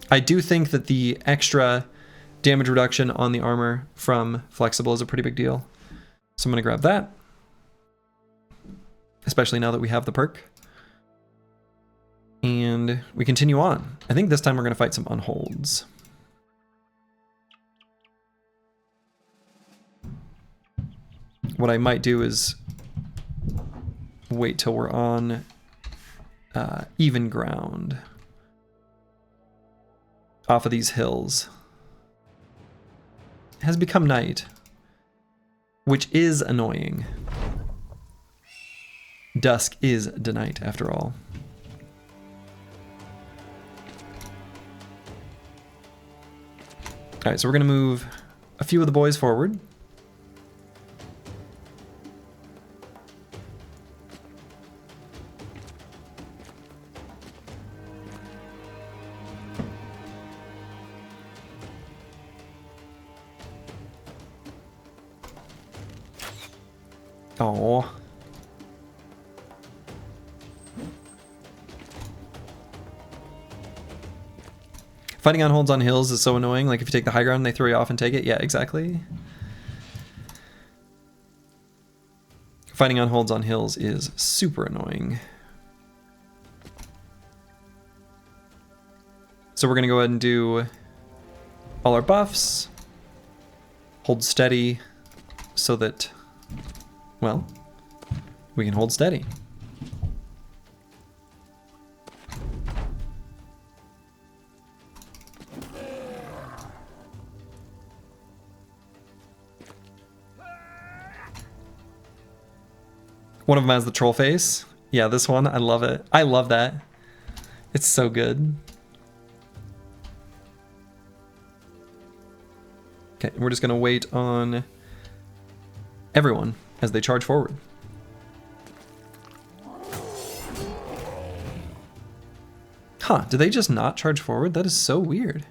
I do think that the extra damage reduction on the armor from Flexible is a pretty big deal. So I'm going to grab that. Especially now that we have the perk. And we continue on. I think this time we're going to fight some unholds. What I might do is wait till we're on even ground off of these hills. It has become night, which is annoying. Dusk is the night, after all. All right, so we're gonna move a few of the boys forward. Oh. Fighting on holds on hills is so annoying. Like if you take the high ground, they throw you off and take it. Yeah, exactly. Fighting on holds on hills is super annoying. So we're gonna go ahead and do all our buffs. Hold steady so that, well, we can hold steady. One of them has the troll face. Yeah, this one, I love it. I love that. It's so good. Okay, we're just gonna wait on everyone as they charge forward. Huh, did they just not charge forward? That is so weird.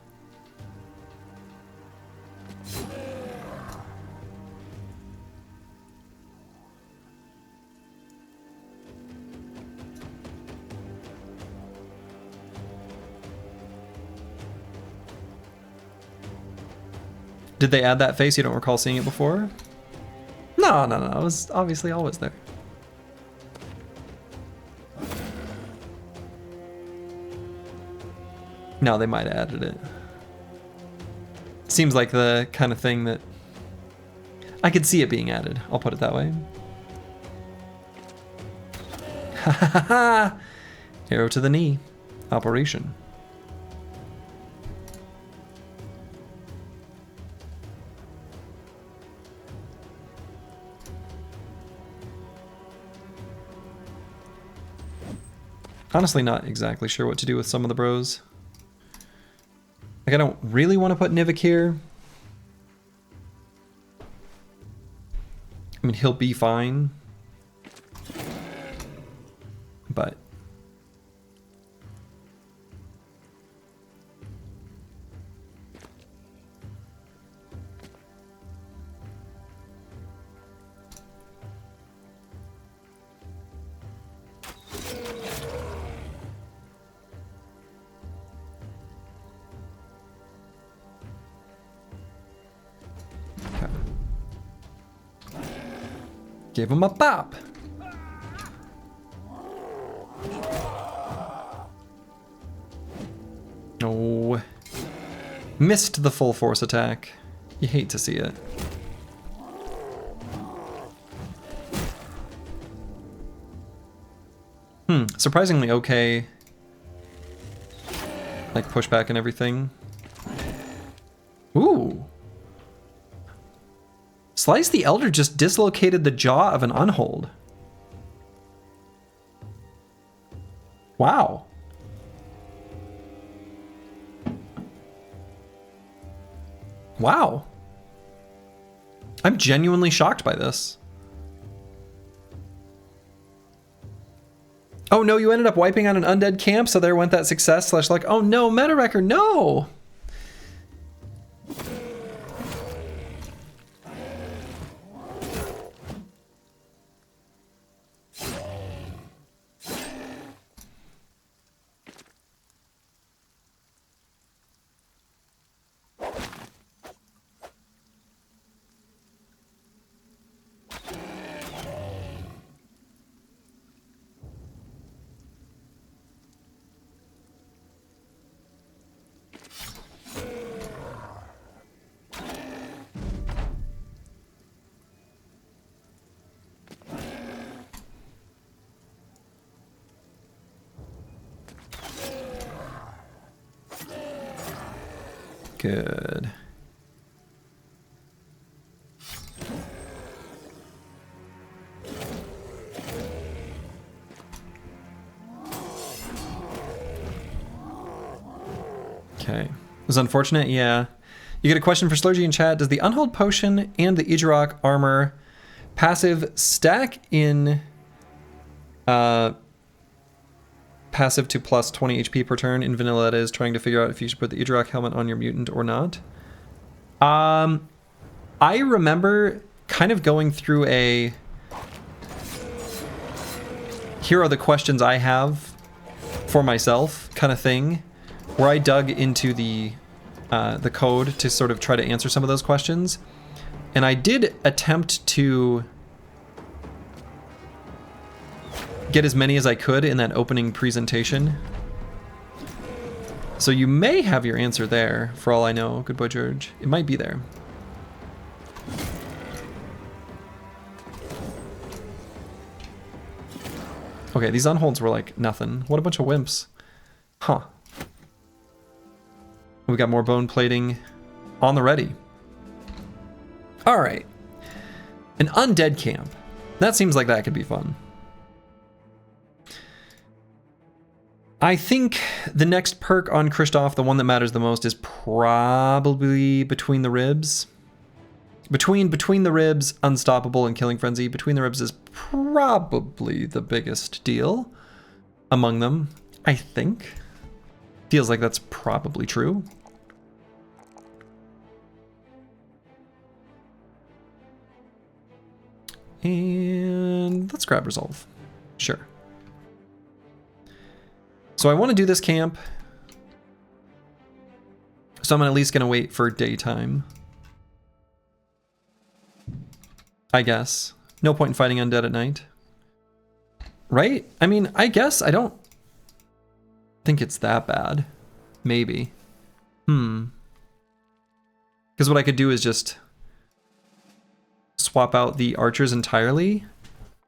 Did they add that face? You don't recall seeing it before? No, no, no. It was obviously always there. No, they might have added it. Seems like the kind of thing that I could see it being added. I'll put it that way. Ha ha ha! Arrow to the knee. Operation. Honestly, not exactly sure what to do with some of the bros. Like, I don't really want to put Nivik here. I mean, he'll be fine. But... Gave him a bop. Oh. Missed the full force attack. You hate to see it. Surprisingly okay. Like pushback and everything. Ooh. Slice the Elder just dislocated the jaw of an Unhold. Wow. Wow. I'm genuinely shocked by this. Oh no, you ended up wiping out an undead camp, so there went that success slash like, oh no, meta wrecker, no! Good. Okay. It was unfortunate, yeah. You get a question for Slurgy in chat. Does the Unhold Potion and the Ijirok Armor passive stack in passive to plus 20 HP per turn in vanilla? That is, trying to figure out if you should put the Ijirok helmet on your mutant or not. I remember kind of going through a here are the questions I have for myself kind of thing, where I dug into the code to sort of try to answer some of those questions. And I did attempt to get as many as I could in that opening presentation. So you may have your answer there, for all I know, good boy George. It might be there. Okay, these unholds were like nothing. What a bunch of wimps. Huh. We got more bone plating on the ready. All right. An undead camp. That seems like that could be fun. I think the next perk on Kristoff, the one that matters the most, is probably Between the Ribs. Between the Ribs, Unstoppable, and Killing Frenzy. Between the Ribs is probably the biggest deal among them, I think. Feels like that's probably true. And let's grab Resolve. Sure. So I want to do this camp. So I'm at least going to wait for daytime. I guess. No point in fighting undead at night. Right? I mean, I guess I don't think it's that bad. Maybe. Because what I could do is just swap out the archers entirely.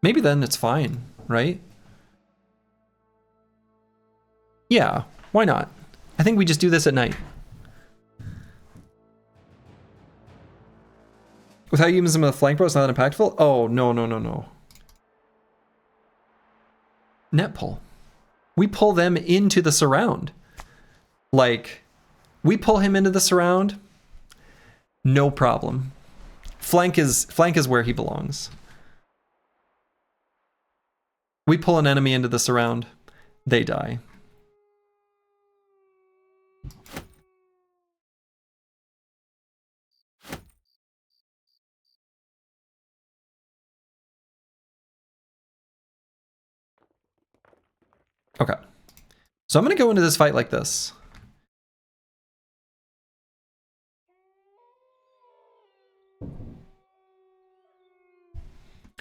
Maybe then it's fine, right? Yeah, why not? I think we just do this at night. Without using some of the flank bro, it's not that impactful? Oh, no, no, no, no. Net pull. We pull them into the surround. Like, we pull him into the surround, no problem. Flank is where he belongs. We pull an enemy into the surround, they die. Okay. So I'm going to go into this fight like this.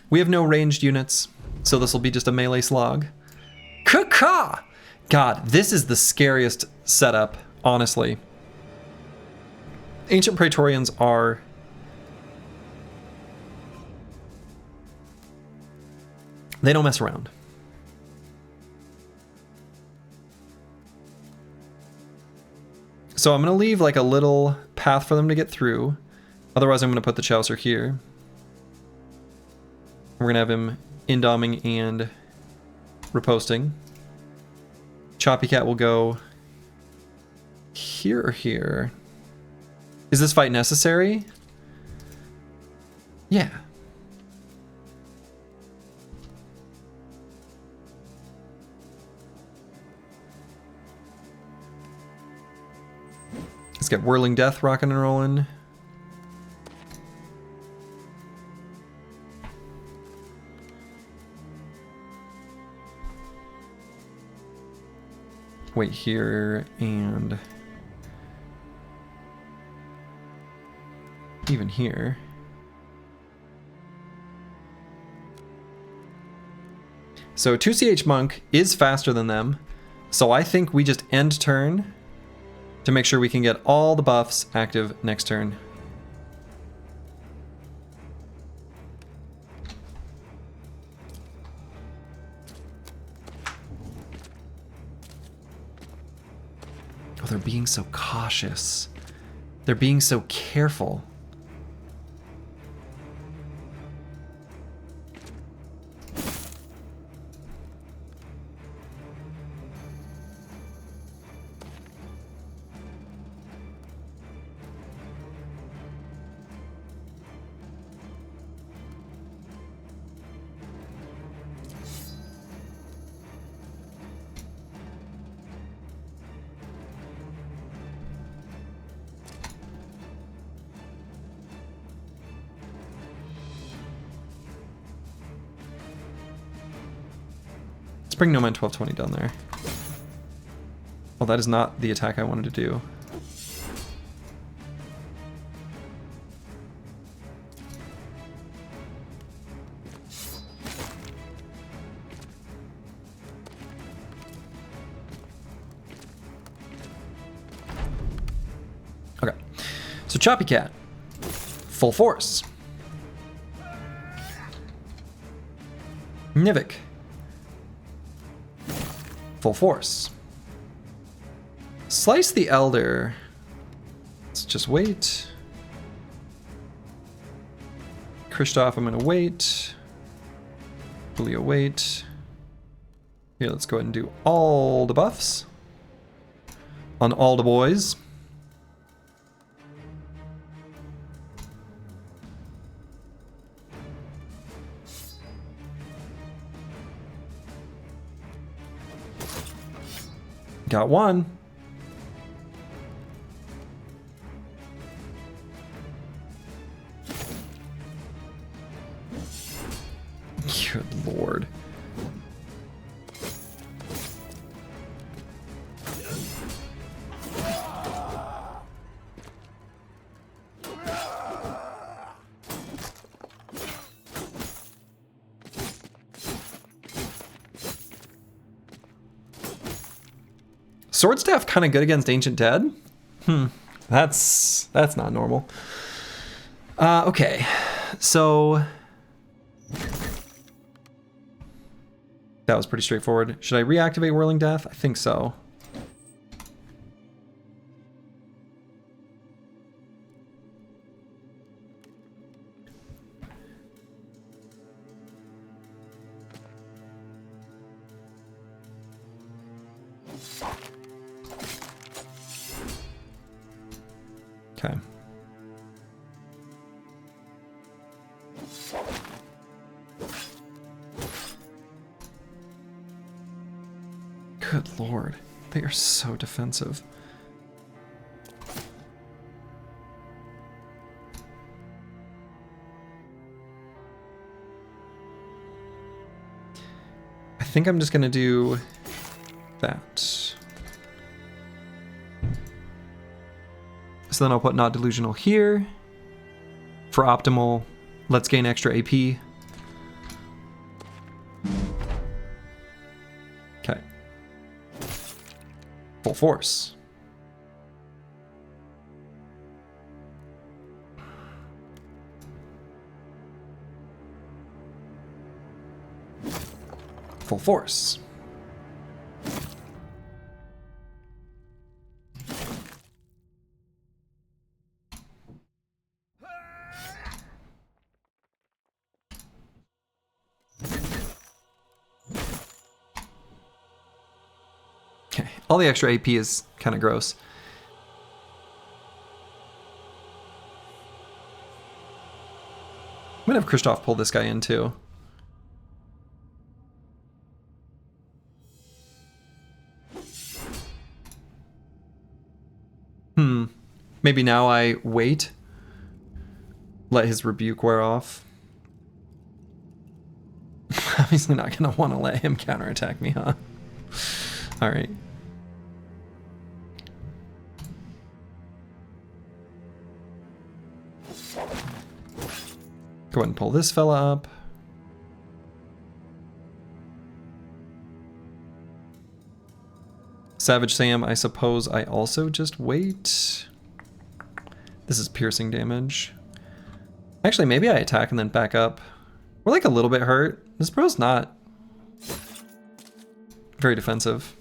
We have no ranged units, so this will be just a melee slog. Ka-ka! God, this is the scariest setup, honestly. Ancient Praetorians are... they don't mess around. So I'm going to leave like a little path for them to get through. Otherwise, I'm going to put the Chaucer here. We're going to have him indoming and riposting. Choppy Cat will go here or here. Is this fight necessary? Yeah. Let's get Whirling Death rocking and rolling. Wait here and even here. So 2CH Monk is faster than them, so I think we just end turn to make sure we can get all the buffs active next turn. Oh, they're being so cautious. They're being so careful. Bring Nomad 1220 down there. Well, that is not the attack I wanted to do. Okay, so Choppy Cat, full force. Nivik, full force. Slice the Elder. Let's just wait. Kristoff, I'm gonna wait. Julio, wait. Here, let's go ahead and do all the buffs on all the boys. Got one. Good lord. Sword Staff kind of good against Ancient Dead? That's not normal. Okay, so that was pretty straightforward. Should I reactivate Whirling Death? I think so. Okay. Good lord, they are so defensive. I think I'm just gonna do that. So then I'll put Not Delusional here. For optimal, let's gain extra AP. Okay. Full force. Full force. Okay, all the extra AP is kind of gross. I'm gonna have Kristoff pull this guy in too. Maybe now I wait. Let his rebuke wear off. Obviously not gonna want to let him counterattack me, huh? Alright. Go ahead and pull this fella up. Savage Sam, I suppose I also just wait. This is piercing damage. Actually, maybe I attack and then back up. We're like a little bit hurt. This bro's not very defensive.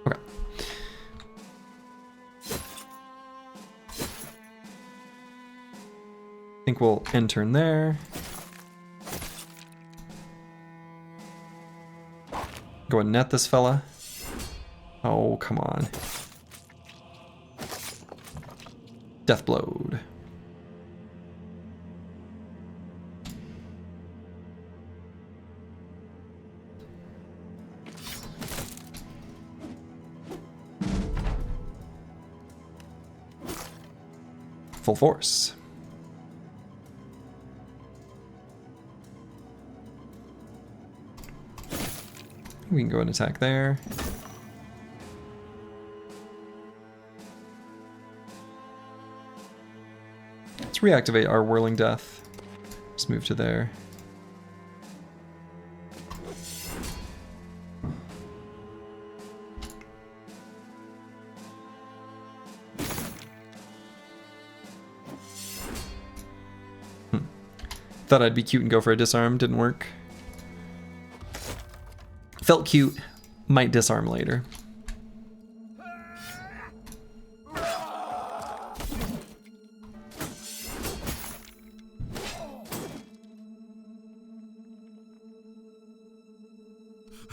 Okay. I think we'll end turn there. Go and net this fella. Oh, come on. Deathblowed. Full force. We can go and attack there. Let's reactivate our Whirling Death. Just move to there. Thought I'd be cute and go for a disarm, didn't work. Felt cute, might disarm later.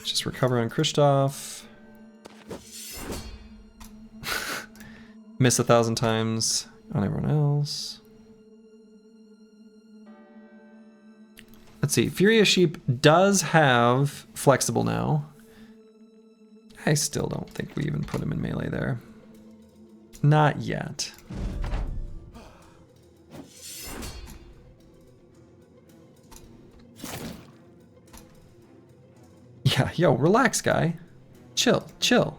Just recover on Kristoff. Miss 1,000 times on everyone else. Let's see, Furious Sheep does have Flexible now. I still don't think we even put him in melee there. Not yet. Yeah, yo, relax, guy. Chill, chill.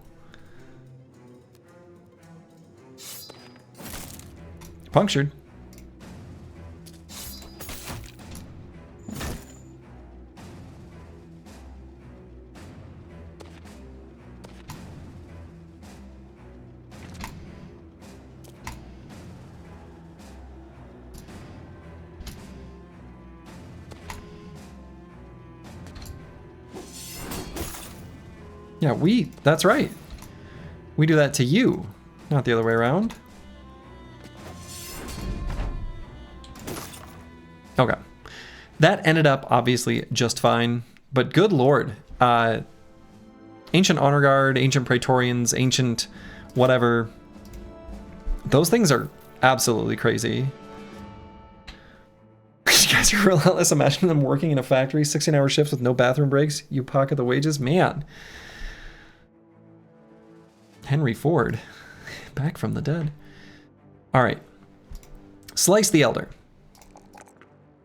Punctured. Yeah, that's right. We do that to you, not the other way around. Okay. That ended up obviously just fine, but good lord. Ancient Honor Guard, Ancient Praetorians, Ancient whatever. Those things are absolutely crazy. You guys are relentless. Imagine them working in a factory, 16-hour shifts with no bathroom breaks. You pocket the wages. Man. Henry Ford, back from the dead. All right. Slice the Elder.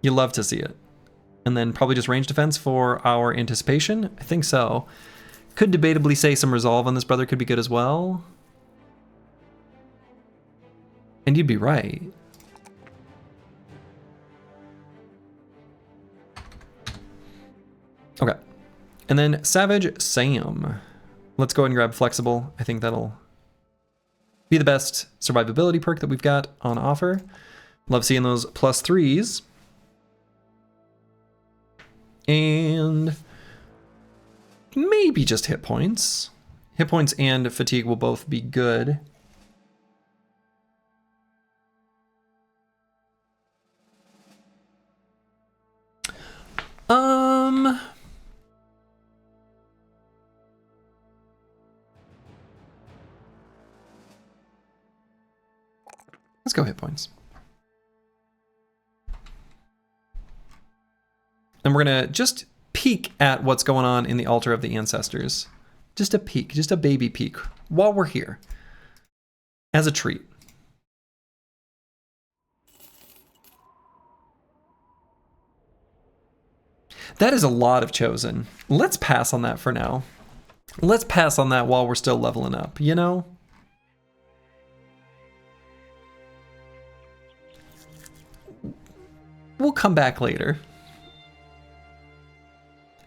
You love to see it. And then probably just range defense for our anticipation. I think so. Could debatably say some resolve on this brother could be good as well. And you'd be right. Okay. And then Savage Sam. Let's go ahead and grab Flexible. I think that'll be the best survivability perk that we've got on offer. Love seeing those +3s. And maybe just hit points. Hit points and fatigue will both be good. Let's go hit points. And we're gonna just peek at what's going on in the altar of the ancestors. Just a peek, just a baby peek, while we're here. As a treat. That is a lot of chosen. Let's pass on that for now. Let's pass on that while we're still leveling up, you know? We'll come back later.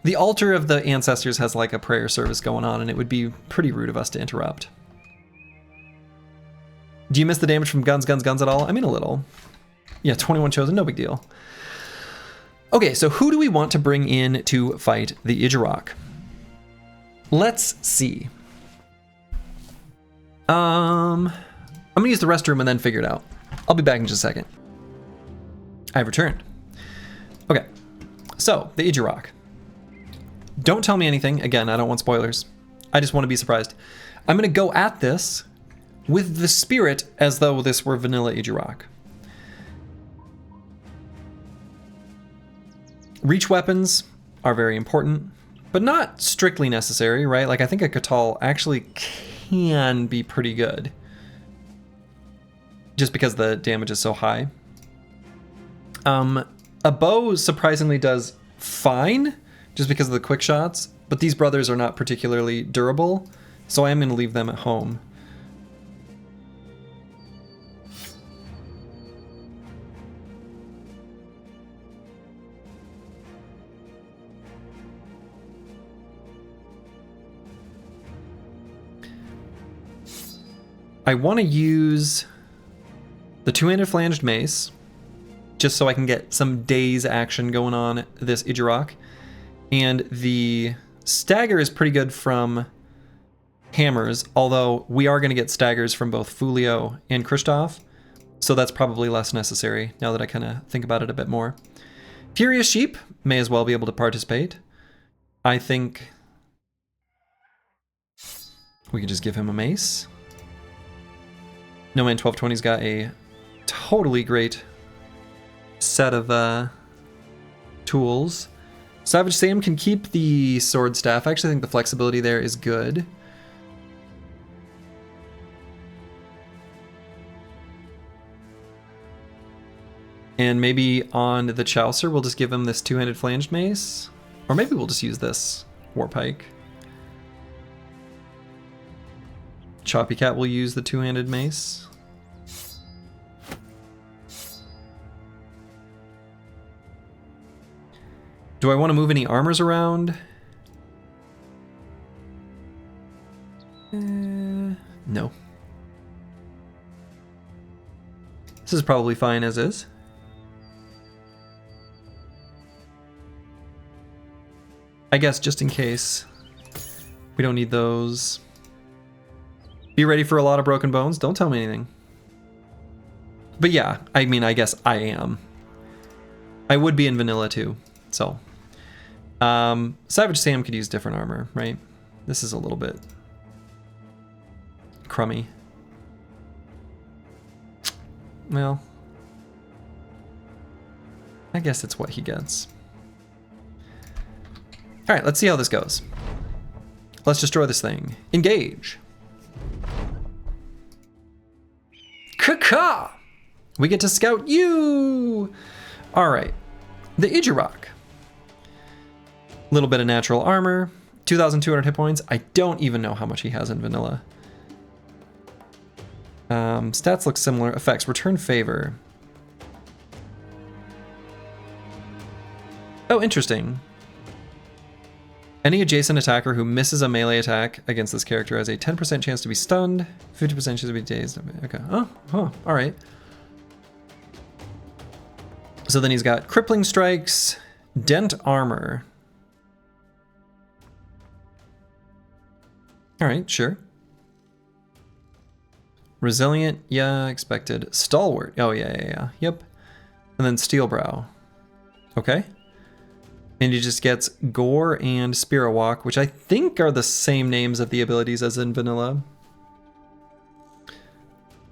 The altar of the ancestors has like a prayer service going on, and it would be pretty rude of us to interrupt. Do you miss the damage from guns at all? I mean, a little. Yeah, 21 chosen, no big deal. Okay, so who do we want to bring in to fight the Idjarok? Let's see. I'm gonna use the restroom and then figure it out. I'll be back in just a second. I've returned. Okay, so the Idjarok. Don't tell me anything. Again, I don't want spoilers. I just want to be surprised. I'm gonna go at this with the spirit as though this were vanilla Idjarok. Reach weapons are very important, but not strictly necessary, right? Like, I think a Katal actually can be pretty good, just because the damage is so high. A bow surprisingly does fine, just because of the quick shots, but these brothers are not particularly durable, so I am going to leave them at home. I want to use the two-handed flanged mace, just so I can get some daze action going on this Idjarok. And the stagger is pretty good from hammers, although we are going to get staggers from both Fulio and Kristoff, so that's probably less necessary now that I kind of think about it a bit more. Furious Sheep may as well be able to participate. I think we can just give him a mace. No Man 1220's got a totally great set of tools. Savage Sam can keep the sword staff. I actually think the flexibility there is good. And maybe on the Chaucer, we'll just give him this two-handed flanged mace. Or maybe we'll just use this Warpike. Choppy Cat will use the two-handed mace. Do I want to move any armors around? No. This is probably fine as is. I guess just in case. We don't need those. Be ready for a lot of broken bones. Don't tell me anything. But yeah, I mean, I guess I am. I would be in vanilla too, so. Savage Sam could use different armor, right? This is a little bit crummy. Well, I guess it's what he gets. All right, let's see how this goes. Let's destroy this thing. Engage. Caca! We get to scout you! All right, the Idjirok. Little bit of natural armor, 2,200 hit points. I don't even know how much he has in vanilla. Stats look similar. Effects, return favor. Oh, interesting. Any adjacent attacker who misses a melee attack against this character has a 10% chance to be stunned, 50% chance to be dazed. Okay, oh, all right. So then he's got crippling strikes, dent armor. All right, sure. Resilient, yeah, expected. Stalwart, oh yeah, yep. And then Steel Brow. Okay. And he just gets Gore and Spirit Walk, which I think are the same names of the abilities as in vanilla.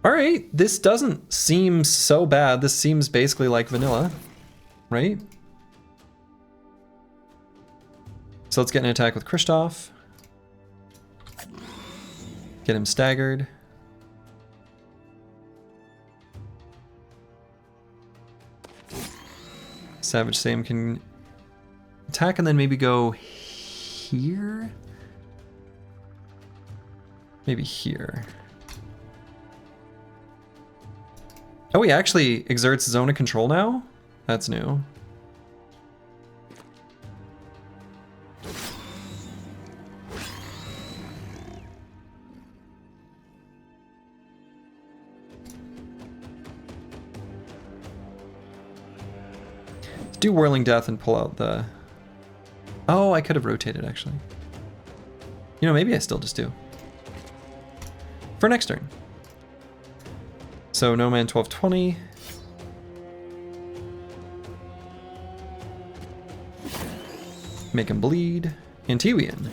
All right, this doesn't seem so bad. This seems basically like vanilla, right? So let's get an attack with Kristoff. Get him staggered. Savage Sam can attack and then maybe go here? Maybe here. Oh, he actually exerts zone of control now? That's new. Do Whirling Death and pull out the... Oh, I could have rotated, actually. You know, maybe I still just do. For next turn. So, No Man 1220. Make him bleed. Antiwian.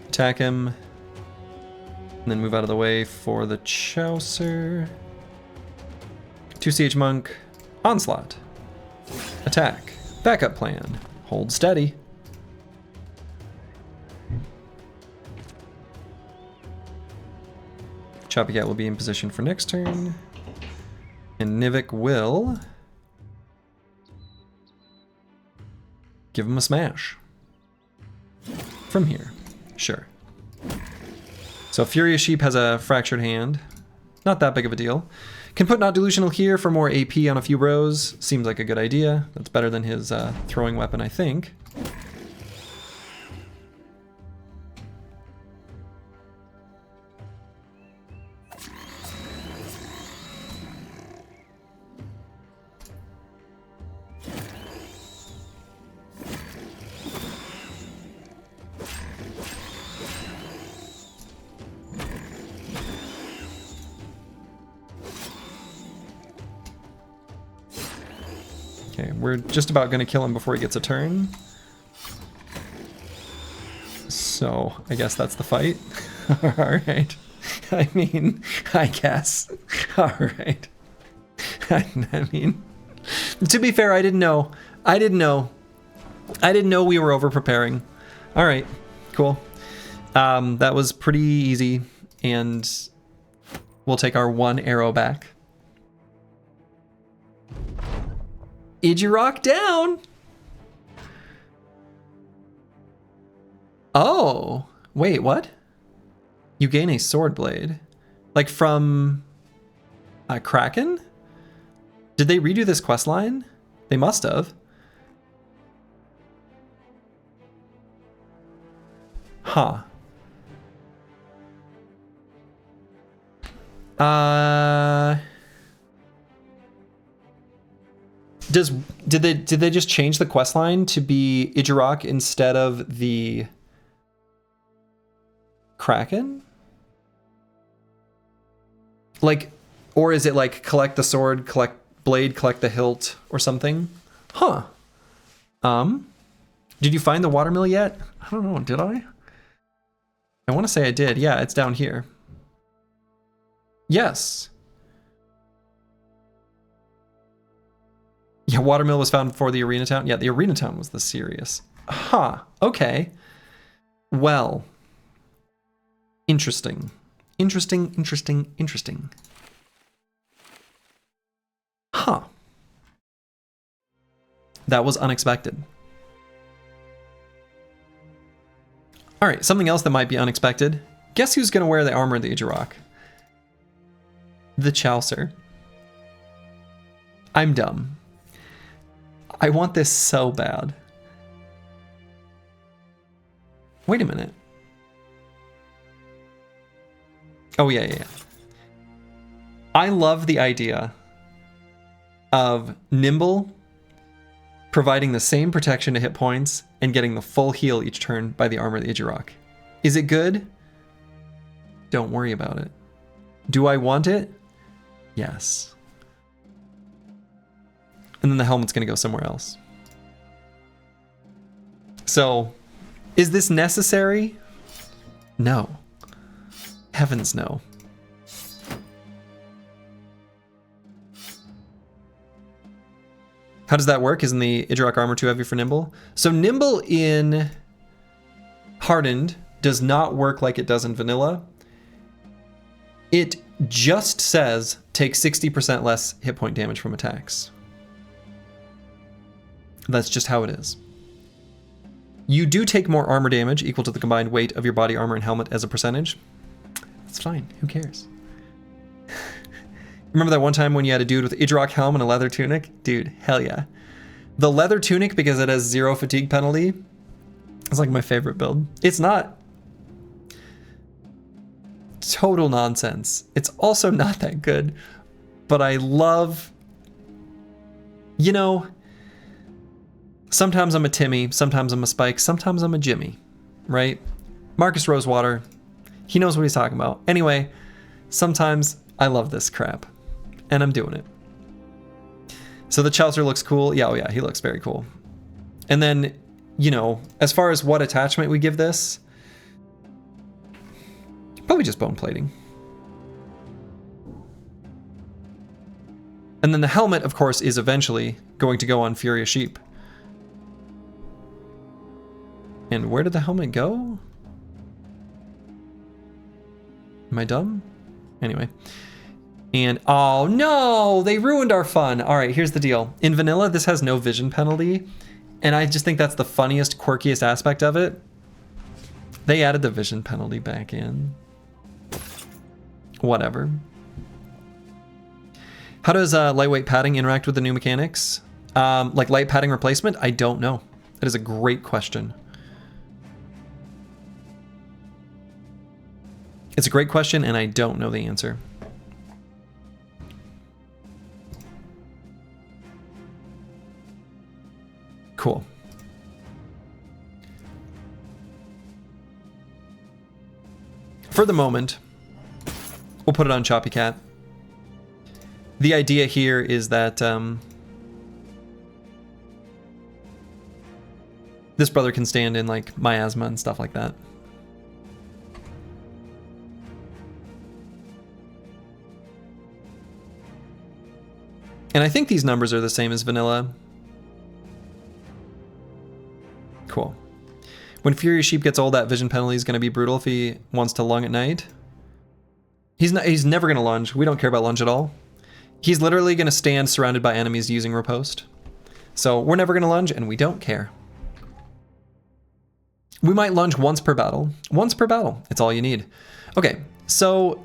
Attack him. And then move out of the way for the Chaucer. 2CH Monk. Onslaught. Attack. Backup plan. Hold steady. Choppy Cat will be in position for next turn. And Nivik will give him a smash. From here. Sure. So Furious Sheep has a fractured hand. Not that big of a deal. Can put Not Delusional here for more AP on a few rows. Seems like a good idea. That's better than his throwing weapon, I think. Okay, we're just about going to kill him before he gets a turn. So, I guess that's the fight. Alright. I mean, I guess. Alright. I mean, to be fair, I didn't know. I didn't know we were over preparing. Alright, cool. That was pretty easy, and we'll take our one arrow back. Idjirok down! Oh, wait, what? You gain a sword blade. Like from a Kraken? Did they redo this quest line? They must have. Huh. Did they just change the quest line to be Idjarok instead of the Kraken? Like, or is it like collect the sword, collect blade, collect the hilt, or something? Huh. Did you find the watermill yet? I don't know, did I? I want to say I did. Yeah, it's down here. Yes. Yeah, watermill was found before the arena town. Yeah, the arena town was the serious. Huh. Okay. Well. Interesting. Interesting, interesting, interesting. Huh. That was unexpected. All right, something else that might be unexpected. Guess who's going to wear the armor of the Idjarok? The Chaucer. I'm dumb. I want this so bad. Wait a minute. Oh, yeah. I love the idea of Nimble providing the same protection to hit points and getting the full heal each turn by the armor of the Idjarok. Is it good? Don't worry about it. Do I want it? Yes. And then the helmet's going to go somewhere else. So, is this necessary? No. Heavens no. How does that work? Isn't the Idjarok armor too heavy for Nimble? So Nimble in Hardened does not work like it does in Vanilla. It just says take 60% less hit point damage from attacks. That's just how it is. You do take more armor damage equal to the combined weight of your body armor and helmet as a percentage. That's fine. Who cares? Remember that one time when you had a dude with Idjarok helm and a leather tunic? Dude, hell yeah. The leather tunic, because it has 0 fatigue penalty, is like my favorite build. It's not total nonsense. It's also not that good, but I love, you know, sometimes I'm a Timmy, sometimes I'm a Spike, sometimes I'm a Jimmy, right? Marcus Rosewater, he knows what he's talking about. Anyway, sometimes I love this crap. And I'm doing it. So the Chaucer looks cool. Yeah, oh yeah, he looks very cool. And then, you know, as far as what attachment we give this, probably just bone plating. And then the helmet, of course, is eventually going to go on Furious Sheep. And where did the helmet go? Am I dumb? Anyway. And oh no, they ruined our fun. All right, here's the deal. In Vanilla, this has no vision penalty. And I just think that's the funniest, quirkiest aspect of it. They added the vision penalty back in. Whatever. How does lightweight padding interact with the new mechanics? Like light padding replacement? I don't know. That is a great question. It's a great question, and I don't know the answer. Cool. For the moment, we'll put it on Choppy Cat. The idea here is that this brother can stand in like miasma and stuff like that. And I think these numbers are the same as Vanilla. Cool. When Furious Sheep gets old, that vision penalty is going to be brutal if he wants to lung at night. He's never going to lunge. We don't care about lunge at all. He's literally going to stand surrounded by enemies using riposte. So we're never going to lunge, and we don't care. We might lunge once per battle. Once per battle. It's all you need. Okay, so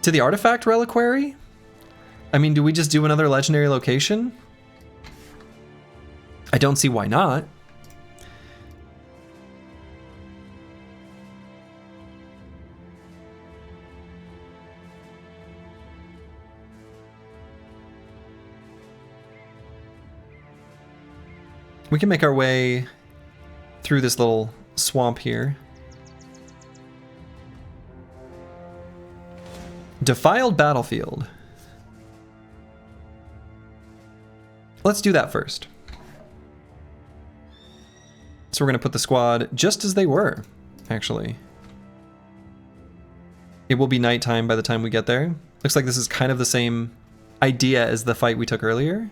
to the artifact reliquary? I mean, do we just do another legendary location? I don't see why not. We can make our way through this little swamp here. Defiled battlefield. Let's do that first. So we're going to put the squad just as they were, actually. It will be nighttime by the time we get there. Looks like this is kind of the same idea as the fight we took earlier.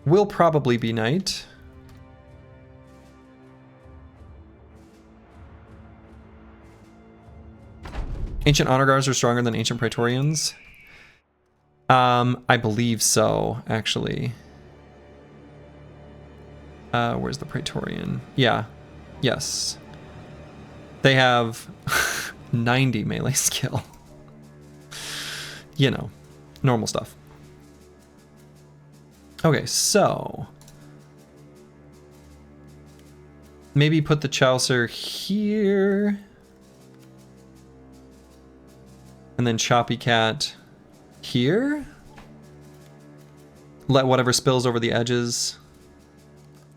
Will probably be night. Ancient honor guards are stronger than ancient praetorians. I believe so, actually. Where's the praetorian? Yeah. Yes. They have 90 melee skill. You know, normal stuff. Okay, so maybe put the Chaucer here. And then Choppy Cat here. Let whatever spills over the edges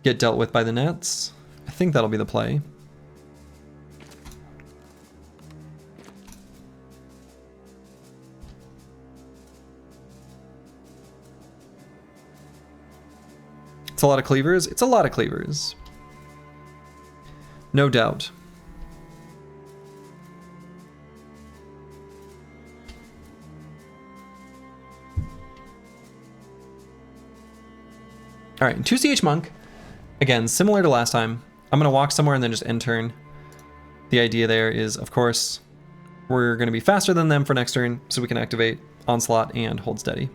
get dealt with by the nets. I think that'll be the play. It's a lot of cleavers. It's a lot of cleavers. No doubt. All right, 2CH Monk. Again, similar to last time. I'm gonna walk somewhere and then just end turn. The idea there is, of course, we're gonna be faster than them for next turn, so we can activate Onslaught and Hold Steady.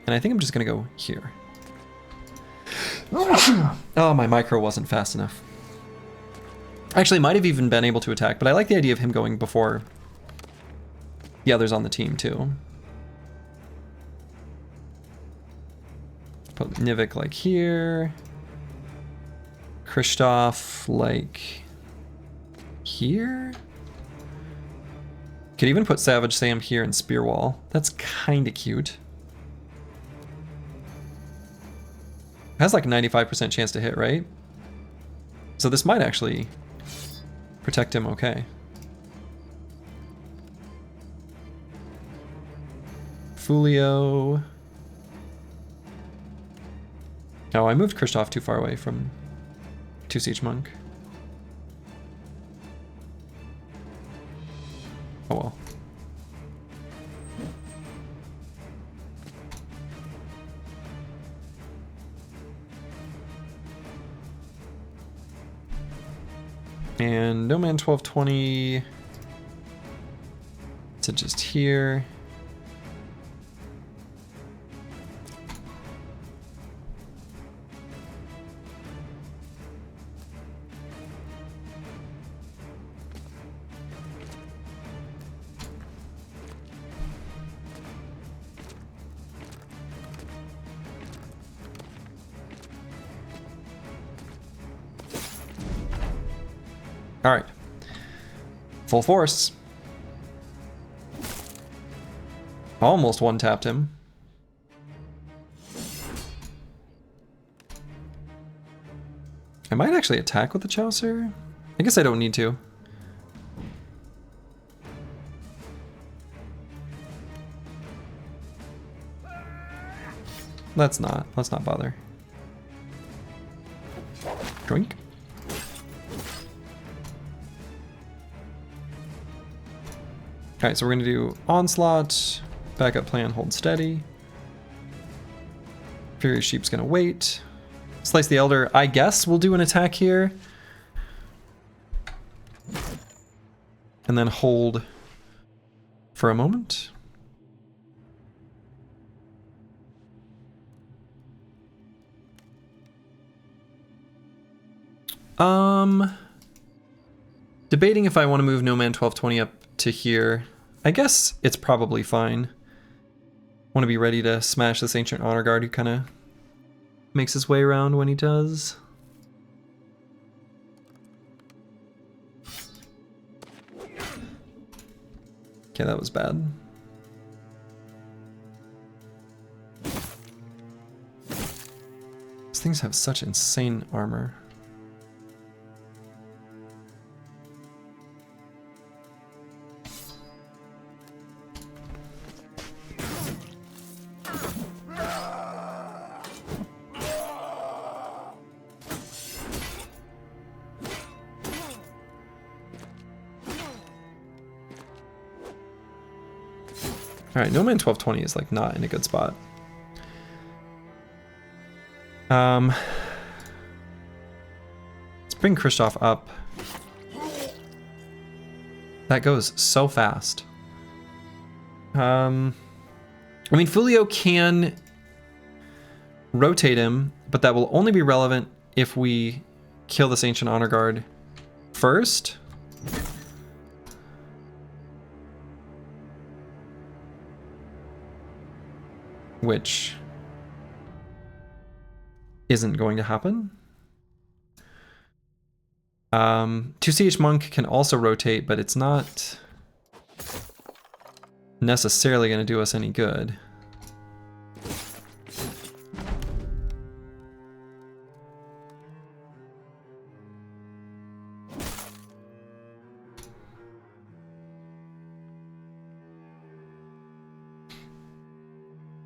And I think I'm just gonna go here. Oh, my micro wasn't fast enough. Actually, might have even been able to attack, but I like the idea of him going before the others on the team too. Put Nivik like here. Kristoff like here. Could even put Savage Sam here and Spearwall. That's kind of cute. Has like a 95% chance to hit, right? So this might actually protect him okay. Fulio. Oh, I moved Kristoff too far away from 2CH Monk. Oh well. And No Man 1220 to just here. All right, full force. Almost one-tapped him. I might actually attack with the Chaucer. I guess I don't need to. Let's not bother. Drink. Alright, so we're gonna do Onslaught, backup plan, Hold Steady. Furious Sheep's gonna wait. Slice the Elder, I guess we'll do an attack here. And then hold for a moment. Debating if I want to move No Man 1220 up to here. I guess it's probably fine. Want to be ready to smash this Ancient Honor Guard who kind of makes his way around when he does. Okay, that was bad. things have such insane armor. Alright, No Man 1220 is like not in a good spot. Let's bring Kristoff up. That goes so fast. I mean, Fulio can rotate him, but that will only be relevant if we kill this Ancient Honor Guard first. Which isn't going to happen. 2CH Monk can also rotate, but it's not necessarily going to do us any good.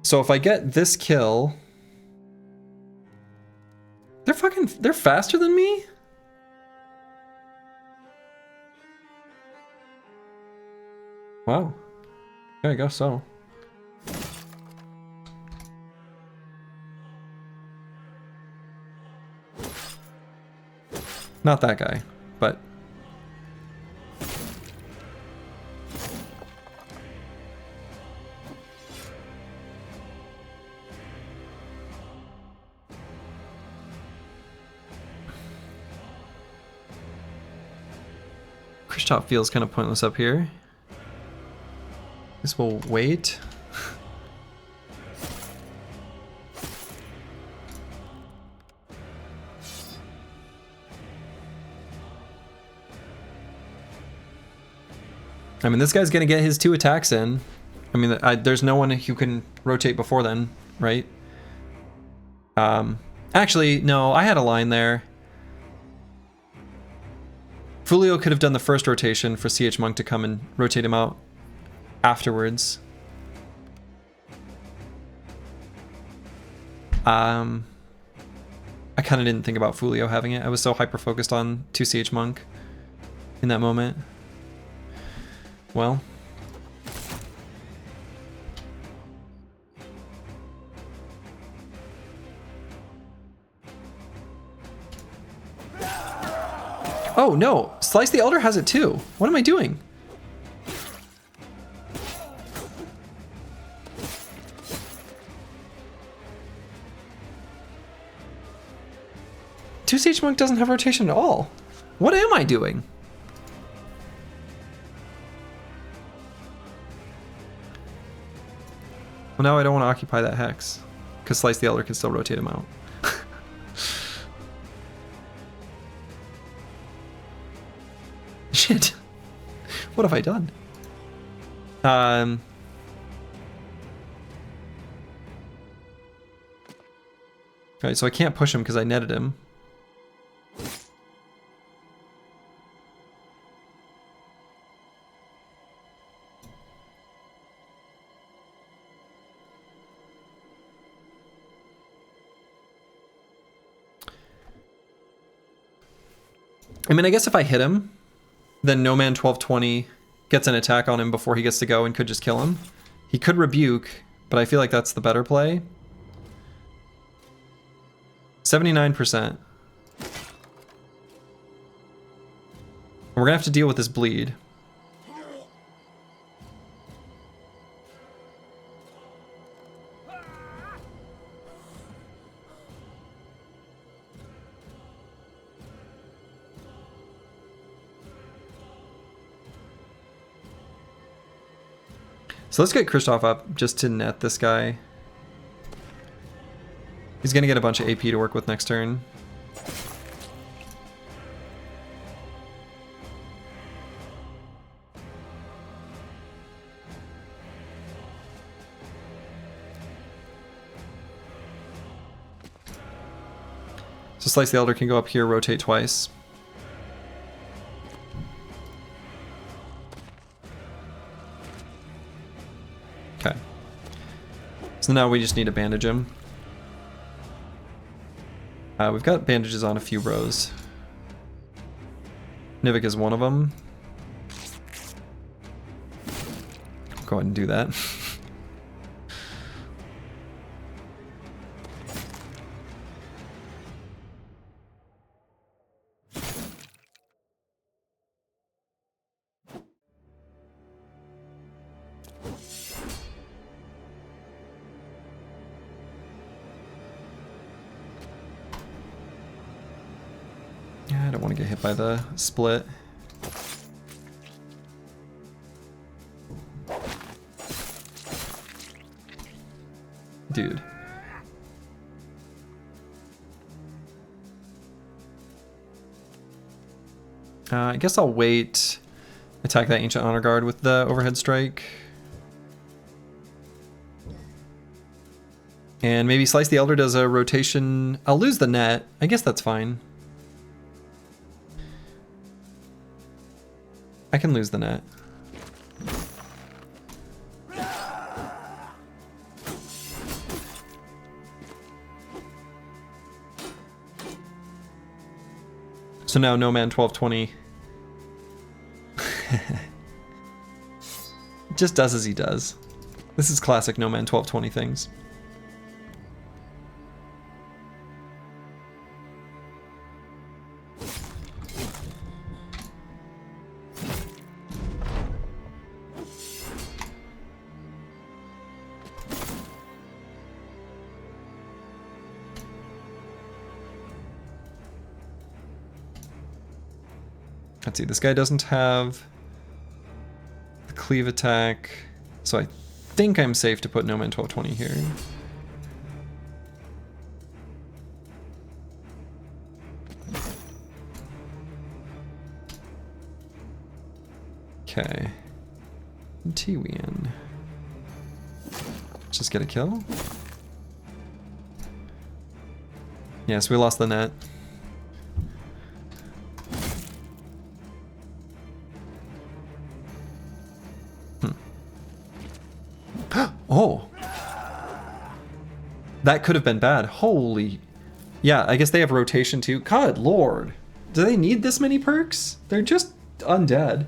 So if I get this kill, they're faster than me? Wow. Yeah, I guess so. Not that guy, but Kristoff feels kind of pointless up here. Guess we'll wait. I mean, this guy's gonna get his 2 attacks in. I mean, there's no one who can rotate before then, right? Actually, no, I had a line there. Fulio could have done the first rotation for CH Monk to come and rotate him out afterwards. I kind of didn't think about Fulio having it. I was so hyper-focused on 2CH Monk in that moment. Well. Oh no, Slice the Elder has it too. What am I doing? CH Monk doesn't have rotation at all. What am I doing? Well, now I don't want to occupy that hex, because Slice the Elder can still rotate him out. Shit. What have I done? Alright, so I can't push him because I netted him. I mean, I guess if I hit him, then No Man 1220 gets an attack on him before he gets to go and could just kill him. He could rebuke, but I feel like that's the better play. 79%. We're gonna have to deal with this bleed. So let's get Kristoff up just to net this guy. He's gonna get a bunch of AP to work with next turn. So Slice the Elder can go up here, rotate twice. Okay. So now we just need to bandage him. We've got bandages on a few rows. Nivik is one of them. Go ahead and do that. Yeah, I don't want to get hit by the split. Dude. I guess I'll wait. Attack that Ancient Honor Guard with the overhead strike. And maybe Slice the Elder does a rotation. I'll lose the net. I guess that's fine. I can lose the net. So now No Man 1220 just does as he does. This is classic No Man 1220 things. Let's see, this guy doesn't have the cleave attack, so I think I'm safe to put No Man 1220 here. Okay. Tiwian. Just get a kill? Yes, we lost the net. Oh, that could have been bad. Holy, yeah, I guess they have rotation too. God lord, do they need this many perks? They're just undead.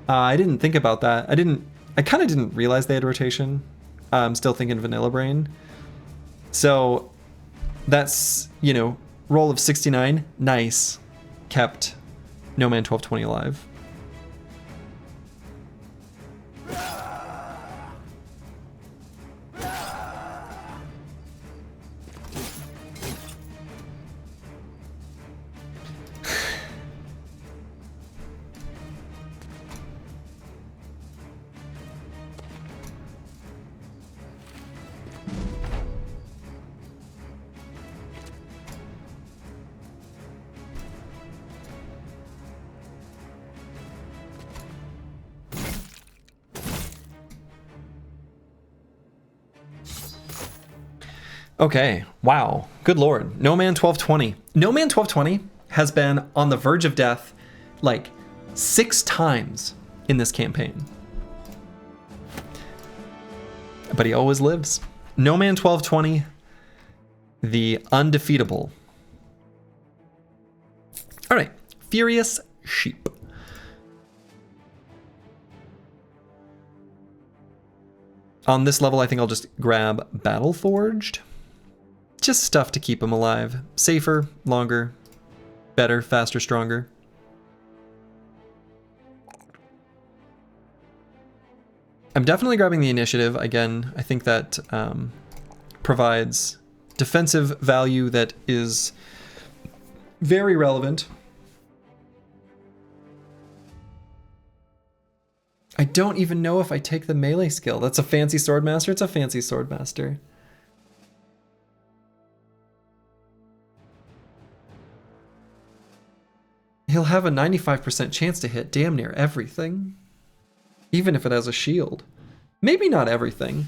I didn't think about that. I kind of didn't realize they had rotation. I'm still thinking Vanilla Brain. So that's, you know, roll of 69, nice. Kept No Man 1220 alive. Okay, wow, good lord. No Man 1220. No Man 1220 has been on the verge of death like 6 times in this campaign. But he always lives. No Man 1220, the undefeatable. All right, Furious Sheep. On this level, I think I'll just grab Dawnforged. Just stuff to keep him alive. Safer, longer, better, faster, stronger. I'm definitely grabbing the initiative. Again, I think that provides defensive value that is very relevant. I don't even know if I take the melee skill. That's a fancy swordmaster. It's a fancy swordmaster. He'll have a 95% chance to hit damn near everything. Even if it has a shield. Maybe not everything.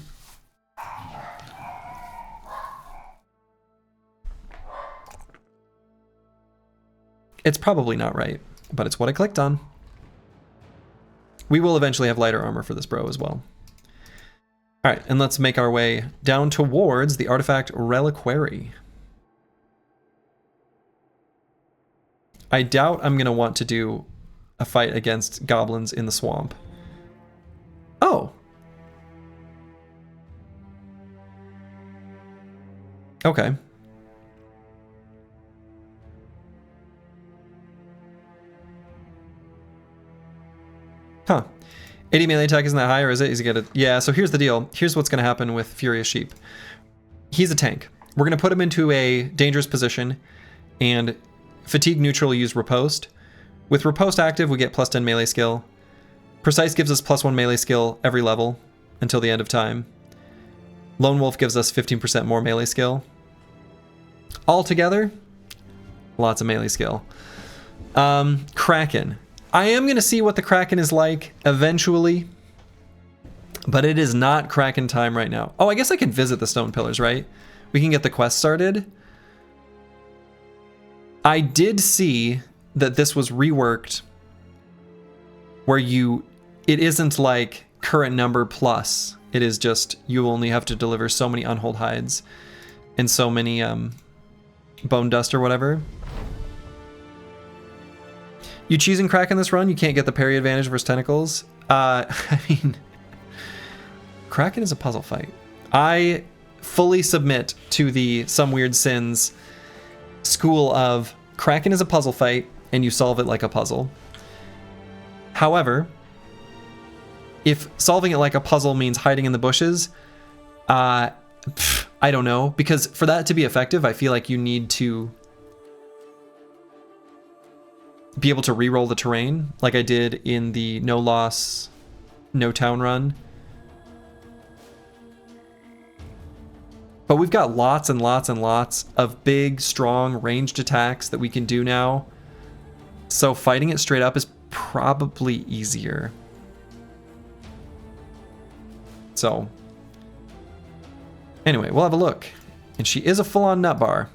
It's probably not right, but it's what I clicked on. We will eventually have lighter armor for this bro as well. All right, and let's make our way down towards the artifact reliquary. I doubt I'm going to want to do a fight against goblins in the swamp. Oh. Okay. Huh. 80 melee attack isn't that high, or is it? Is he gonna... Yeah, so here's the deal. Here's what's going to happen with Furious Sheep. He's a tank. We're going to put him into a dangerous position, and fatigue neutral use riposte. With riposte active, we get plus 10 melee skill. Precise gives us plus 1 melee skill every level until the end of time. Lone Wolf gives us 15% more melee skill. Altogether, lots of melee skill. Kraken. I am going to see what the Kraken is like eventually, but it is not Kraken time right now. Oh, I guess I can visit the Stone Pillars, right? We can get the quest started. I did see that this was reworked where it isn't like current number plus. It is just you only have to deliver so many unhold hides and so many bone dust or whatever. You choosing Kraken this run, you can't get the parry advantage versus tentacles. I mean, Kraken is a puzzle fight. I fully submit to the Some Weird Sins school of Kraken is a puzzle fight and you solve it like a puzzle. However, if solving it like a puzzle means hiding in the bushes, I don't know, because for that to be effective, I feel like you need to be able to re-roll the terrain like I did in the No Loss, No Town run. But we've got lots and lots and lots of big, strong, ranged attacks that we can do now. So fighting it straight up is probably easier. So, anyway, we'll have a look. And she is a full-on nut bar.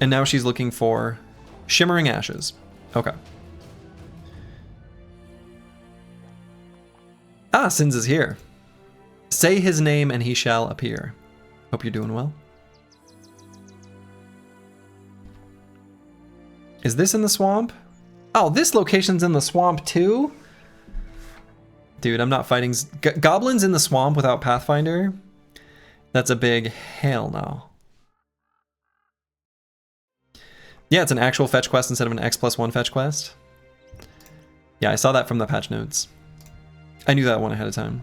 And now she's looking for Shimmering Ashes. Okay. Ah, Sins is here. Say his name and he shall appear. Hope you're doing well. Is this in the swamp? Oh, this location's in the swamp too? Dude, I'm not fighting... Goblins in the swamp without Pathfinder? That's a big hell no. Yeah, it's an actual fetch quest instead of an X+1 fetch quest. Yeah, I saw that from the patch notes. I knew that one ahead of time.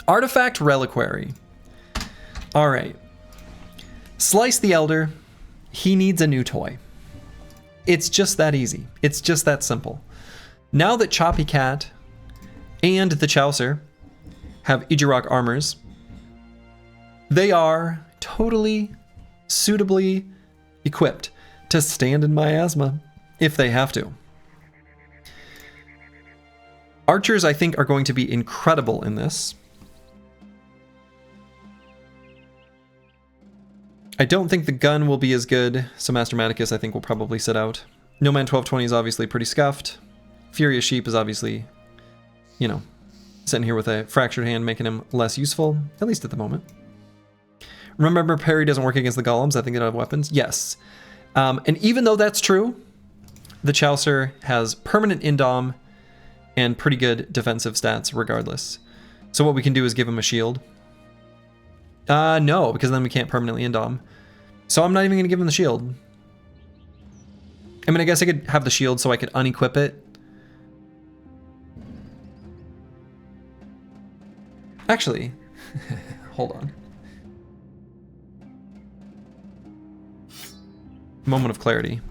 Artifact Reliquary. All right. Slice the Elder. He needs a new toy. It's just that easy. It's just that simple. Now that Choppy Cat and the Chaucer have Ijirok armors, they are totally, suitably equipped to stand in miasma if they have to. Archers, I think, are going to be incredible in this. I don't think the gun will be as good, so Master Maticus, I think, will probably sit out. No Man 1220 is obviously pretty scuffed. Furious Sheep is obviously, you know, sitting here with a fractured hand, making him less useful, at least at the moment. Remember, parry doesn't work against the golems. I think they don't have weapons. Yes. And even though that's true, the Chaucer has permanent indom and pretty good defensive stats regardless. So what we can do is give him a shield. No, because then we can't permanently indom. So I'm not even going to give him the shield. I mean, I guess I could have the shield so I could unequip it. Actually, hold on. Moment of clarity.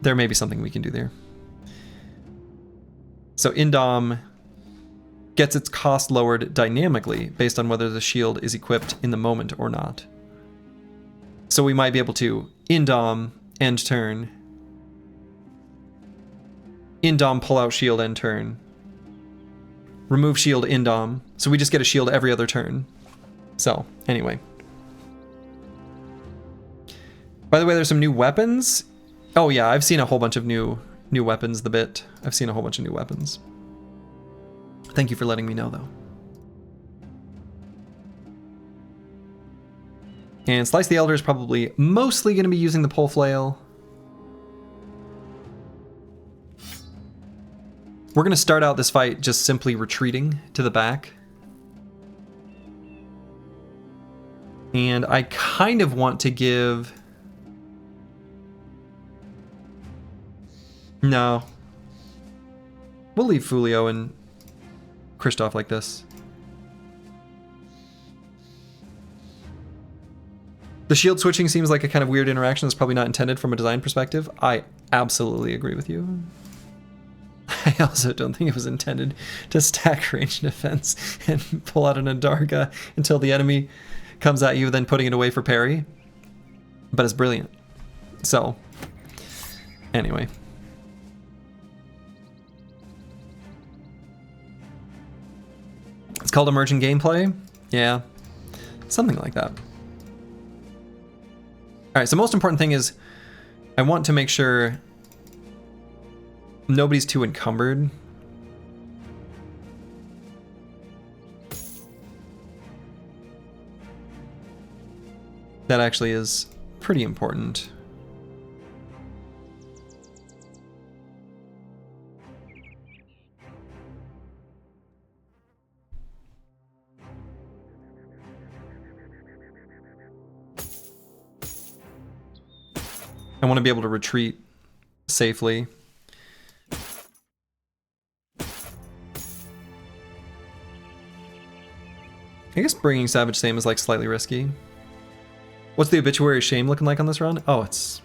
There may be something we can do there. So Indom gets its cost lowered dynamically based on whether the shield is equipped in the moment or not. So we might be able to Indom, end turn. Indom, pull out shield, end turn. Remove shield, Indom. So we just get a shield every other turn. So, anyway. By the way, there's some new weapons. Oh yeah, I've seen a whole bunch of new weapons, the bit. I've seen a whole bunch of new weapons. Thank you for letting me know, though. And Slice the Elder is probably mostly going to be using the pole flail. We're going to start out this fight just simply retreating to the back. And I kind of want to give... No. We'll leave Fulio and Kristoff like this. The shield switching seems like a kind of weird interaction that's probably not intended from a design perspective. I absolutely agree with you. I also don't think it was intended to stack range defense and pull out an Adarga until the enemy comes at you, then putting it away for parry. But it's brilliant. So, anyway. It's called emergent gameplay? Yeah, something like that. Alright, so most important thing is I want to make sure nobody's too encumbered. That actually is pretty important. I want to be able to retreat safely. I guess bringing Savage Same is like slightly risky. What's the Obituary Shame looking like on this run? Oh, it's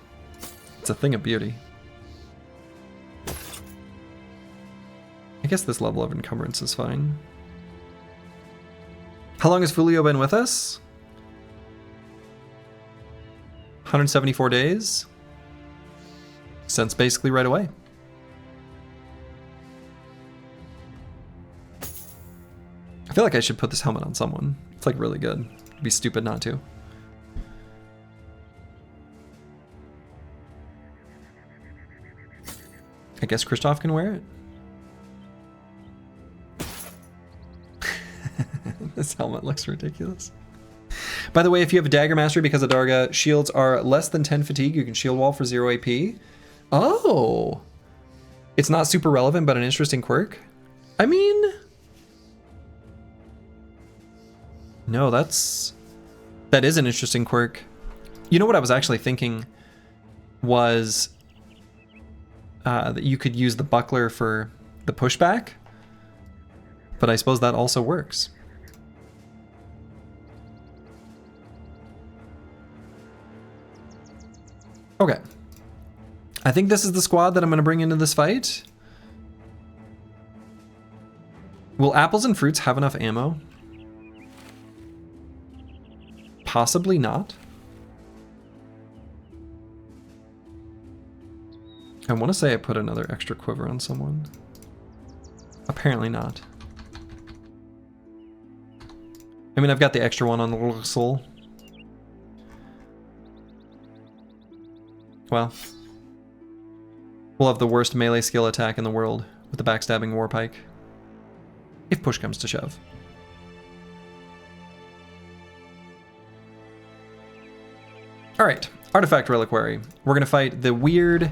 a thing of beauty. I guess this level of encumbrance is fine. How long has Fulio been with us? 174 days. Since basically right away. I feel like I should put this helmet on someone. It's like really good. It'd be stupid not to. I guess Kristoff can wear it. This helmet looks ridiculous. By the way, if you have a Dagger Mastery because Adarga shields are less than 10 fatigue, you can shield wall for 0 AP. Oh! It's not super relevant, but an interesting quirk. I mean... No, that is an interesting quirk. You know what I was actually thinking was that you could use the buckler for the pushback, but I suppose that also works. Okay. I think this is the squad that I'm going to bring into this fight. Will apples and fruits have enough ammo? Possibly not. I want to say I put another extra quiver on someone. Apparently not. I mean, I've got the extra one on the little soul. Well, we'll have the worst melee skill attack in the world with the backstabbing Warpike. If push comes to shove. Alright, Artifact Reliquary. We're gonna fight the weird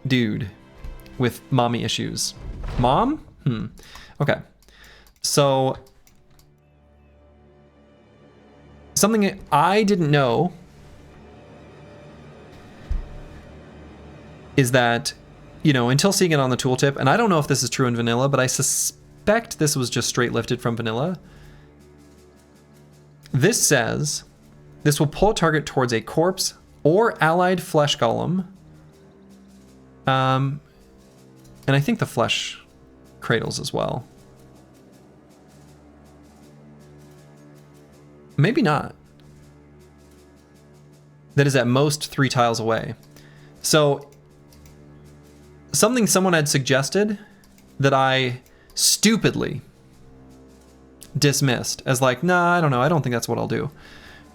dude with mommy issues. Mom? Okay. So, something I didn't know is that, you know, until seeing it on the tooltip, and I don't know if this is true in vanilla, but I suspect this was just straight lifted from vanilla. This says, this will pull a target towards a corpse or allied flesh golem. And I think the flesh cradles as well. Maybe not. That is at most 3 tiles away. So, something someone had suggested that I stupidly dismissed as like, nah, I don't know, I don't think that's what I'll do,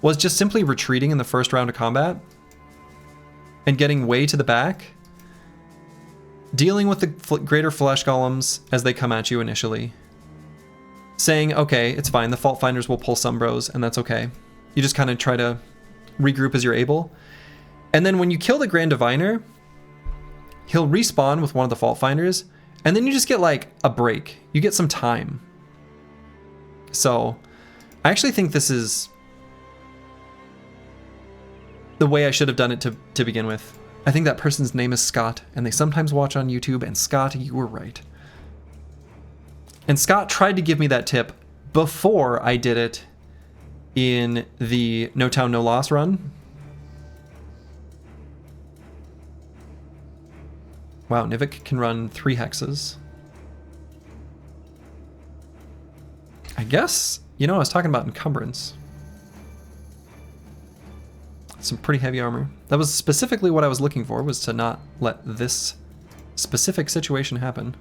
was just simply retreating in the first round of combat and getting way to the back, dealing with the greater flesh golems as they come at you initially, saying, okay, it's fine, the fault finders will pull some bros, and that's okay. You just kind of try to regroup as you're able. And then when you kill the Grand Diviner, he'll respawn with one of the fault finders, and then you just get like a break. You get some time. So I actually think this is the way I should have done it to begin with. I think that person's name is Scott, and they sometimes watch on YouTube, and Scott, you were right. And Scott tried to give me that tip before I did it in the No Town No Loss run. Wow, Nivik can run 3 hexes. I guess, you know, I was talking about encumbrance. Some pretty heavy armor. That was specifically what I was looking for, was to not let this specific situation happen.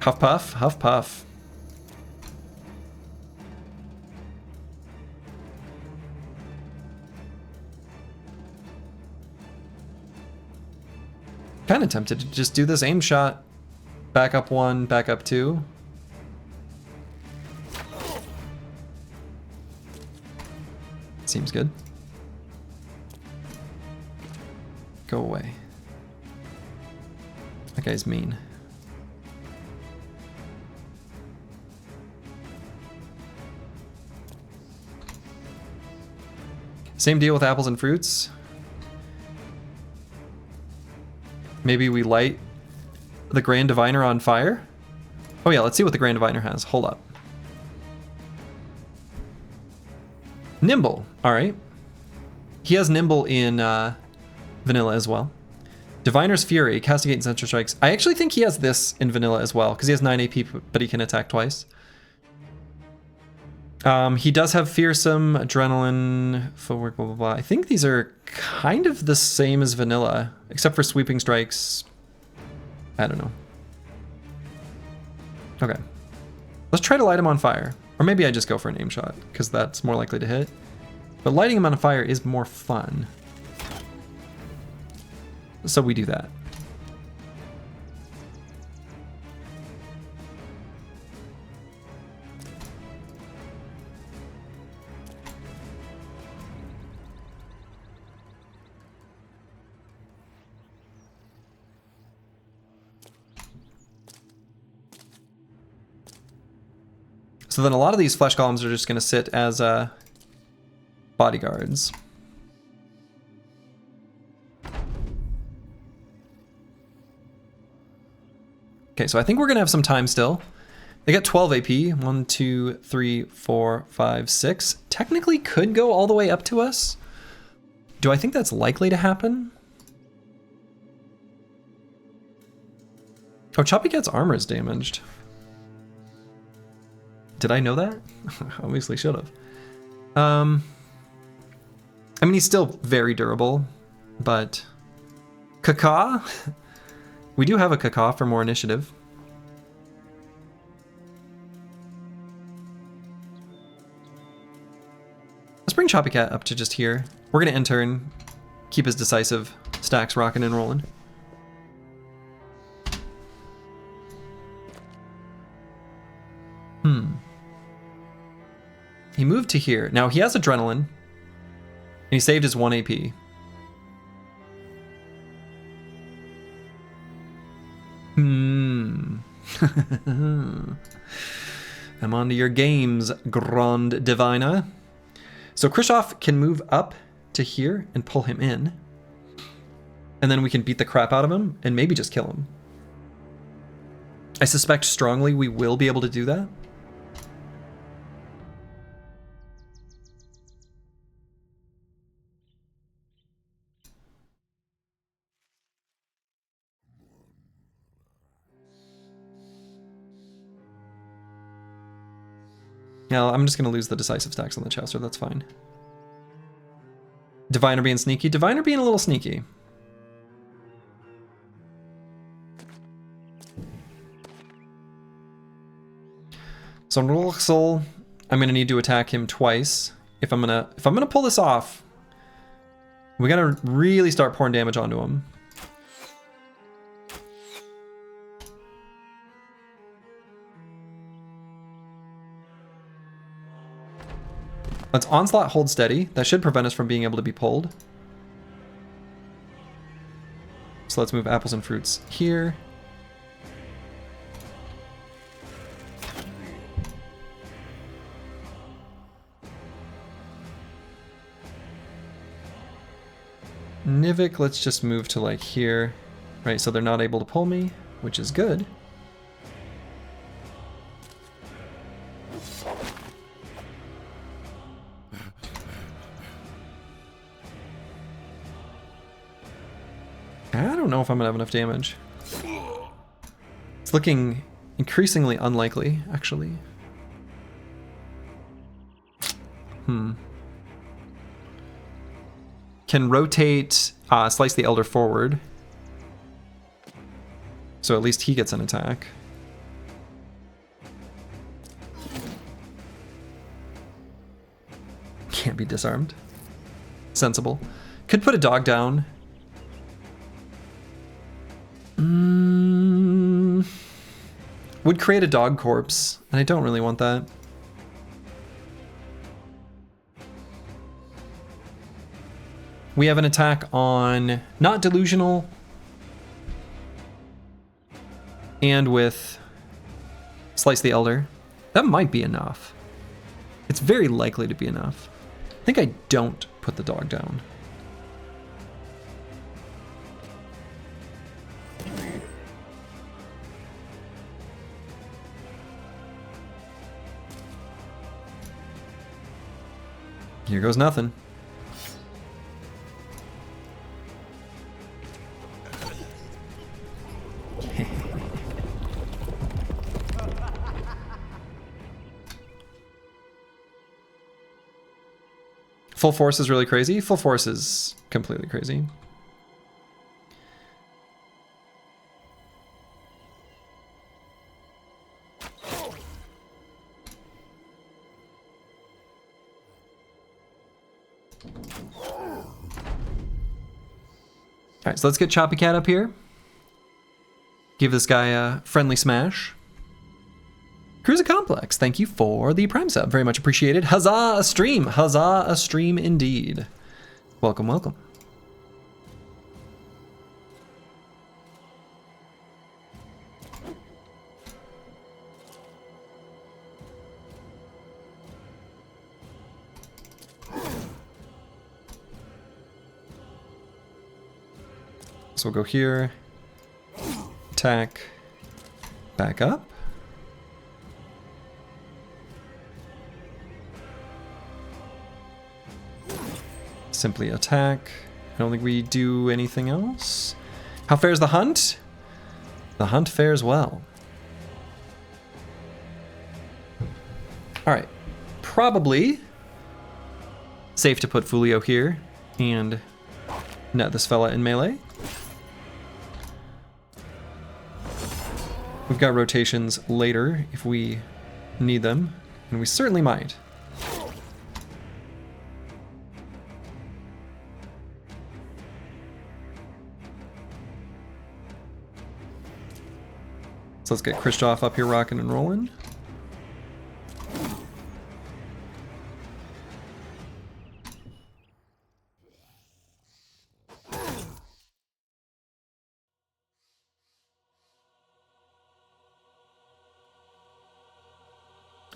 Huff puff, huff puff. Kind of tempted to just do this aim shot. Back up 1, back up 2. Seems good. Go away. That guy's mean. Same deal with apples and fruits. Maybe we light the Grand Diviner on fire? Oh yeah, let's see what the Grand Diviner has. Hold up. Nimble. All right. He has Nimble in Vanilla as well. Diviner's Fury, castigate and Censor Strikes. I actually think he has this in Vanilla as well, because he has 9 AP, but he can attack twice. He does have Fearsome, Adrenaline, Footwork, blah, blah, blah. I think these are kind of the same as Vanilla, except for Sweeping Strikes. I don't know. Okay. Let's try to light him on fire. Or maybe I just go for an aim shot, because that's more likely to hit. But lighting him on fire is more fun. So we do that. So then a lot of these flesh golems are just going to sit as bodyguards. Okay, so I think we're going to have some time still. They got 12 AP. 1, 2, 3, 4, 5, 6. Technically could go all the way up to us. Do I think that's likely to happen? Oh, Choppy Cat's armor is damaged. Did I know that? Obviously should have. I mean, he's still very durable, but... Kaka? We do have a Kaka for more initiative. Let's bring Choppy Cat up to just here. We're gonna end turn, keep his decisive stacks rocking and rolling. He moved to here. Now he has Adrenaline, and he saved his 1 AP. I'm onto your games, Grand Divina. So Krishoff can move up to here and pull him in. And then we can beat the crap out of him and maybe just kill him. I suspect strongly we will be able to do that. Now, I'm just going to lose the decisive stacks on the Chaucer, that's fine. Diviner being sneaky. Diviner being a little sneaky. So Nroxel, I'm gonna need to attack him twice. If I'm gonna pull this off, we gotta really start pouring damage onto him. Let's Onslaught hold steady. That should prevent us from being able to be pulled. So let's move apples and fruits here. Nivik, let's just move to like here. Right, so they're not able to pull me, which is good. I don't know if I'm gonna have enough damage. It's looking increasingly unlikely, actually. Can rotate Slice the Elder forward. So at least he gets an attack. Can't be disarmed. Sensible. Could put a dog down. Would create a dog corpse, and I don't really want that. We have an attack on not delusional and with Slice the Elder. That might be enough. It's very likely to be enough. I think I don't put the dog down. Here goes nothing. Full force is really crazy. Full force is completely crazy. All right, so let's get Choppy Cat up here. Give this guy a friendly smash. Cruiser Complex, thank you for the Prime sub. Very much appreciated. Huzzah, a stream. Huzzah, a stream indeed. Welcome, welcome. So we'll go here, attack, back up. Simply attack. I don't think we do anything else. How fares the hunt? The hunt fares well. All right, probably safe to put Fulio here and net this fella in melee. We've got rotations later if we need them, and we certainly might. So let's get Kristoff up here rocking and rolling.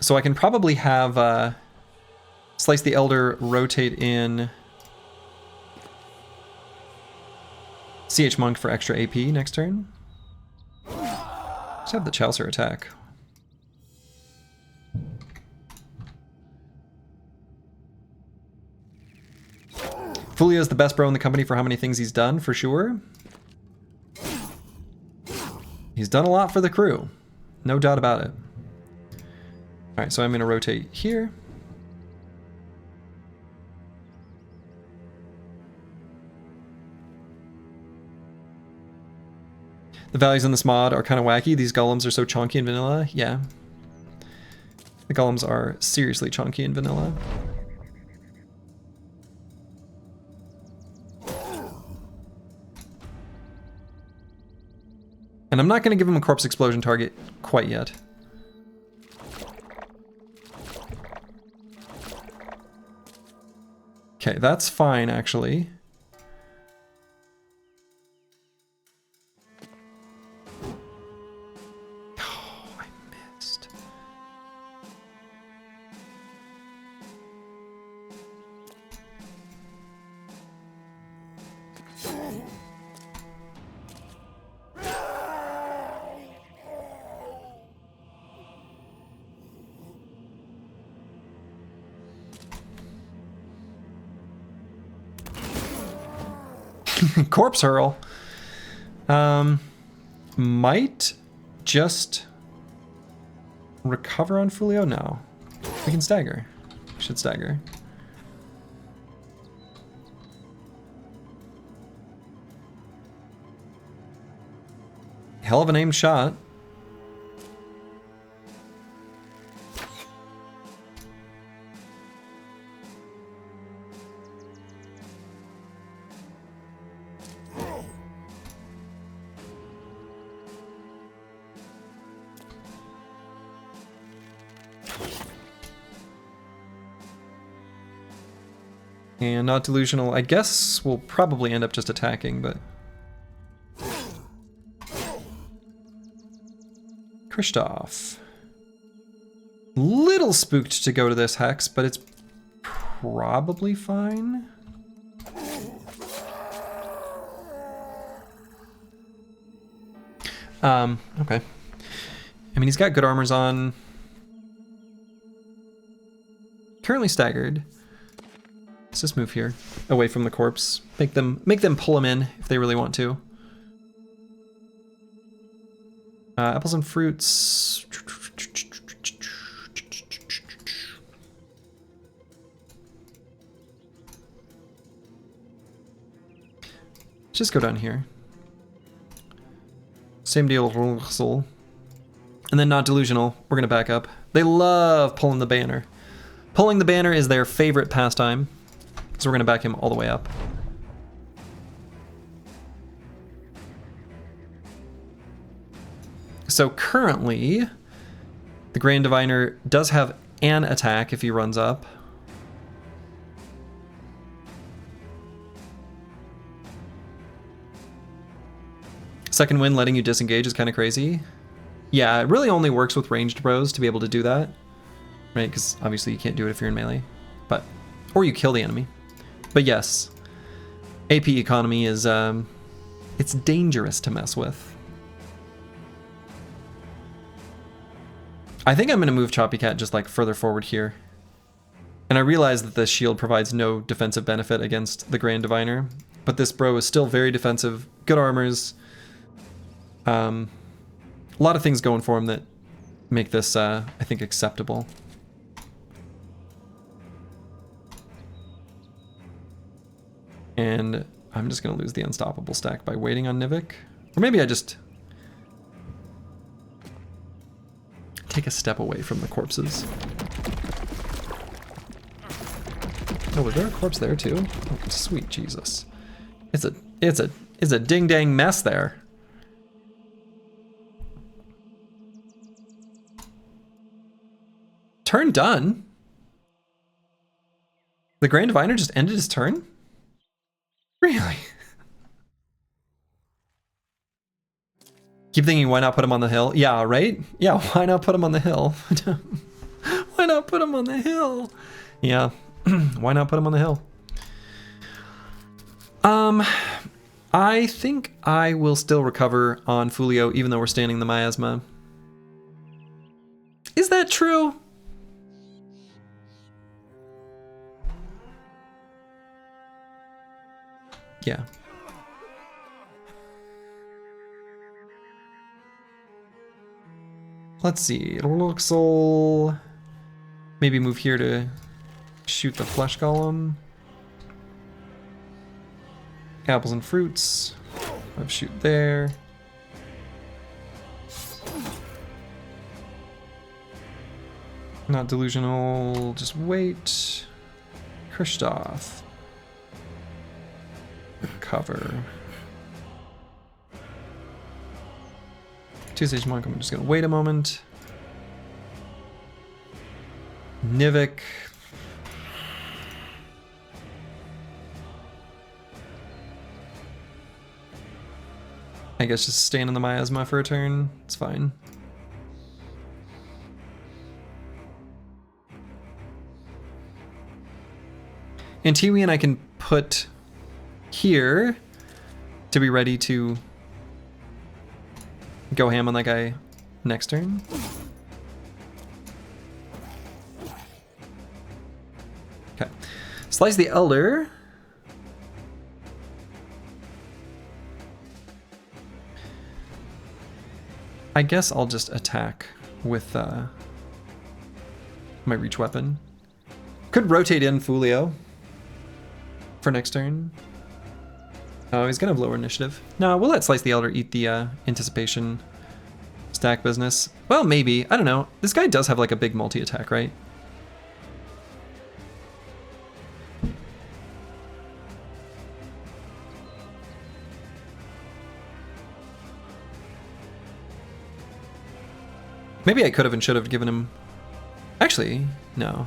So I can probably have Slice the Elder rotate in CH Monk for extra AP next turn. Let's have the Chaucer attack. Fulio's the best bro in the company for how many things he's done, for sure. He's done a lot for the crew. No doubt about it. Alright, so I'm going to rotate here. The values in this mod are kind of wacky. These golems are so chunky and vanilla. Yeah. The golems are seriously chunky in vanilla. And I'm not going to give him a corpse explosion target quite yet. Okay, that's fine, actually. Oh, I missed. Corpse hurl. Might just recover on Fulio? No. We can stagger. We should stagger. Hell of an aimed shot. And not delusional. I guess we'll probably end up just attacking, but... Kristoff. Little spooked to go to this hex, but it's probably fine. Okay. I mean, he's got good armors on. Currently staggered. Let's just move here, away from the corpse. Make them pull him in if they really want to. Apples and fruits. Let's just go down here. Same deal, and then not delusional. We're gonna back up. They love pulling the banner. Pulling the banner is their favorite pastime. So we're gonna back him all the way up. So currently, the Grand Diviner does have an attack if he runs up. Second wind letting you disengage is kind of crazy. Yeah, it really only works with ranged bros to be able to do that. Right, because obviously you can't do it if you're in melee. But, or you kill the enemy. But yes, AP economy is, it's dangerous to mess with. I think I'm going to move Choppy Cat just like further forward here. And I realize that this shield provides no defensive benefit against the Grand Diviner, but this bro is still very defensive, good armors. A lot of things going for him that make this, I think, acceptable. And I'm just going to lose the Unstoppable stack by waiting on Nivik. Or maybe I just take a step away from the corpses. Oh, was there a corpse there too? Oh, sweet Jesus. It's a ding-dang mess there. Turn done? The Grand Diviner just ended his turn? Really? Keep thinking, why not put him on the hill? Yeah, right? Yeah, why not put him on the hill? Why not put him on the hill? Yeah, why not put him on the hill? I think I will still recover on Fulio, even though we're standing the miasma. Is that true? Yeah. Let's see. Luxel. Maybe move here to shoot the flesh golem. Apples and fruits. I'll shoot there. Not delusional, just wait. Kristoff. Cover. Two-stage monk, I'm just gonna wait a moment. Nivik. I guess just staying in the miasma for a turn, it's fine. And Tiwian I can put here to be ready to go ham on that guy next turn. Okay. Slice the Elder. I guess I'll just attack with my reach weapon. Could rotate in Fulio for next turn. Oh, he's gonna have lower initiative. No, we'll let Slice the Elder eat the anticipation stack business. Well, maybe. I don't know. This guy does have like a big multi-attack, right? Maybe I could have and should have given him... Actually, no.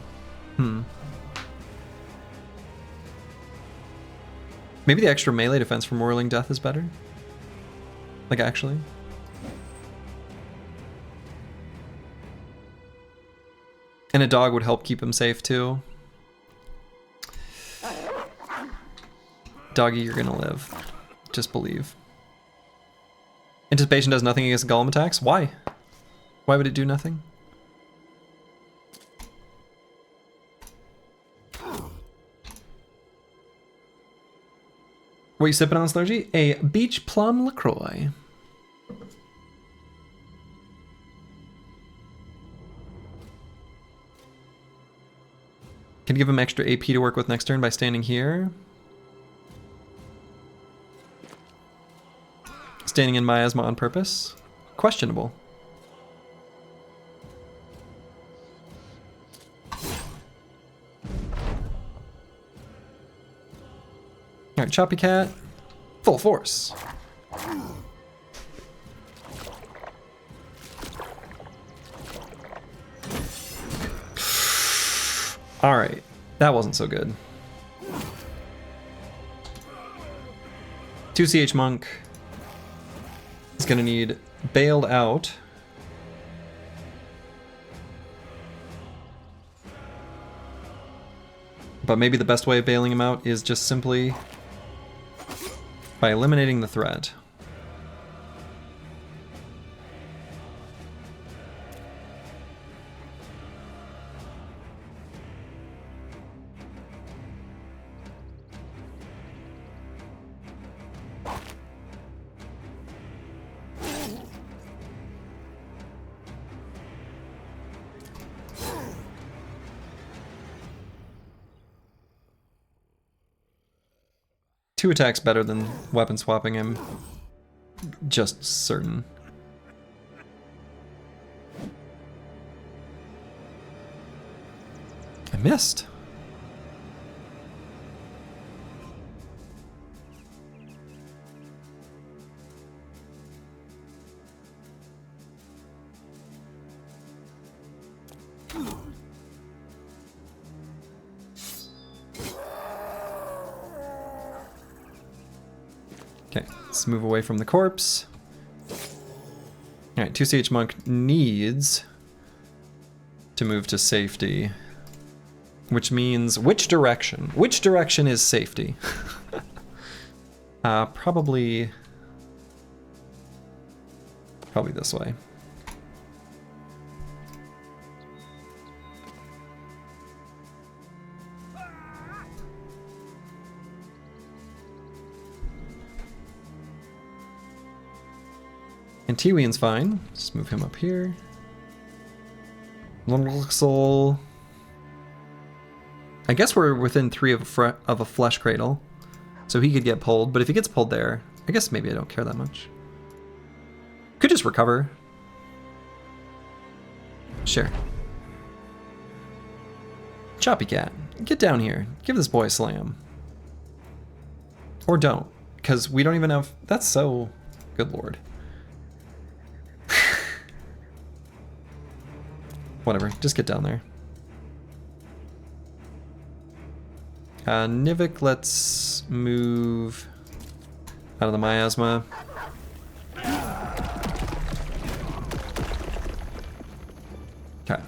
Maybe the extra melee defense from Whirling Death is better? Like, actually? And a dog would help keep him safe, too. Doggy, you're gonna live. Just believe. Anticipation does nothing against Golem attacks? Why? Why would it do nothing? What are you sipping on, Slurgy? A Beach Plum LaCroix. Can give him extra AP to work with next turn by standing here. Standing in miasma on purpose? Questionable. Alright, Choppy Cat, full force. Alright, that wasn't so good. 2 CH Monk is gonna need bailed out. But maybe the best way of bailing him out is just simply by eliminating the threat. Two attacks better than weapon swapping him. Just certain. I missed. Okay, let's move away from the corpse. Alright, 2CH Monk needs to move to safety. Which means, which direction? Which direction is safety? Probably this way. And Tiwian's fine. Just move him up here. Luxel. I guess we're within 3 of a flesh cradle, so he could get pulled. But if he gets pulled there, I guess maybe I don't care that much. Could just recover. Sure. Choppy Cat, get down here. Give this boy a slam. Or don't, because we don't even have... That's so... Good lord. Whatever, just get down there. Nivik, let's move out of the miasma. Okay.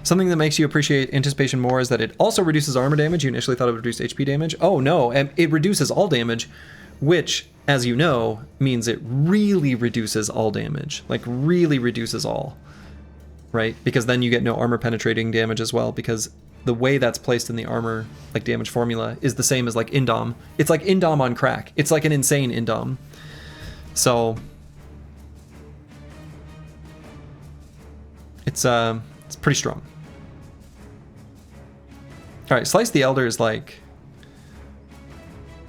Something that makes you appreciate Anticipation more is that it also reduces armor damage. You initially thought it would reduce HP damage. Oh no, and it reduces all damage, which, as you know, means it really reduces all damage. Like, really reduces all. Right? Because then you get no armor penetrating damage as well, because the way that's placed in the armor, like, damage formula is the same as, like, Indom. It's like Indom on crack. It's like an insane Indom. So... It's pretty strong. Alright, Slice the Elder is, like,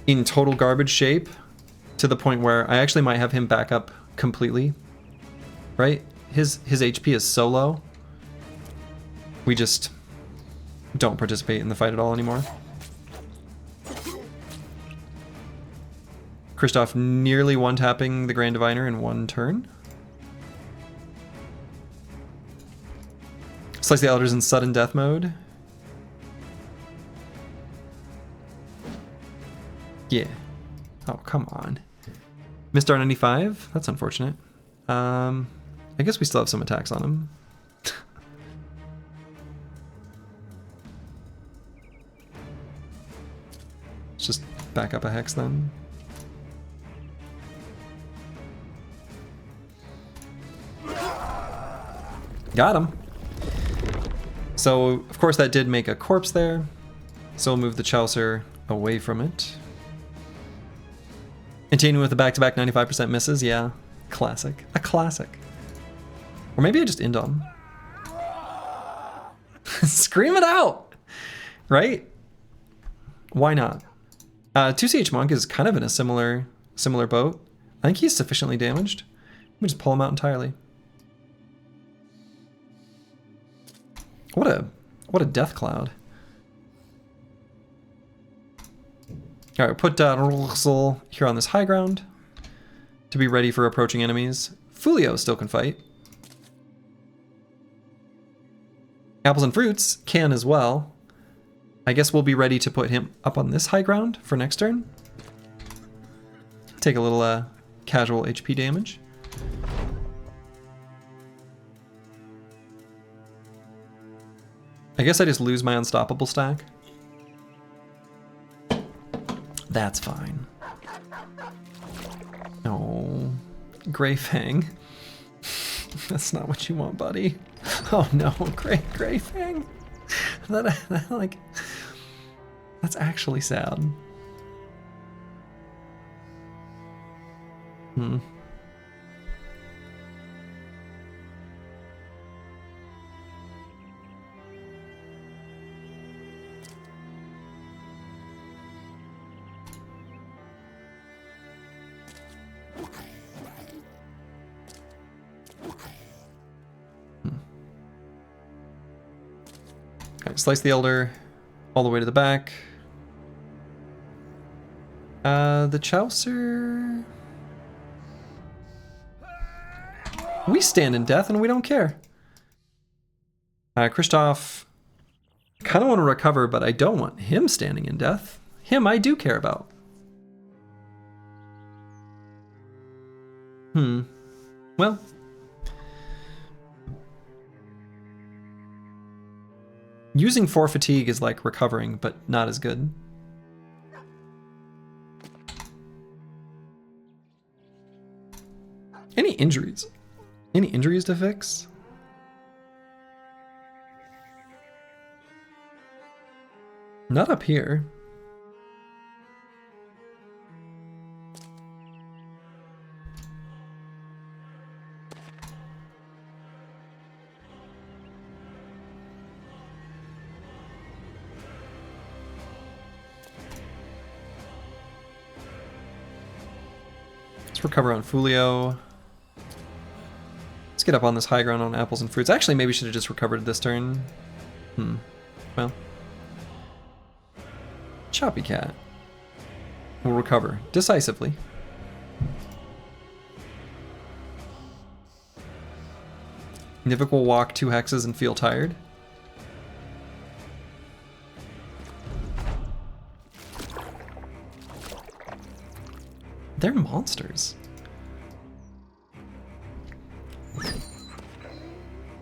in total garbage shape, to the point where I actually might have him back up completely. Right? His HP is so low. We just don't participate in the fight at all anymore. Kristoff nearly one-tapping the Grand Diviner in one turn. Slice the Elder's in sudden death mode. Yeah. Oh, come on. Missed R95? That's unfortunate. I guess we still have some attacks on him. Let's just back up a Hex then. Got him. So, of course, that did make a corpse there. So we'll move the Chaucer away from it. Continuing with the back-to-back 95% misses, yeah. Classic. A classic. Or maybe I just Indom. Scream it out! Right? Why not? 2CH Monk is kind of in a similar boat. I think he's sufficiently damaged. Let me just pull him out entirely. What a death cloud. Alright, put Russell here on this high ground to be ready for approaching enemies. Fulio still can fight. Apples and Fruits can as well. I guess we'll be ready to put him up on this high ground for next turn. Take a little casual HP damage. I guess I just lose my unstoppable stack. That's fine. No. Grey Fang. That's not what you want, buddy. Oh no, Grey Fang. That like, that's actually sad. Hmm. Slice the Elder all the way to the back. The Chaucer... We stand in death and we don't care. Kristoff... I kind of want to recover, but I don't want him standing in death. Him I do care about. Well... Using 4 fatigue is like recovering, but not as good. Any injuries? Any injuries to fix? Not up here. Recover on Fulio. Let's Let's get up on this high ground on apples and fruits. Actually, maybe we should have just recovered this turn. Well. Choppy Cat will recover decisively. Nivik will walk 2 hexes and feel tired. They're monsters.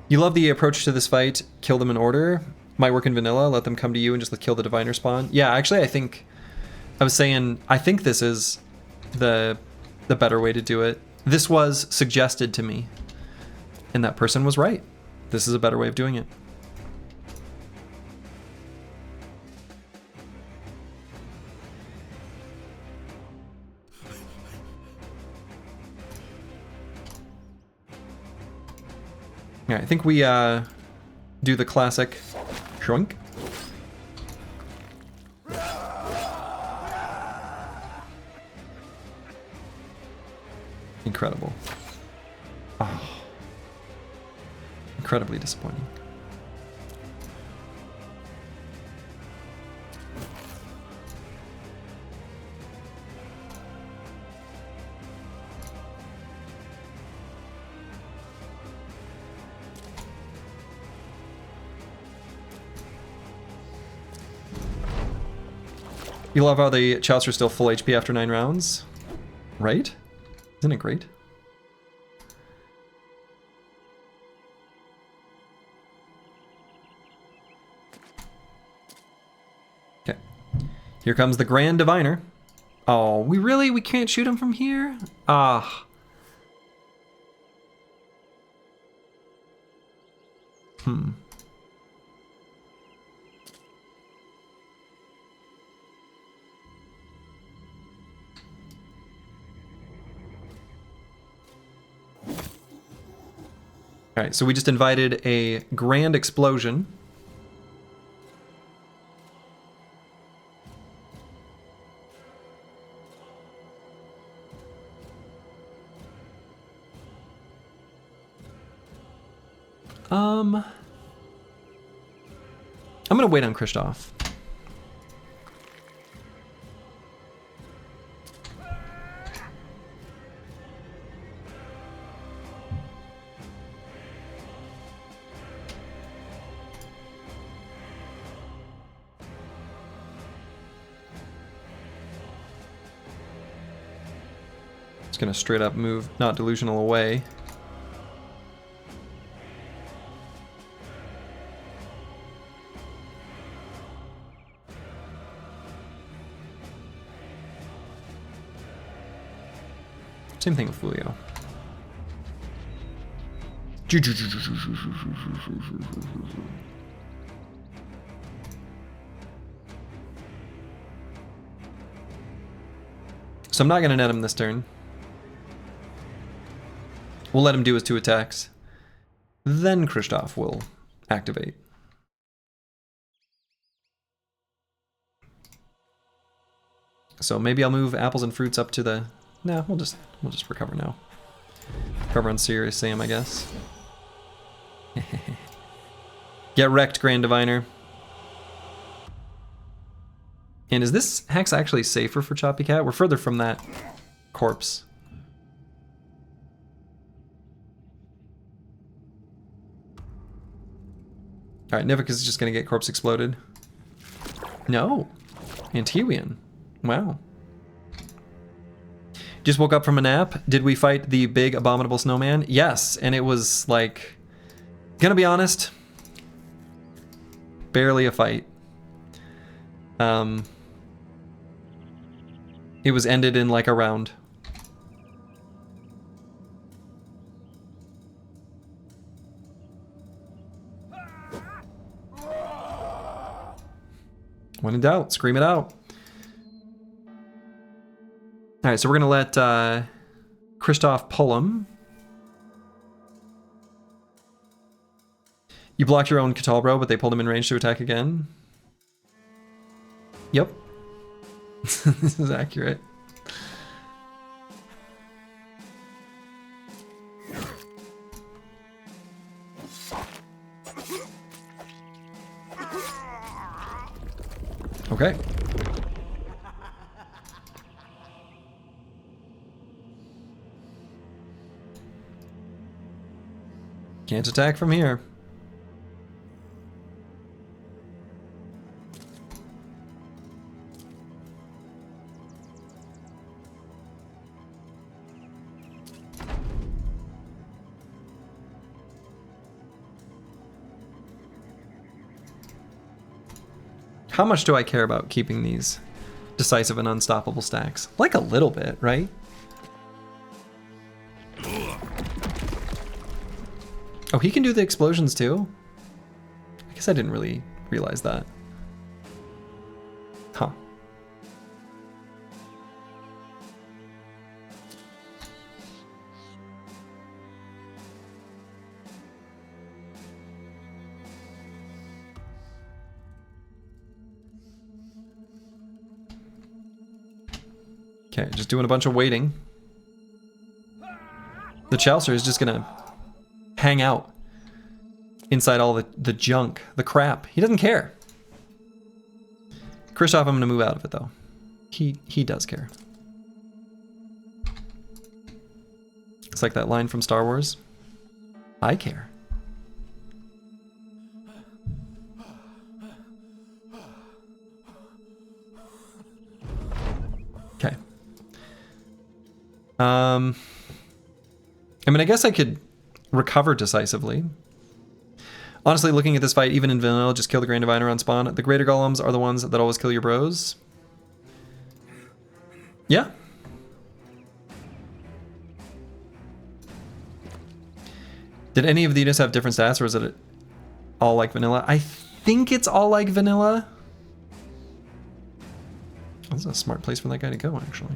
You love the approach to this fight. Kill them in order. Might work in vanilla. Let them come to you and just kill the diviner spawn. Yeah, actually, I think I was saying I think this is the better way to do it. This was suggested to me, and that person was right. This is a better way of doing it. All right, I think we do the classic shrunk. Incredible. Oh. Incredibly disappointing. You love how the Chouts are still full HP after 9 rounds, right? Isn't it great? Okay. Here comes the Grand Diviner. Oh, we can't shoot him from here? Ah. All right, so we just invited a grand explosion. I'm gonna wait on Kristoff. Gonna straight up move Not Delusional away. Same thing with Fulio. So I'm not gonna net him this turn. We'll let him do his 2 attacks. Then Kristoff will activate. So maybe I'll move apples and fruits up to the... Nah, we'll just recover now. Recover on Serious Sam, I guess. Get wrecked, Grand Diviner. And is this hex actually safer for Choppy Cat? We're further from that corpse. Alright, Nivik is just gonna get corpse exploded. No. Antiwian. Wow. Just woke up from a nap. Did we fight the big abominable snowman? Yes, and it was like... Gonna be honest. Barely a fight. It was ended in like a round. When in doubt, scream it out. All right, so we're gonna let Kristoff pull him. You blocked your own Catalbro, but they pulled him in range to attack again. Yep. This is accurate. Okay. Can't attack from here. How much do I care about keeping these decisive and unstoppable stacks? Like a little bit, right? Oh, he can do the explosions too? I guess I didn't really realize that. Huh. Okay, just doing a bunch of waiting. The Chaucer is just gonna hang out inside all the junk, the crap. He doesn't care. Kristoff, I'm gonna move out of it though. He does care. It's like that line from Star Wars. I care. Okay. I mean, I guess I could recover decisively. Honestly, looking at this fight, even in vanilla, just kill the Grand Diviner on spawn. The greater golems are the ones that always kill your bros. Yeah. Did any of the units have different stats, or is it all like vanilla? I think it's all like vanilla. That's a smart place for that guy to go, actually.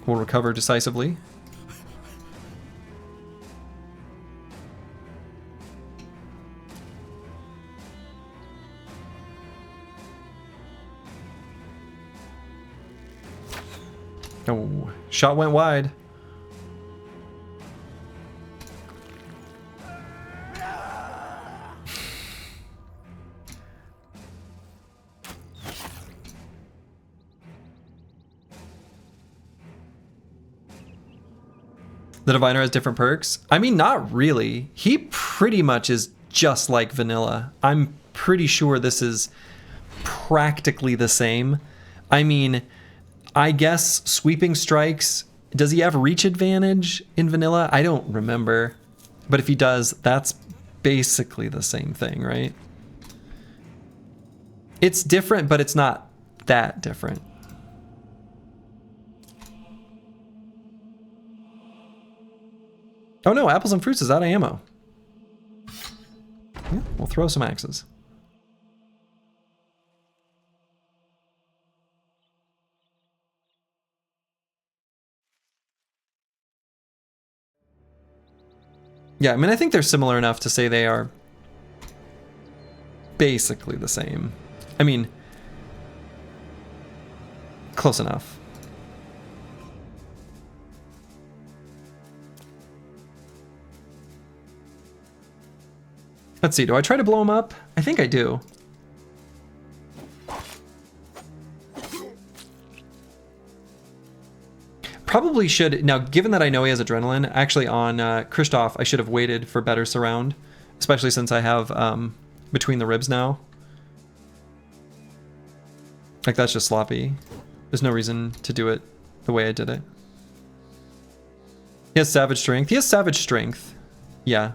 We'll recover decisively. Oh, shot went wide. The Diviner has different perks? I mean, not really. He pretty much is just like vanilla. I'm pretty sure this is practically the same. I mean, I guess sweeping strikes, does he have reach advantage in vanilla? I don't remember. But if he does, that's basically the same thing, right? It's different, but it's not that different. Oh no, Apples and Fruits is out of ammo. Yeah, we'll throw some axes. Yeah, I mean, I think they're similar enough to say they are basically the same. I mean, close enough. Let's see, do I try to blow him up? I think I do. Probably should, now given that I know he has adrenaline, actually on Kristoff, I should have waited for better surround, especially since I have between the ribs now. Like, that's just sloppy. There's no reason to do it the way I did it. He has Savage Strength. He has Savage Strength. Yeah.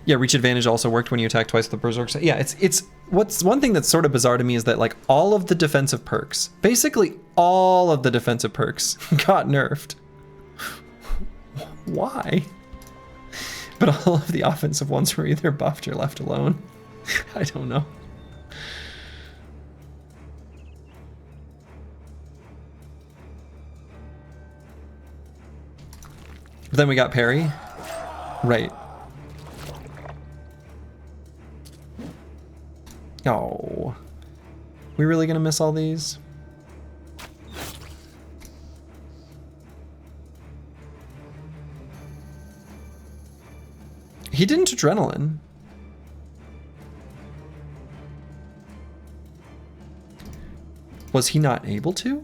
Yeah, reach advantage also worked when you attack twice with the Berserk. Yeah, it's what's one thing that's sort of bizarre to me is that like all of the defensive perks, basically all of the defensive perks got nerfed. Why? But all of the offensive ones were either buffed or left alone. I don't know. But then we got parry. Right. Oh. We really gonna miss all these? He didn't adrenaline. Was he not able to?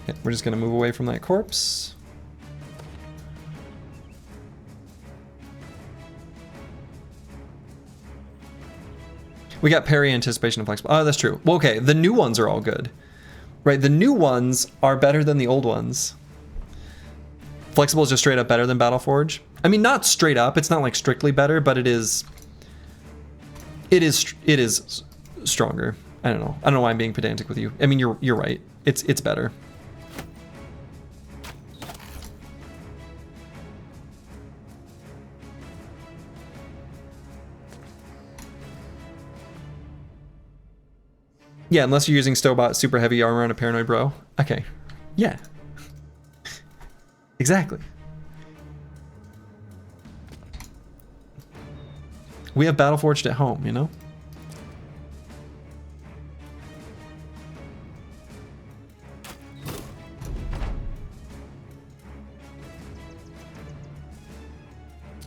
Okay, we're just gonna move away from that corpse. We got parry, anticipation, and flexible. Oh, that's true. Well, okay, the new ones are all good. Right, the new ones are better than the old ones. Flexible is just straight up better than Dawnforged. I mean, not straight up. It's not like strictly better, but it is stronger. I don't know why I'm being pedantic with you. I mean, you're right. It's better. Yeah, unless you're using Stobot super heavy armor on a paranoid bro. Okay. Yeah. Exactly. We have Dawnforged at home, you know?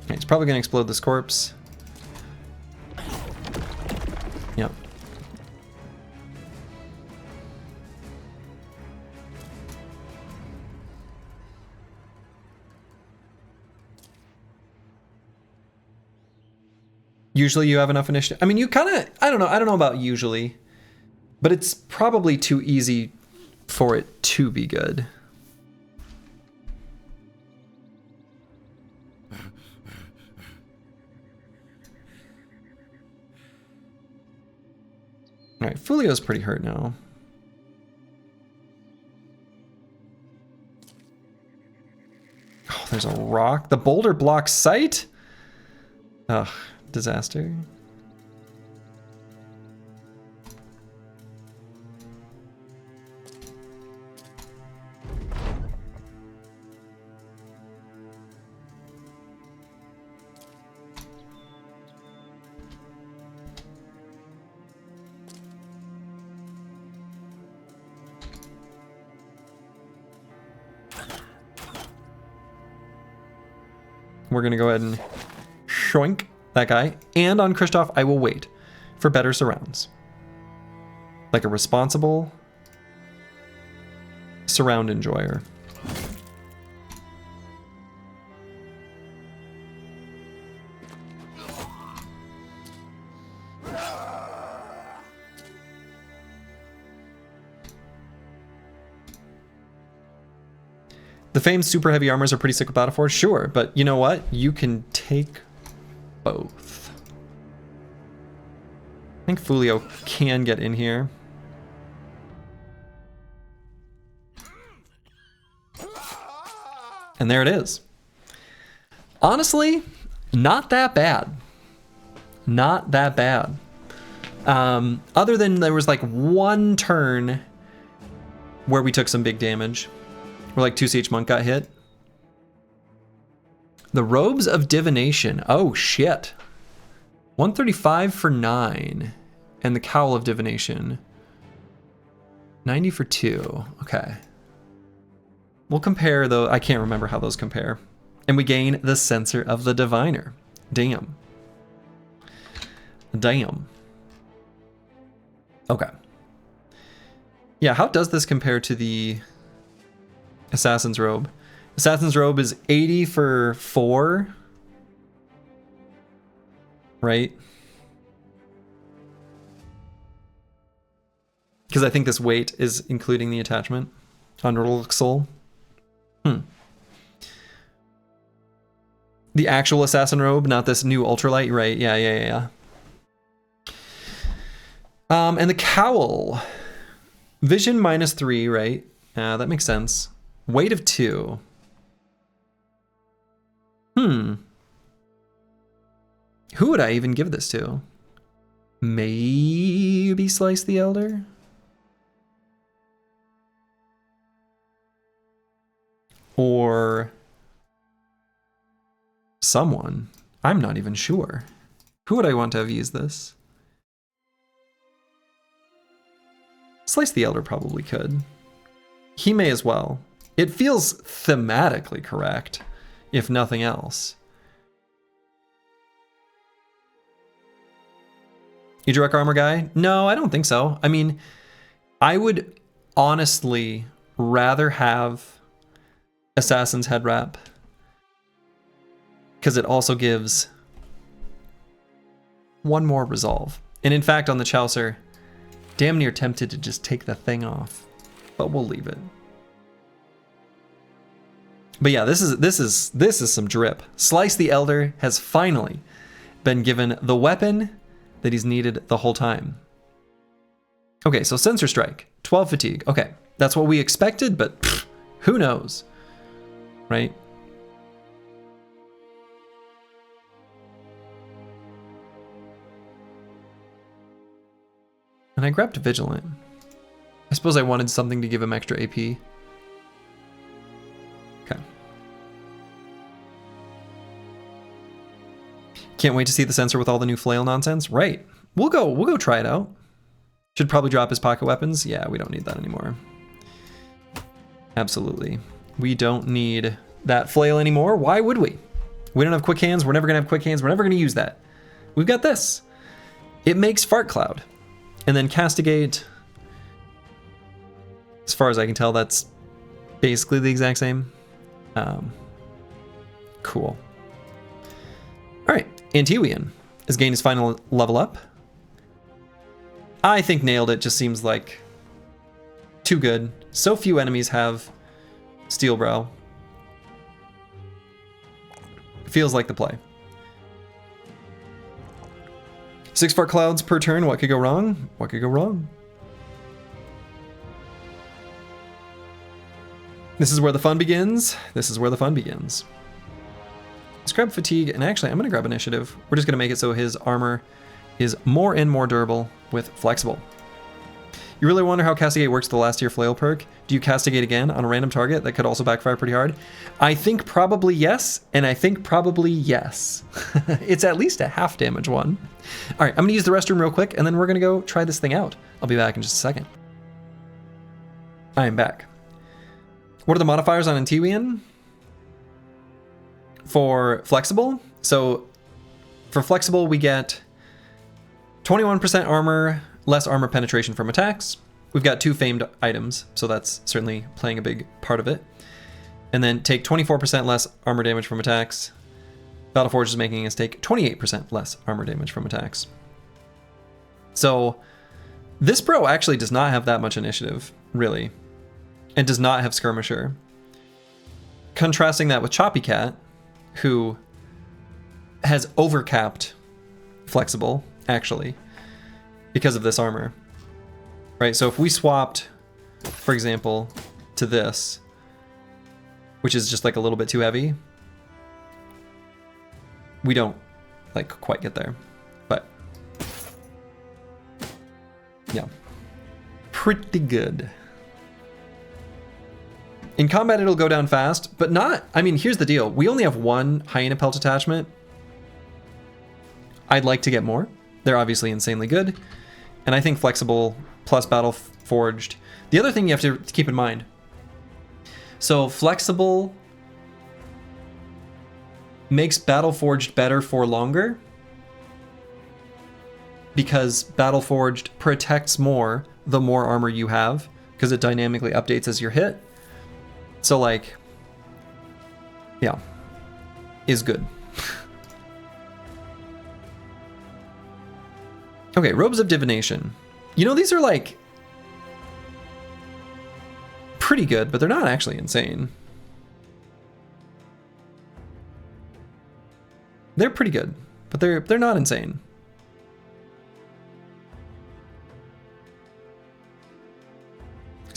Okay, he's probably gonna explode this corpse. Yep. Usually you have enough initiative. I mean, you kind of, I don't know about usually, but it's probably too easy for it to be good. All right, Fulio's pretty hurt now. Oh, there's a rock. The boulder blocks sight? Ugh. Disaster. We're gonna go ahead and shoink that guy, and on Kristoff, I will wait for better surrounds. Like a responsible surround enjoyer. The famed super heavy armors are pretty sick with Dawnforged, sure, but you know what? You can take both. I think Fulio can get in here. And there it is. Honestly, not that bad. Not that bad. Other than there was like one turn where we took some big damage. Where like 2CH Monk got hit. The Robes of Divination. Oh, shit. 135 for 9. And the Cowl of Divination. 90 for 2. Okay. We'll compare, though. I can't remember how those compare. And we gain the Censer of the Diviner. Damn. Damn. Okay. Yeah, how does this compare to the Assassin's Robe? Assassin's Robe is 80 for 4. Right? Because I think this weight is including the attachment on Rollick Soul. The actual Assassin Robe, not this new ultralight, right? Yeah. And the Cowl. Vision -3, right? That makes sense. Weight of 2. Who would I even give this to? Maybe Slice the Elder? Or someone. I'm not even sure. Who would I want to have used this? Slice the Elder probably could. He may as well. It feels thematically correct, if nothing else. You direct armor guy? No, I don't think so. I mean, I would honestly rather have Assassin's Head Wrap, because it also gives one more resolve. And in fact, on the Chaucer, damn near tempted to just take the thing off, but we'll leave it. But yeah, this is some drip. Slice the Elder has finally been given the weapon that he's needed the whole time. Okay, so Sensor Strike, 12 fatigue. Okay, that's what we expected, but pff, who knows, right? And I grabbed Vigilant. I suppose I wanted something to give him extra AP. Okay. Can't wait to see the sensor with all the new flail nonsense. Right. We'll go try it out. Should probably drop his pocket weapons. Yeah, we don't need that anymore. Absolutely. We don't need that flail anymore. Why would we? We don't have quick hands. We're never gonna have quick hands. We're never gonna use that. We've got this. It makes Fart Cloud. And then Castigate. As far as I can tell, that's basically the exact same. Cool. All right, Antiwian has gained his final level up. I think nailed it. Just seems like too good. So few enemies have Steel Brow. Feels like the play. 6 Fart Clouds per turn. What could go wrong? What could go wrong? This is where the fun begins. This is where the fun begins. Let's grab Fatigue, and actually I'm going to grab Initiative. We're just going to make it so his armor is more and more durable with Flexible. You really wonder how Castigate works with the last tier flail perk? Do you Castigate again on a random target that could also backfire pretty hard? I think probably yes, and I think probably yes. It's at least a half damage one. All right, I'm going to use the restroom real quick, and then we're going to go try this thing out. I'll be back in just a second. I am back. What are the modifiers on Antiwian? For Flexible? So for Flexible, we get 21% armor, less armor penetration from attacks. We've got 2 famed items, so that's certainly playing a big part of it. And then take 24% less armor damage from attacks. Dawnforged is making us take 28% less armor damage from attacks. So this bro actually does not have that much initiative, really, and does not have Skirmisher. Contrasting that with Choppy Cat, who has overcapped Flexible, actually, because of this armor. Right, so if we swapped, for example, to this, which is just like a little bit too heavy, we don't like quite get there, but yeah, pretty good. In combat, it'll go down fast, but not, I mean, here's the deal. We only have 1 Hyena Pelt attachment. I'd like to get more. They're obviously insanely good. And I think Flexible plus Dawnforged. The other thing you have to keep in mind. So Flexible makes Dawnforged better for longer, because Dawnforged protects more the more armor you have, because it dynamically updates as you're hit. So like, yeah, is good. Okay, Robes of Divination. You know, these are like pretty good, but they're not actually insane. They're pretty good, but they're not insane.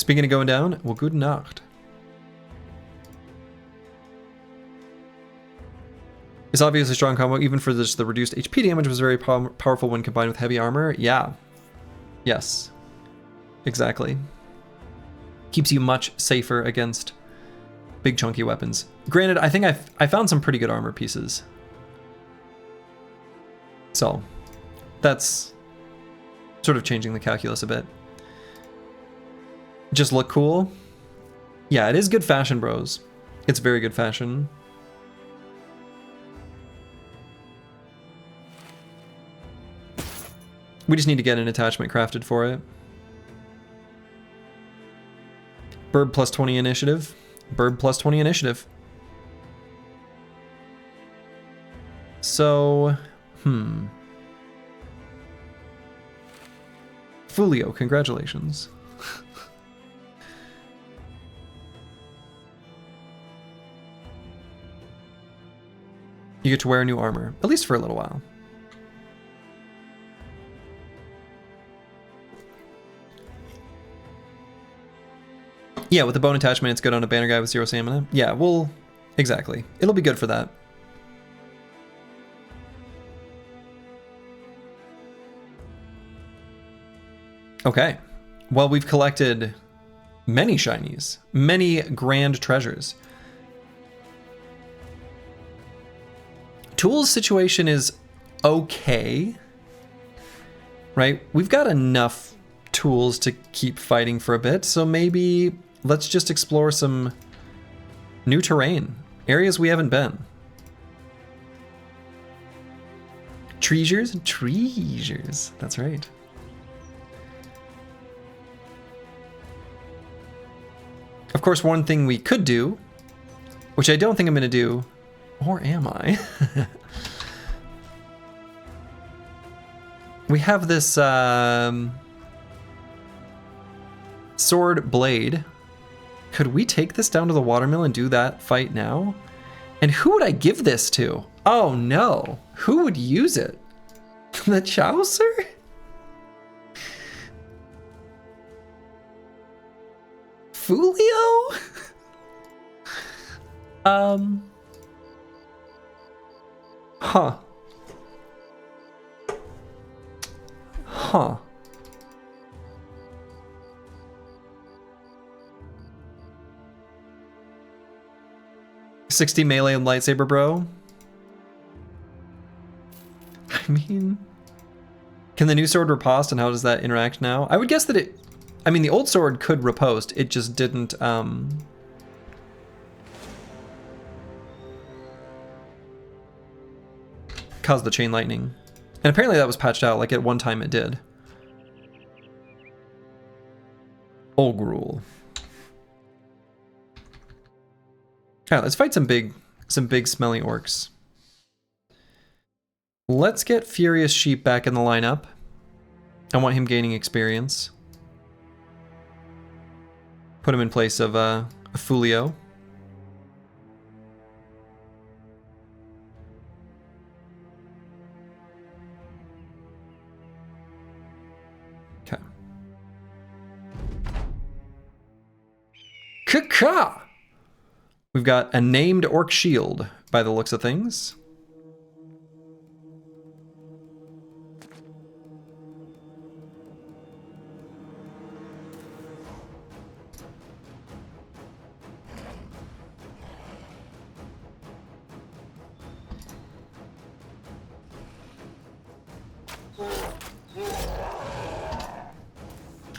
Speaking of going down, well, good Nacht. It's obviously a strong combo, even for this. The reduced HP damage was very powerful when combined with heavy armor. Yeah. Yes. Exactly. Keeps you much safer against big chunky weapons. Granted, I think I found some pretty good armor pieces. So, that's sort of changing the calculus a bit. Just look cool. Yeah, it is good fashion, bros. It's very good fashion. We just need to get an attachment crafted for it. Bird plus 20 initiative. Bird plus 20 initiative. So, Fulio, congratulations. You get to wear new armor, at least for a little while. Yeah, with the bone attachment, it's good on a banner guy with 0 stamina. Yeah, well, exactly. It'll be good for that. Okay. Well, we've collected many shinies, many grand treasures. Tools situation is okay, right? We've got enough tools to keep fighting for a bit, so maybe let's just explore some new terrain, areas we haven't been. Treasures? Treasures, that's right. Of course, one thing we could do, which I don't think I'm going to do, or am I? We have this sword blade. Could we take this down to the watermill and do that fight now? And who would I give this to? Oh no, who would use it? The Chaucer? Fulio? Huh. Huh. $60 melee and lightsaber, bro. I mean, can the new sword riposte, and how does that interact now? I would guess that it, I mean, the old sword could riposte, it just didn't, cause the chain lightning. And apparently that was patched out, like at one time it did. Olgrul. Alright, let's fight some big smelly orcs. Let's get Furious Sheep back in the lineup. I want him gaining experience. Put him in place of a Fulio. Okay. Kaka! We've got a named orc shield by the looks of things.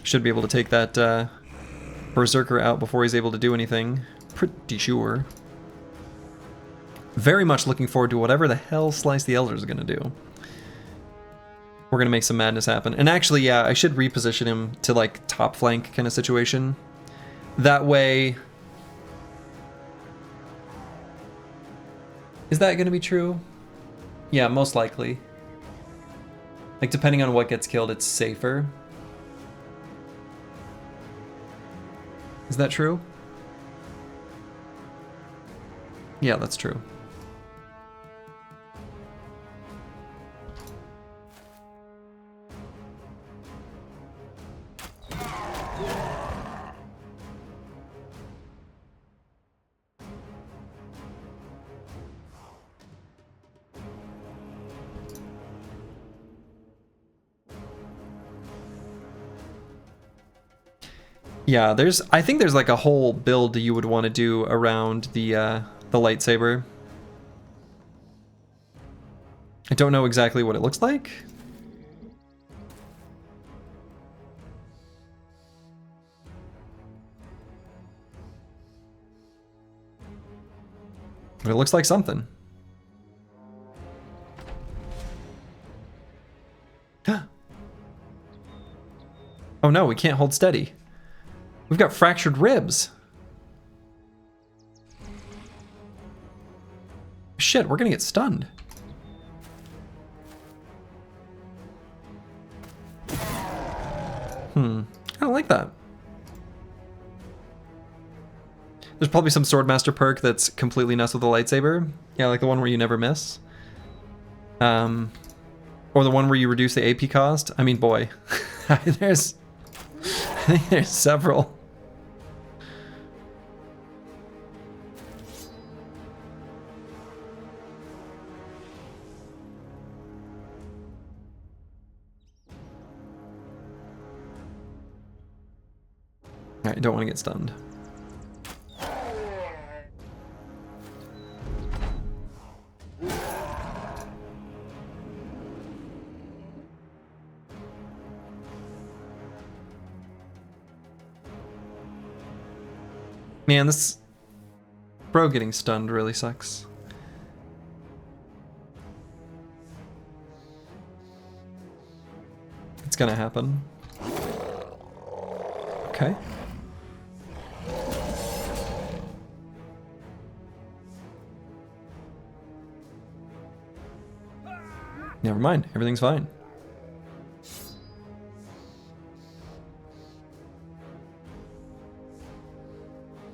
Should be able to take that Berserker out before he's able to do anything. Pretty sure. Very much looking forward to whatever the hell Slice the Elder is going to do. We're going to make some madness happen. And actually, yeah, I should reposition him to like top flank kind of situation. That way... Is that going to be true? Yeah, most likely. Like, depending on what gets killed, it's safer. Is that true? Yeah, that's true. Yeah, I think there's like a whole build you would want to do around the lightsaber. I don't know exactly what it looks like. But it looks like something. Oh no, we can't hold steady. We've got fractured ribs. Shit, we're gonna get stunned. I don't like that. There's probably some Swordmaster perk that's completely nuts with the lightsaber. Yeah, like the one where you never miss. Or the one where you reduce the AP cost. I mean, boy, I think there's several. Alright, don't want to get stunned. Man, this bro getting stunned really sucks. It's gonna happen. Okay. Never mind, everything's fine.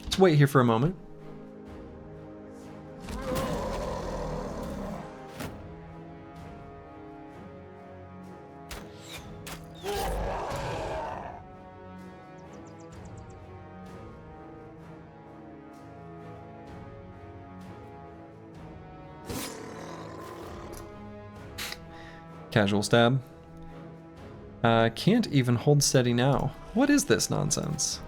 Let's wait here for a moment. Casual stab. Can't even hold steady now. What is this nonsense?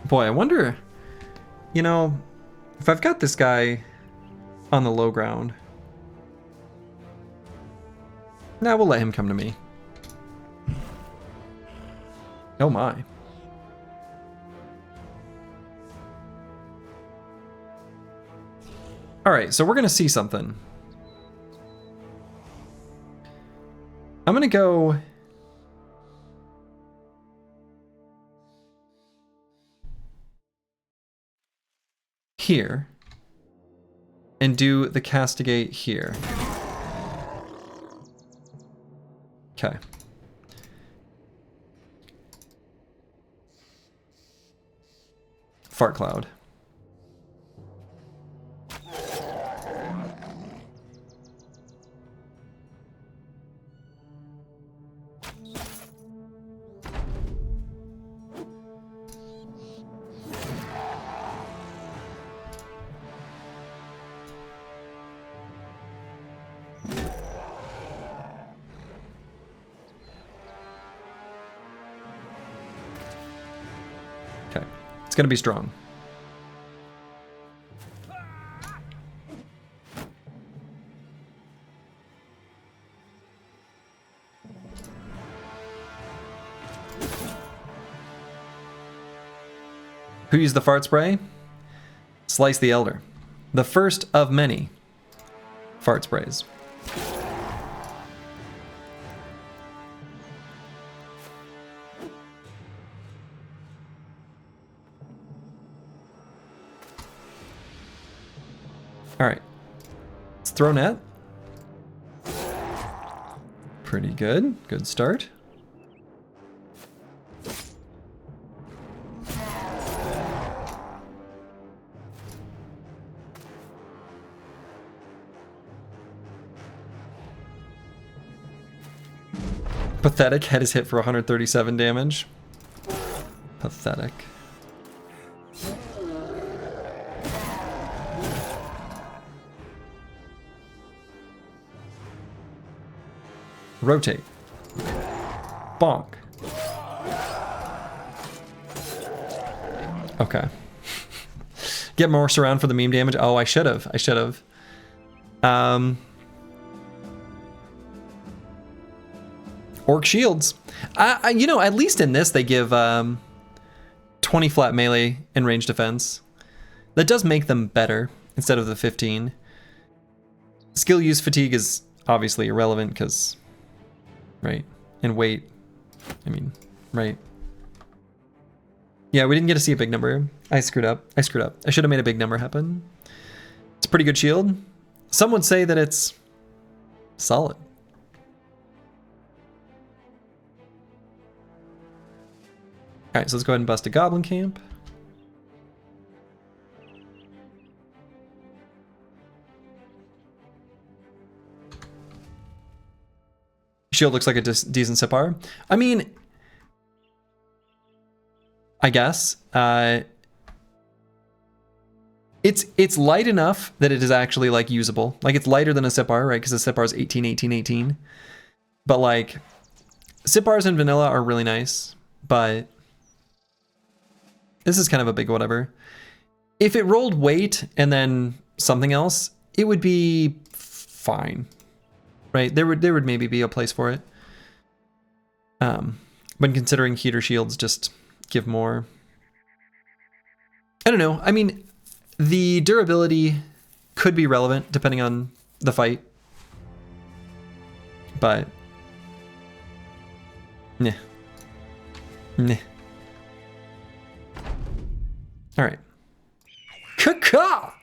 Boy, I wonder, you know, if I've got this guy on the low ground. Nah, we'll let him come to me. Oh my. Alright, so we're gonna see something. I'm gonna go... here. And do the castigate here. Okay. Fart cloud. Okay. It's gonna be strong. Who used the fart spray? Slice the Elder. The first of many fart sprays. Alright. Let's throw net. Pretty good. Good start. Pathetic had his hit for 137 damage. Pathetic. Rotate. Bonk. Okay. Get more surround for the meme damage. Oh, I should have. I should have. Orc shields. You know, at least in this they give 20 flat melee and range defense. That does make them better instead of the 15. Skill use fatigue is obviously irrelevant because, right? And weight, I mean, right? Yeah, we didn't get to see a big number. I screwed up. I screwed up. I should have made a big number happen. It's a pretty good shield. Some would say that it's solid. All right, so let's go ahead and bust a goblin camp. Shield looks like a decent Sipar. I mean, I guess it's light enough that it is actually like usable. Like it's lighter than a Sipar, right? Because a Sipar is 18, 18, 18. But like Sipars in vanilla are really nice, but this is kind of a big whatever. If it rolled weight and then something else, it would be fine, right? There would maybe be a place for it. When considering heater shields just give more. I don't know. I mean, the durability could be relevant depending on the fight, but nah. All right. Caw-caw!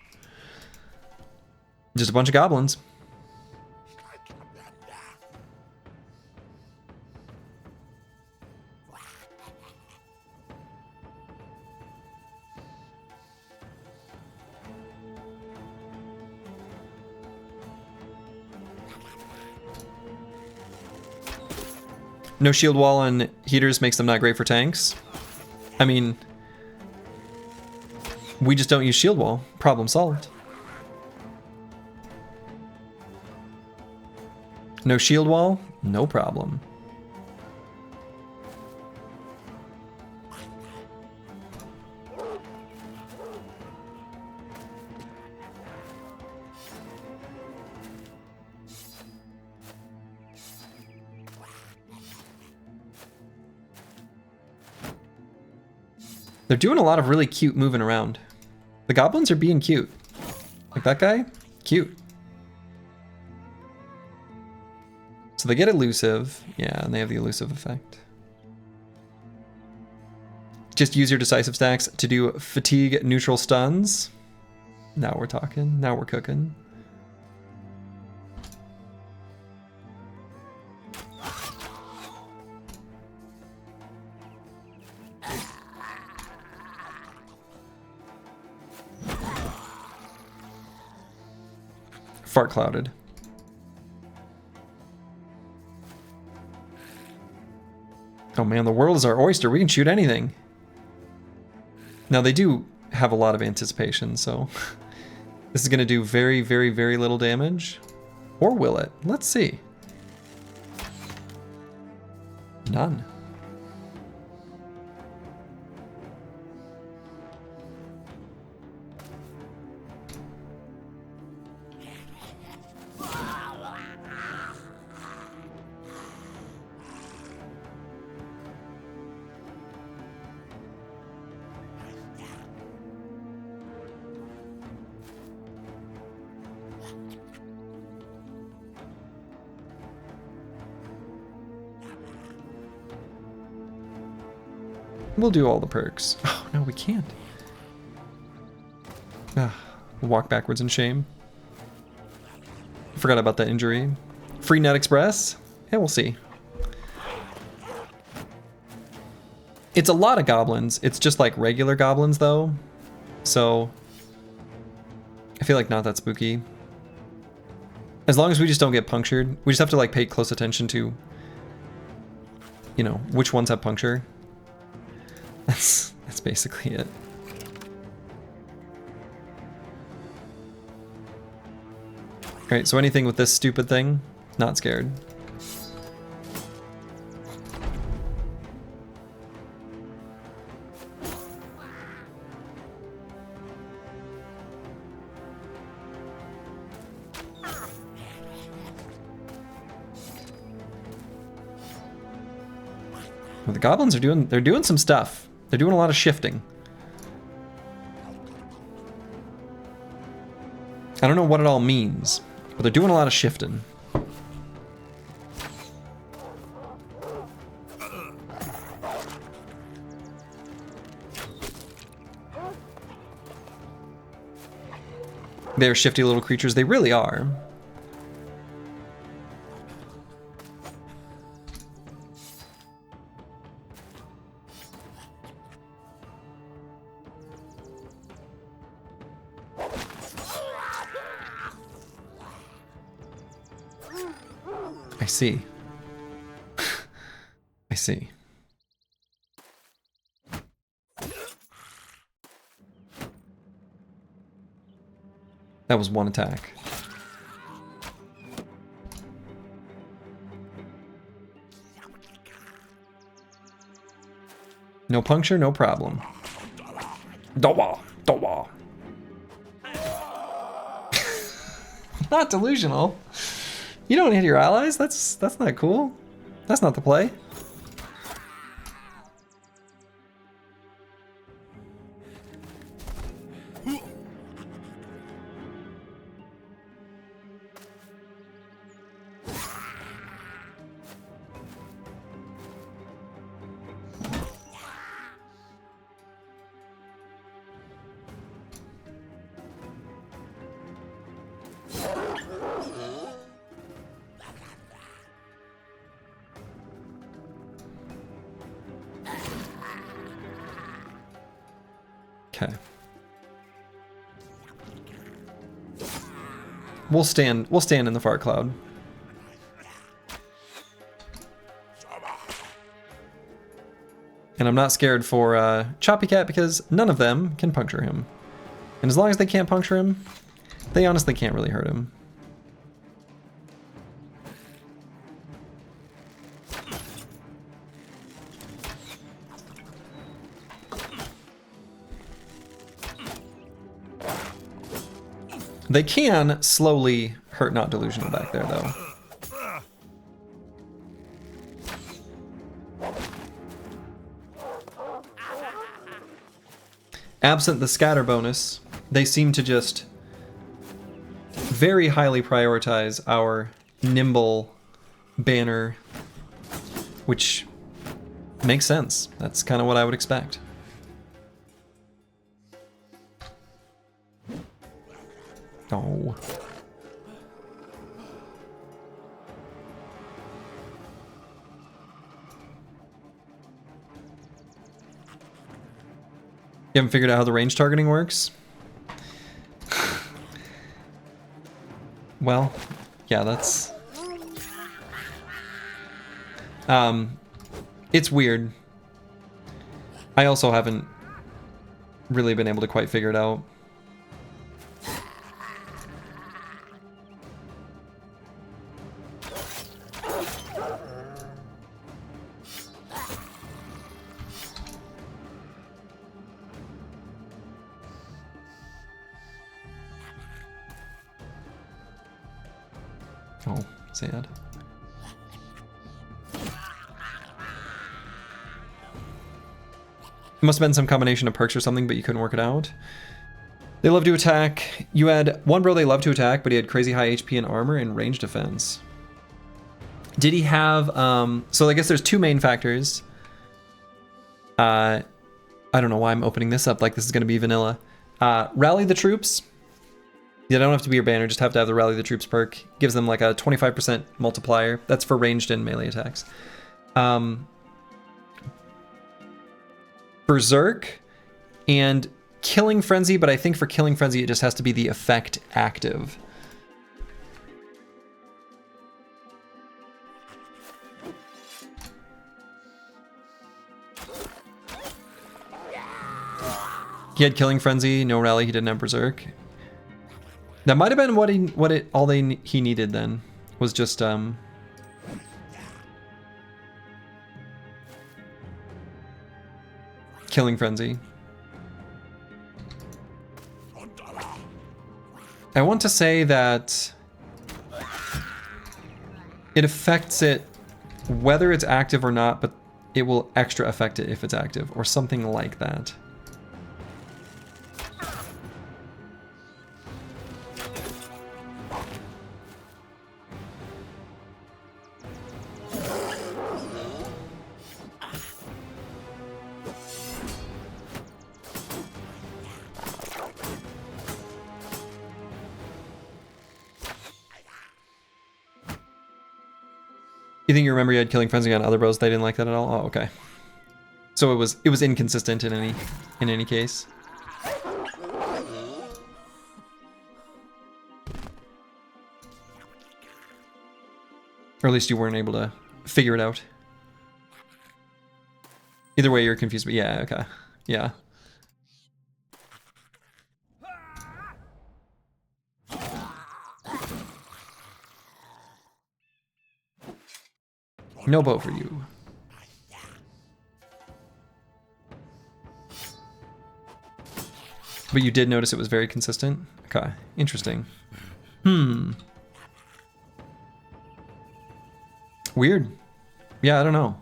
Just a bunch of goblins. No shield wall on heaters makes them not great for tanks. I mean, we just don't use shield wall. Problem solved. No shield wall, no problem. They're doing a lot of really cute moving around. The goblins are being cute. Like that guy, cute. So they get elusive. Yeah, and they have the elusive effect. Just use your decisive stacks to do fatigue neutral stuns. Now we're talking. Now we're cooking. Fart clouded. Oh man, the world is our oyster. We can shoot anything. Now they do have a lot of anticipation, so this is going to do very, very, very little damage. Or will it? Let's see. None. We'll do all the perks. Oh, no, we can't. We'll walk backwards in shame. Forgot about that injury. Free Net Express? Yeah, we'll see. It's a lot of goblins. It's just like regular goblins, though. So I feel like not that spooky. As long as we just don't get punctured. We just have to like pay close attention to, you know, which ones have puncture. That's basically it. Alright, so anything with this stupid thing, not scared. Well, the goblins are doing some stuff. They're doing a lot of shifting. I don't know what it all means, but they're doing a lot of shifting. They're shifty little creatures. They really are. I see. I see. That was one attack. No puncture, no problem. Dawa, dawa. Not delusional. You don't hit your allies? That's not cool. That's not the play. Okay. We'll stand in the fart cloud. And I'm not scared for Choppy Cat because none of them can puncture him. And as long as they can't puncture him, they honestly can't really hurt him. They can slowly hurt Not Delusional back there, though. Absent the scatter bonus, they seem to just very highly prioritize our nimble banner, which makes sense. That's kind of what I would expect. Oh. You haven't figured out how the range targeting works? Well, yeah, that's... It's weird. I also haven't really been able to quite figure it out. Oh, sad. It must have been some combination of perks or something, but you couldn't work it out. They love to attack. You had one bro they love to attack, but he had crazy high HP and armor and range defense. Did he have, so I guess there's two main factors. I don't know why I'm opening this up like this is going to be vanilla. Rally the troops. You don't have to be your banner, just have to have the Rally the Troops perk. Gives them like a 25% multiplier. That's for ranged and melee attacks. Berserk and Killing Frenzy, but I think for Killing Frenzy it just has to be the effect active. He had Killing Frenzy, no Rally, he didn't have Berserk. That might have been all he needed then, was just Killing Frenzy. I want to say that it affects it whether it's active or not, but it will extra affect it if it's active, or something like that. You think you remember you had Killing Frenzy on other bros? They didn't like that at all? Oh, okay. So it was inconsistent in any case. Or at least you weren't able to figure it out. Either way, you're confused, but yeah, okay. Yeah. No bow for you. But you did notice it was very consistent? Okay, interesting. Weird. Yeah, I don't know.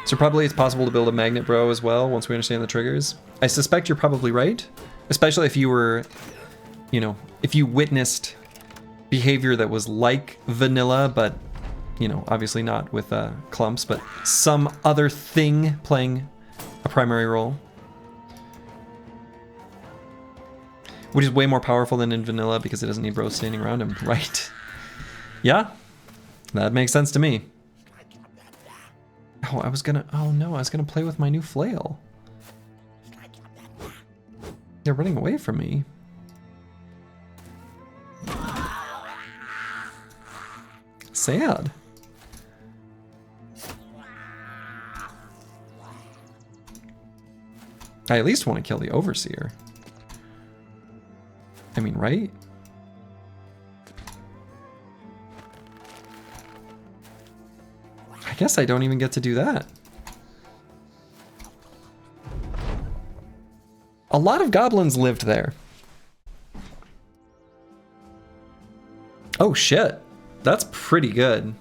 So probably it's possible to build a magnet bro as well once we understand the triggers. I suspect you're probably right, especially if you were, you know, if you witnessed behavior that was like vanilla, but, you know, obviously not with clumps, but some other thing playing a primary role. Which is way more powerful than in vanilla because it doesn't need bros standing around him, right? Yeah, that makes sense to me. Oh, oh no, I was gonna play with my new flail. They're running away from me. Sad. I at least want to kill the Overseer. I mean, right? I guess I don't even get to do that. A lot of goblins lived there. Oh shit. That's pretty good.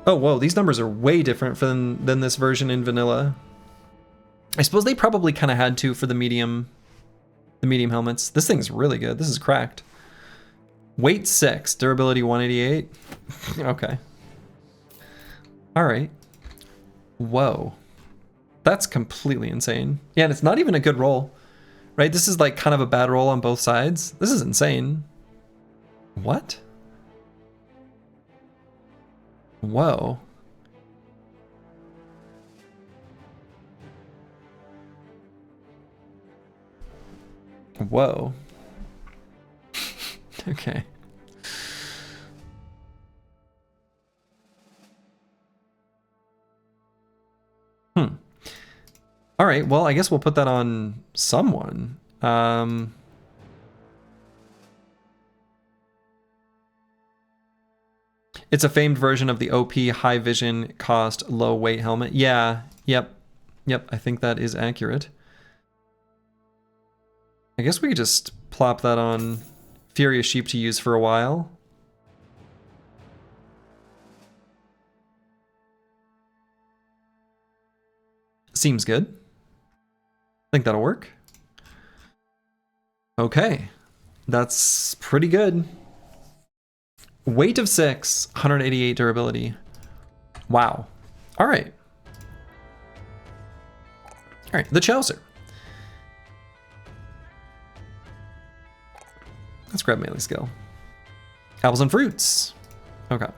Oh whoa, these numbers are way different than this version in vanilla. I suppose they probably kind of had to for the medium helmets. This thing's really good. This is cracked. Weight 6, durability 188. Okay. All right. Whoa. That's completely insane. Yeah, and it's not even a good roll, right? This is like kind of a bad roll on both sides. This is insane. What? Whoa. Whoa. Okay. All right, well, I guess we'll put that on someone. It's a famed version of the OP high vision cost low weight helmet. Yeah, yep, I think that is accurate. I guess we could just plop that on Furious Sheep to use for a while. Seems good. I think that'll work. Okay, that's pretty good. Weight of 6, 188 durability. Wow. All right. All right, the Chaucer. Let's grab melee skill. Apples and fruits. Okay.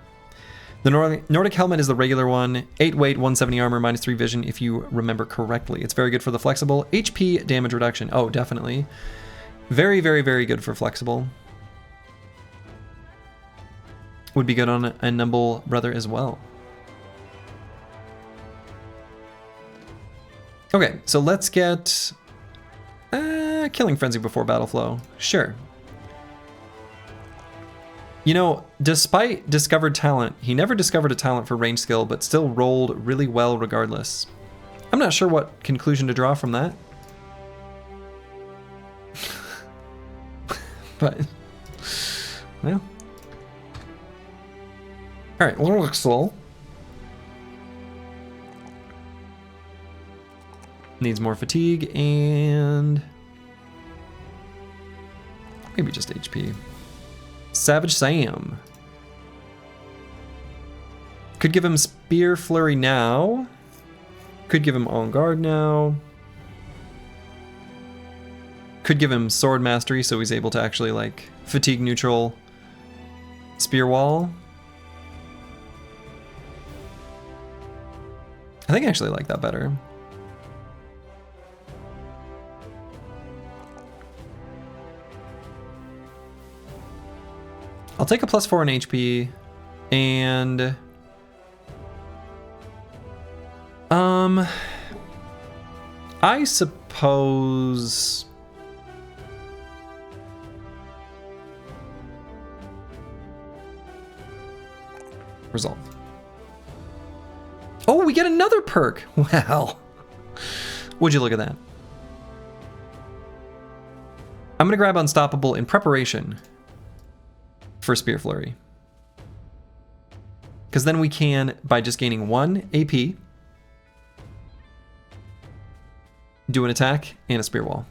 The Nordic helmet is the regular one. 8 weight, 170 armor, -3 vision if you remember correctly. It's very good for the flexible. HP damage reduction. Oh, definitely. Very, very, very good for flexible. Would be good on a nimble brother as well. Okay, so let's get Killing Frenzy before battle flow. Sure. You know, despite discovered talent, he never discovered a talent for range skill, but still rolled really well regardless. I'm not sure what conclusion to draw from that. but well. All right, Luxel needs more fatigue and maybe just HP. Savage Sam could give him Spear Flurry now. Could give him On Guard now. Could give him Sword Mastery so he's able to actually like fatigue neutral Spear Wall. I think I actually like that better. I'll take a +4 in HP and I suppose Resolve. Oh, we get another perk. Well, would you look at that? I'm gonna grab Unstoppable in preparation for Spear Flurry. Because then we can, by just gaining 1 AP, do an attack and a Spear Wall.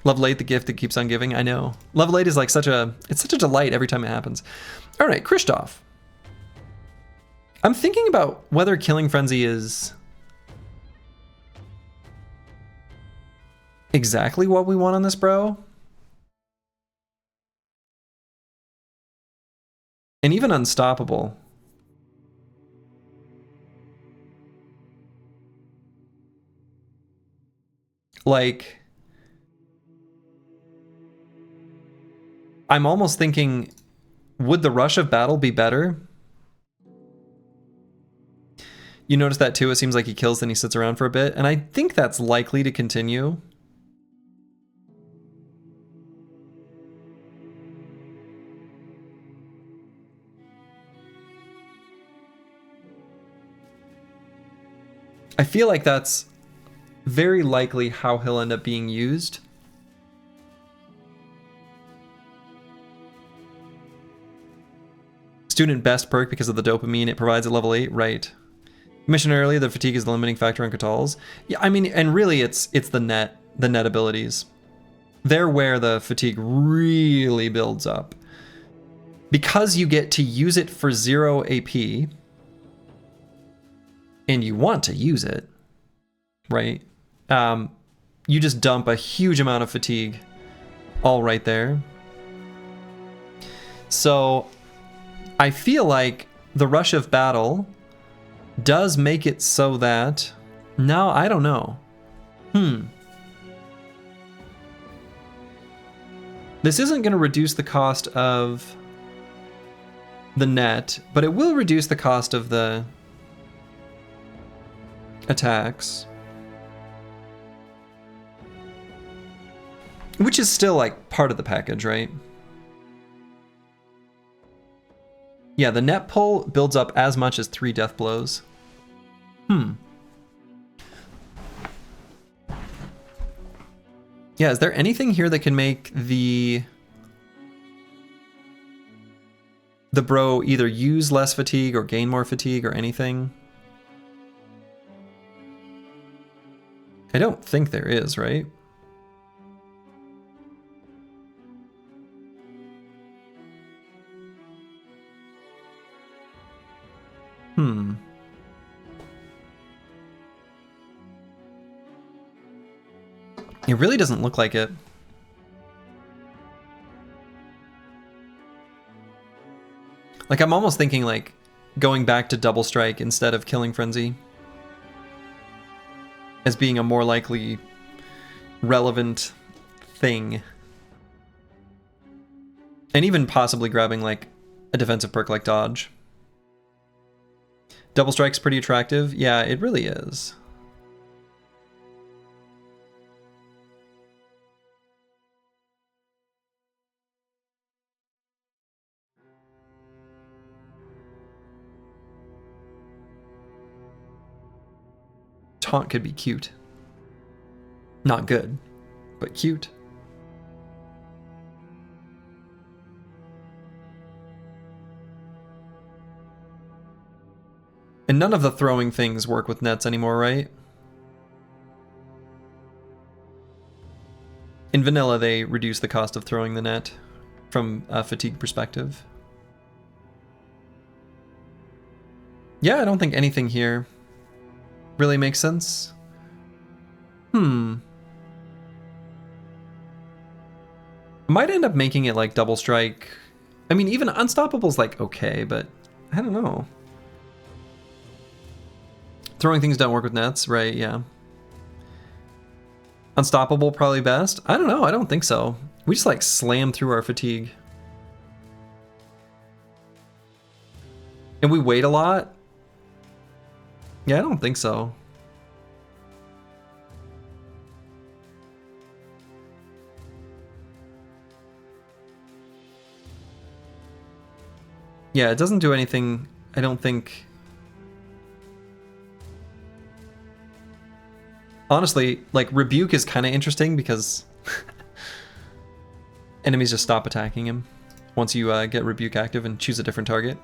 Level 8, the gift that keeps on giving, I know. Level 8 is like such a delight every time it happens. All right, Kristoff. I'm thinking about whether Killing Frenzy is exactly what we want on this bro. And even Unstoppable. Like, I'm almost thinking, would the Rush of Battle be better? You notice that too, it seems like he kills, then he sits around for a bit, and I think that's likely to continue. I feel like that's very likely how he'll end up being used. Student best perk because of the dopamine it provides at level 8, right. You mentioned earlier that fatigue is the limiting factor on Catal's. Yeah, I mean, and really it's the net abilities. They're where the fatigue really builds up. Because you get to use it for 0 AP, and you want to use it, right? You just dump a huge amount of fatigue all right there. So I feel like the Rush of Battle does make it so that... No, I don't know. This isn't going to reduce the cost of the net, but it will reduce the cost of the attacks. Which is still like part of the package, right? Yeah, the net pull builds up as much as 3 death blows. Yeah, is there anything here that can make the bro either use less fatigue or gain more fatigue or anything? I don't think there is, right? It really doesn't look like it. Like, I'm almost thinking like going back to Double Strike instead of Killing Frenzy as being a more likely relevant thing. And even possibly grabbing like a defensive perk like Dodge. Double Strike's pretty attractive. Yeah, it really is. Taunt could be cute. Not good, but cute. And none of the throwing things work with nets anymore, right? In vanilla, they reduce the cost of throwing the net from a fatigue perspective. Yeah, I don't think anything here really makes sense. Might end up making it like double strike. I mean, even Unstoppable's like okay, but I don't know. Throwing things don't work with nets, right? Yeah. Unstoppable probably best. I don't know. I don't think so. We just like slam through our fatigue. And we wait a lot. Yeah, I don't think so. Yeah, it doesn't do anything, I don't think. Honestly, like, Rebuke is kind of interesting because enemies just stop attacking him once you get Rebuke active and choose a different target.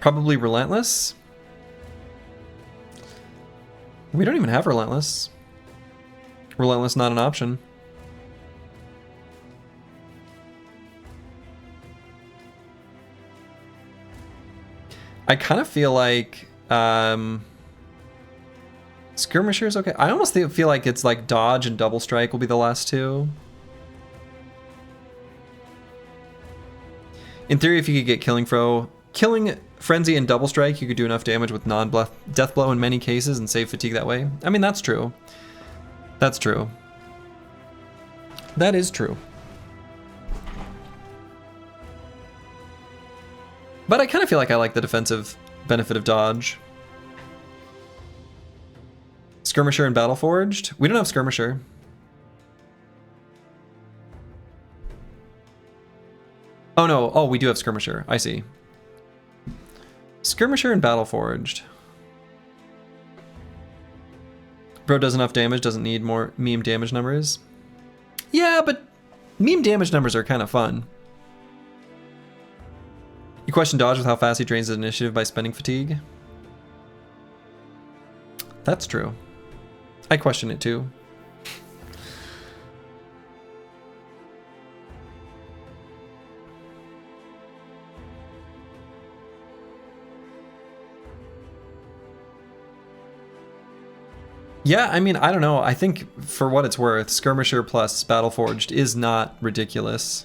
Probably Relentless. We don't even have Relentless. Relentless not an option. I kind of feel like Skirmisher's okay. I almost feel like it's like Dodge and Double Strike will be the last two. In theory, if you could get Killing Frenzy and Double Strike, you could do enough damage with non-Death Blow in many cases and save fatigue that way. I mean, that's true. That's true. That is true. But I kind of feel like I like the defensive benefit of Dodge. Skirmisher and Dawnforged? We don't have Skirmisher. Oh no, oh we do have Skirmisher, I see. Skirmisher and Dawnforged. Bro does enough damage, doesn't need more meme damage numbers. Yeah, but meme damage numbers are kind of fun. You question Dodge with how fast he drains his initiative by spending fatigue? That's true. I question it too. Yeah, I mean, I don't know. I think for what it's worth, Skirmisher plus Dawnforged is not ridiculous.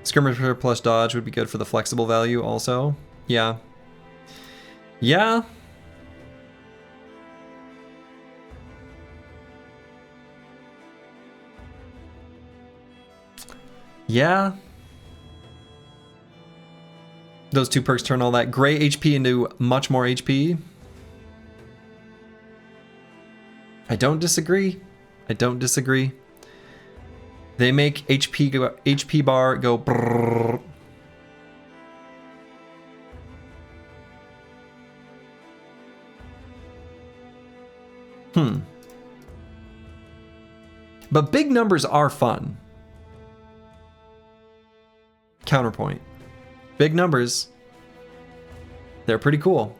Skirmisher plus Dodge would be good for the flexible value also. Yeah. Yeah. Yeah. Those two perks turn all that gray HP into much more HP. I don't disagree. I don't disagree. They make HP bar go brrrr. But big numbers are fun. Counterpoint. Big numbers. They're pretty cool.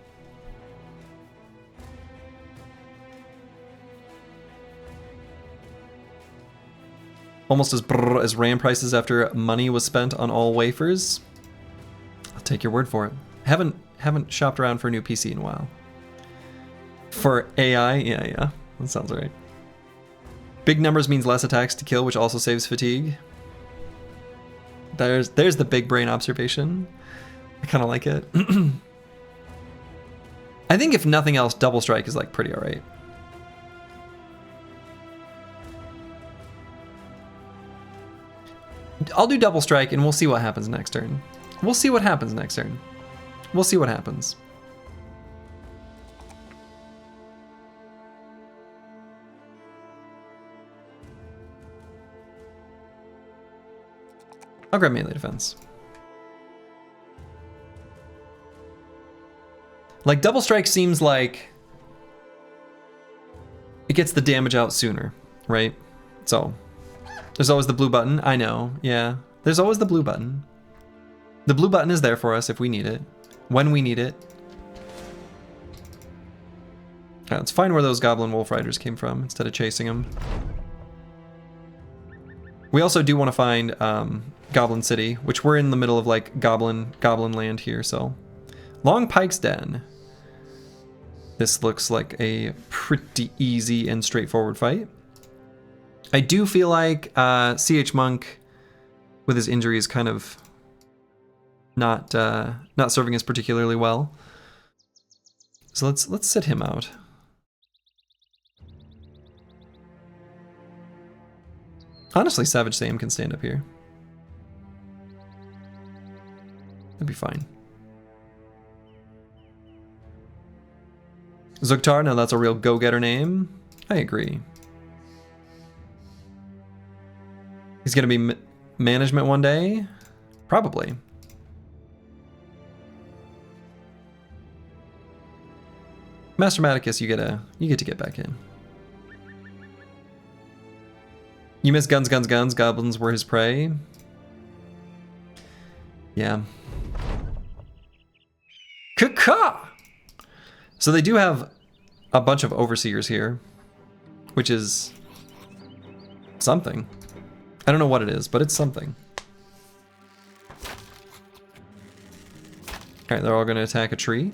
Almost as brrr as RAM prices after money was spent on all wafers. I'll take your word for it. Haven't shopped around for a new PC in a while. For AI, yeah, that sounds right. Big numbers means less attacks to kill, which also saves fatigue. There's the big brain observation. I kind of like it. I think if nothing else, Double Strike is like pretty alright. I'll do Double Strike and we'll see what happens next turn. We'll see what happens next turn. We'll see what happens. I'll grab melee defense. Like, Double Strike seems like gets the damage out sooner, right? So, there's always the blue button. I know, yeah. There's always the blue button. The blue button is there for us if we need it, when we need it. Alright, let's find where those Goblin Wolf Riders came from instead of chasing them. We also do want to find Goblin City, which we're in the middle of like Goblin land here, so. Long Pike's Den. This looks like a pretty easy and straightforward fight. I do feel like CH Monk, with his injury, is kind of not serving us particularly well. So let's sit him out. Honestly, Savage Sam can stand up here. That'd be fine. Zugtar, now that's a real go-getter name. I agree. He's gonna be management one day? Probably. Master Maticus, you get to get back in. You miss guns, guns, guns. Goblins were his prey. Yeah. Caw! So they do have a bunch of overseers here, which is something. I don't know what it is, but it's something. Alright, they're all going to attack a tree.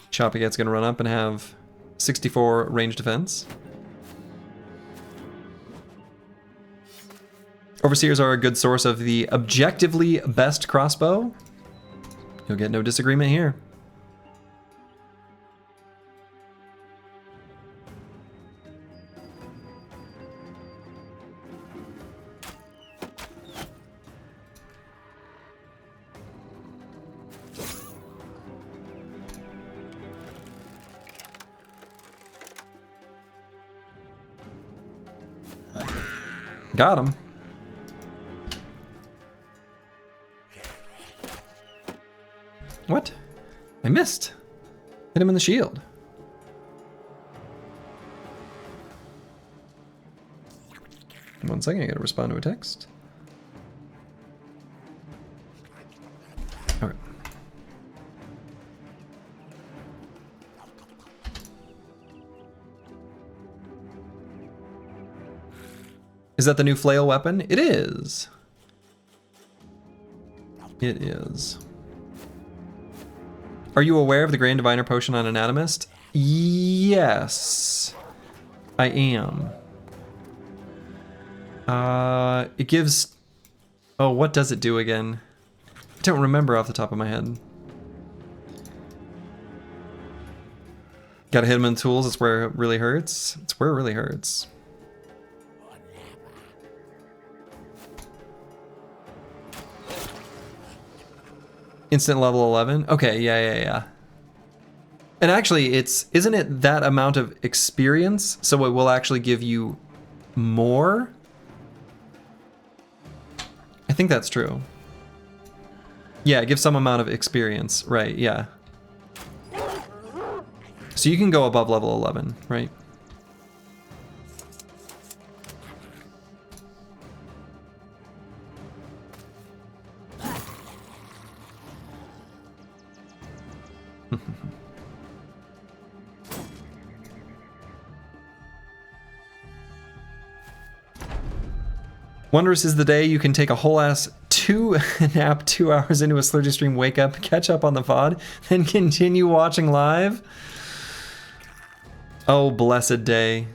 Choppygat's going to run up and have 64 range defense. Overseers are a good source of the objectively best crossbow. You'll get no disagreement here. Got him. What? I missed. Hit him in the shield. One second, I gotta respond to a text. Alright. Is that the new flail weapon? It is. It is. Are you aware of the Grand Diviner potion on Anatomist? Yes, I am. It gives... Oh, what does it do again? I don't remember off the top of my head. Gotta hit him in the tools, it's where it really hurts. It's where it really hurts. Instant level 11? Okay, yeah. And actually, isn't it that amount of experience? So it will actually give you more? I think that's true. Yeah, it gives some amount of experience, right, yeah. So you can go above level 11, right? Wondrous is the day you can take a whole ass nap 2 hours into a Slurgy stream, wake up, catch up on the VOD, then continue watching live. Oh, blessed day.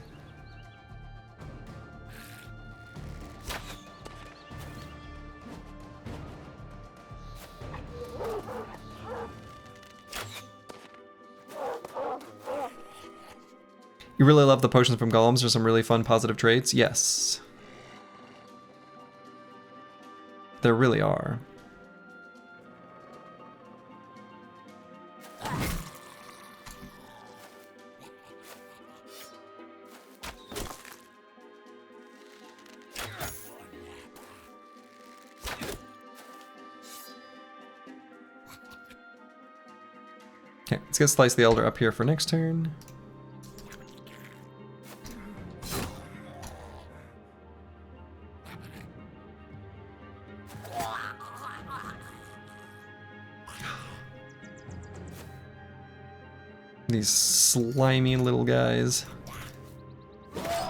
You really love the potions from golems. There's some really fun positive traits. Yes. There really are. Okay, let's get Slice the Elder up here for next turn. These slimy little guys.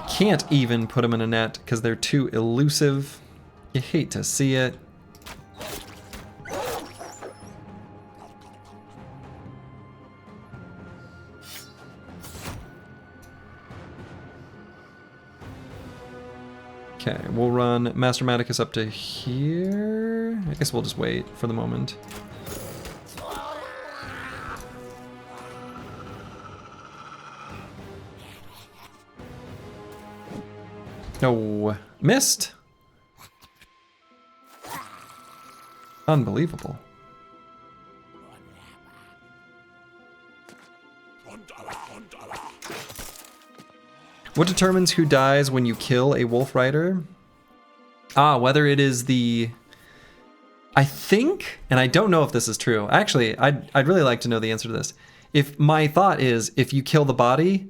Can't even put them in a net because they're too elusive. You hate to see it. Okay, we'll run Master Maticus up to here. I guess we'll just wait for the moment. No, missed. Unbelievable. What determines who dies when you kill a wolf rider? Whether it is the... I think, and I don't know if this is true. Actually, I'd really like to know the answer to this. If my thought is, if you kill the body,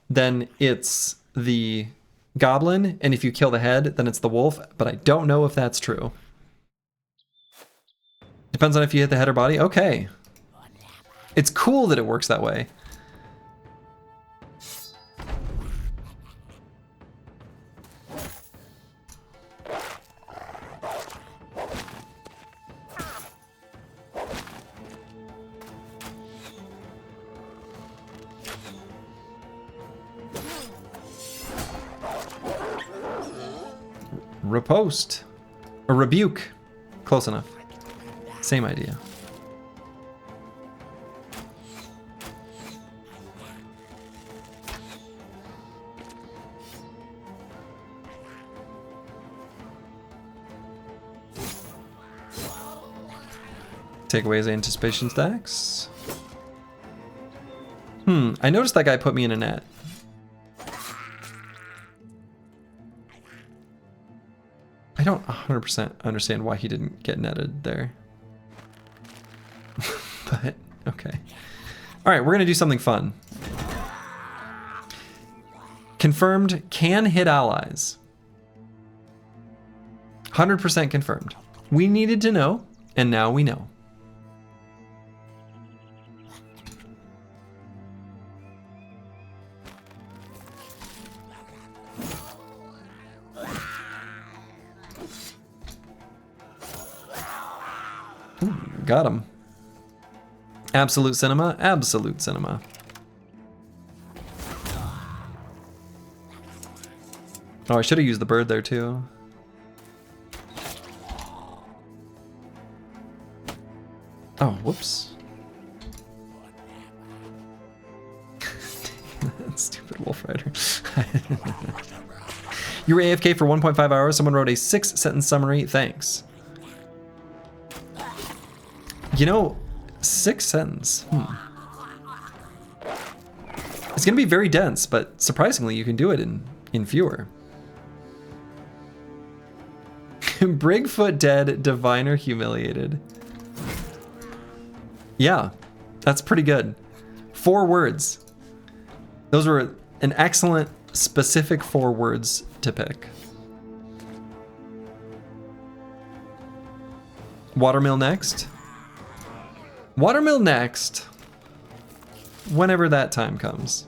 then it's the goblin, and if you kill the head, then it's the wolf, but I don't know if that's true. Depends on if you hit the head or body? Okay. It's cool that it works that way. Riposte. Or rebuke. Close enough. Same idea. Take away his anticipation stacks. I noticed that guy put me in a net. I don't 100% understand why he didn't get netted there. But, okay. Alright, we're gonna do something fun. Confirmed, can hit allies. 100% confirmed. We needed to know, and now we know. Ooh, got him. Absolute cinema, absolute cinema. Oh, I should have used the bird there too. Oh, whoops. That stupid wolf rider. You were AFK for 1.5 hours. Someone wrote a 6-sentence summary. Thanks. You know, 6 sentence. It's gonna be very dense, but surprisingly, you can do it in fewer. Brigfoot dead, Diviner humiliated. Yeah, that's pretty good. 4 words. Those were an excellent, specific 4 words to pick. Watermill next. Watermill next. Whenever that time comes.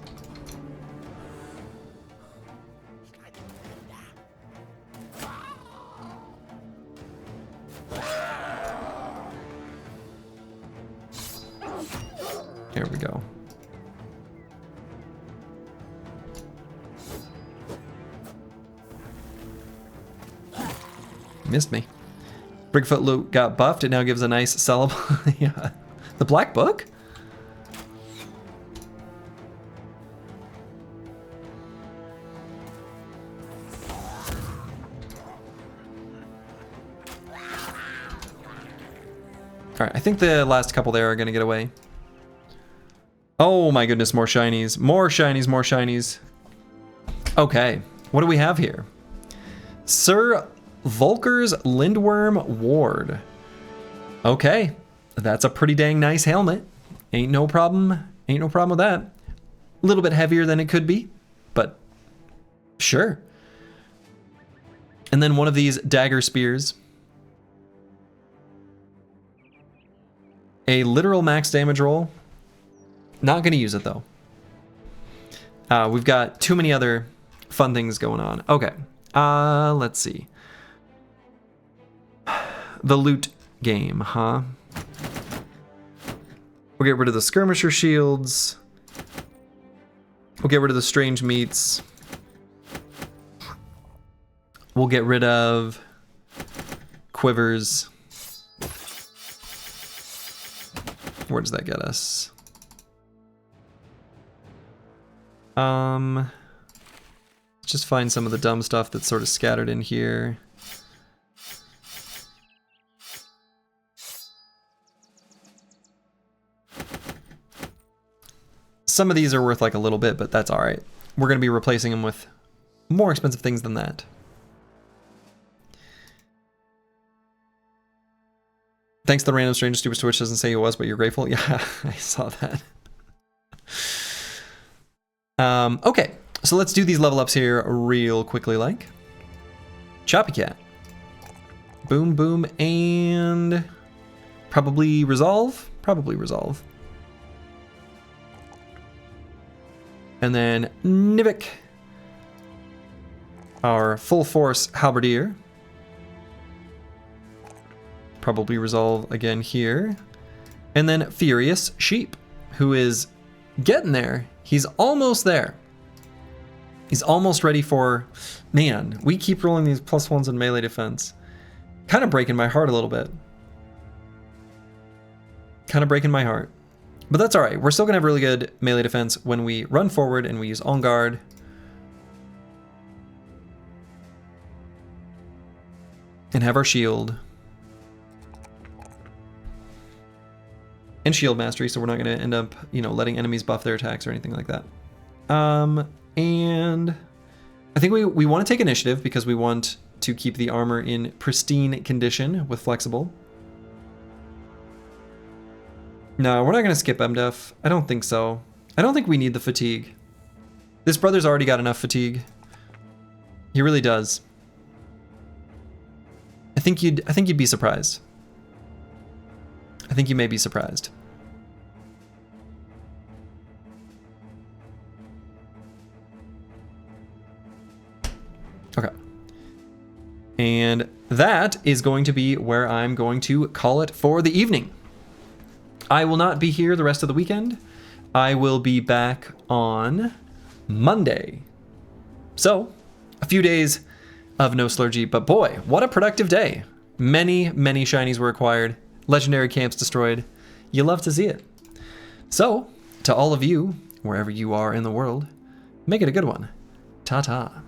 Here we go. Missed me. Brigfoot loot got buffed. It now gives a nice sellable. Yeah. The Black Book? Alright, I think the last couple there are gonna get away. Oh my goodness, more shinies. More shinies, more shinies. Okay, what do we have here? Sir Volker's Lindworm Ward. Okay, that's a pretty dang nice helmet. Ain't no problem. Ain't no problem with that. A little bit heavier than it could be, but sure. And then one of these dagger spears. A literal max damage roll. Not going to use it, though. We've got too many other fun things going on. Okay. Let's see. The loot game, huh? We'll get rid of the skirmisher shields. We'll get rid of the strange meats. We'll get rid of quivers. Where does that get us? Let's just find some of the dumb stuff that's sort of scattered in here. Some of these are worth like a little bit, but that's all right. We're going to be replacing them with more expensive things than that. Thanks to the random stranger, stupid Twitch doesn't say he was, but you're grateful. Yeah, I saw that. Okay, so let's do these level ups here real quickly like. Choppy Cat. Boom, boom, and probably resolve. Probably resolve. And then Nivik, our full force halberdier. Probably resolve again here. And then Furious Sheep, who is getting there. He's almost there. He's almost ready for... Man, we keep rolling these +1s in melee defense. Kind of breaking my heart a little bit. Kind of breaking my heart. But that's alright. We're still going to have really good melee defense when we run forward and we use On Guard. And have our shield. And shield mastery, so we're not going to end up, you know, letting enemies buff their attacks or anything like that. And I think we want to take initiative because we want to keep the armor in pristine condition with flexible. No, we're not going to skip MDef. I don't think so. I don't think we need the fatigue. This brother's already got enough fatigue. He really does. I think you'd be surprised. I think you may be surprised. Okay. And that is going to be where I'm going to call it for the evening. I will not be here the rest of the weekend. I will be back on Monday. So, a few days of no Slurgy, but boy, what a productive day. Many, many shinies were acquired. Legendary camps destroyed. You love to see it. So, to all of you, wherever you are in the world, make it a good one. Ta-ta.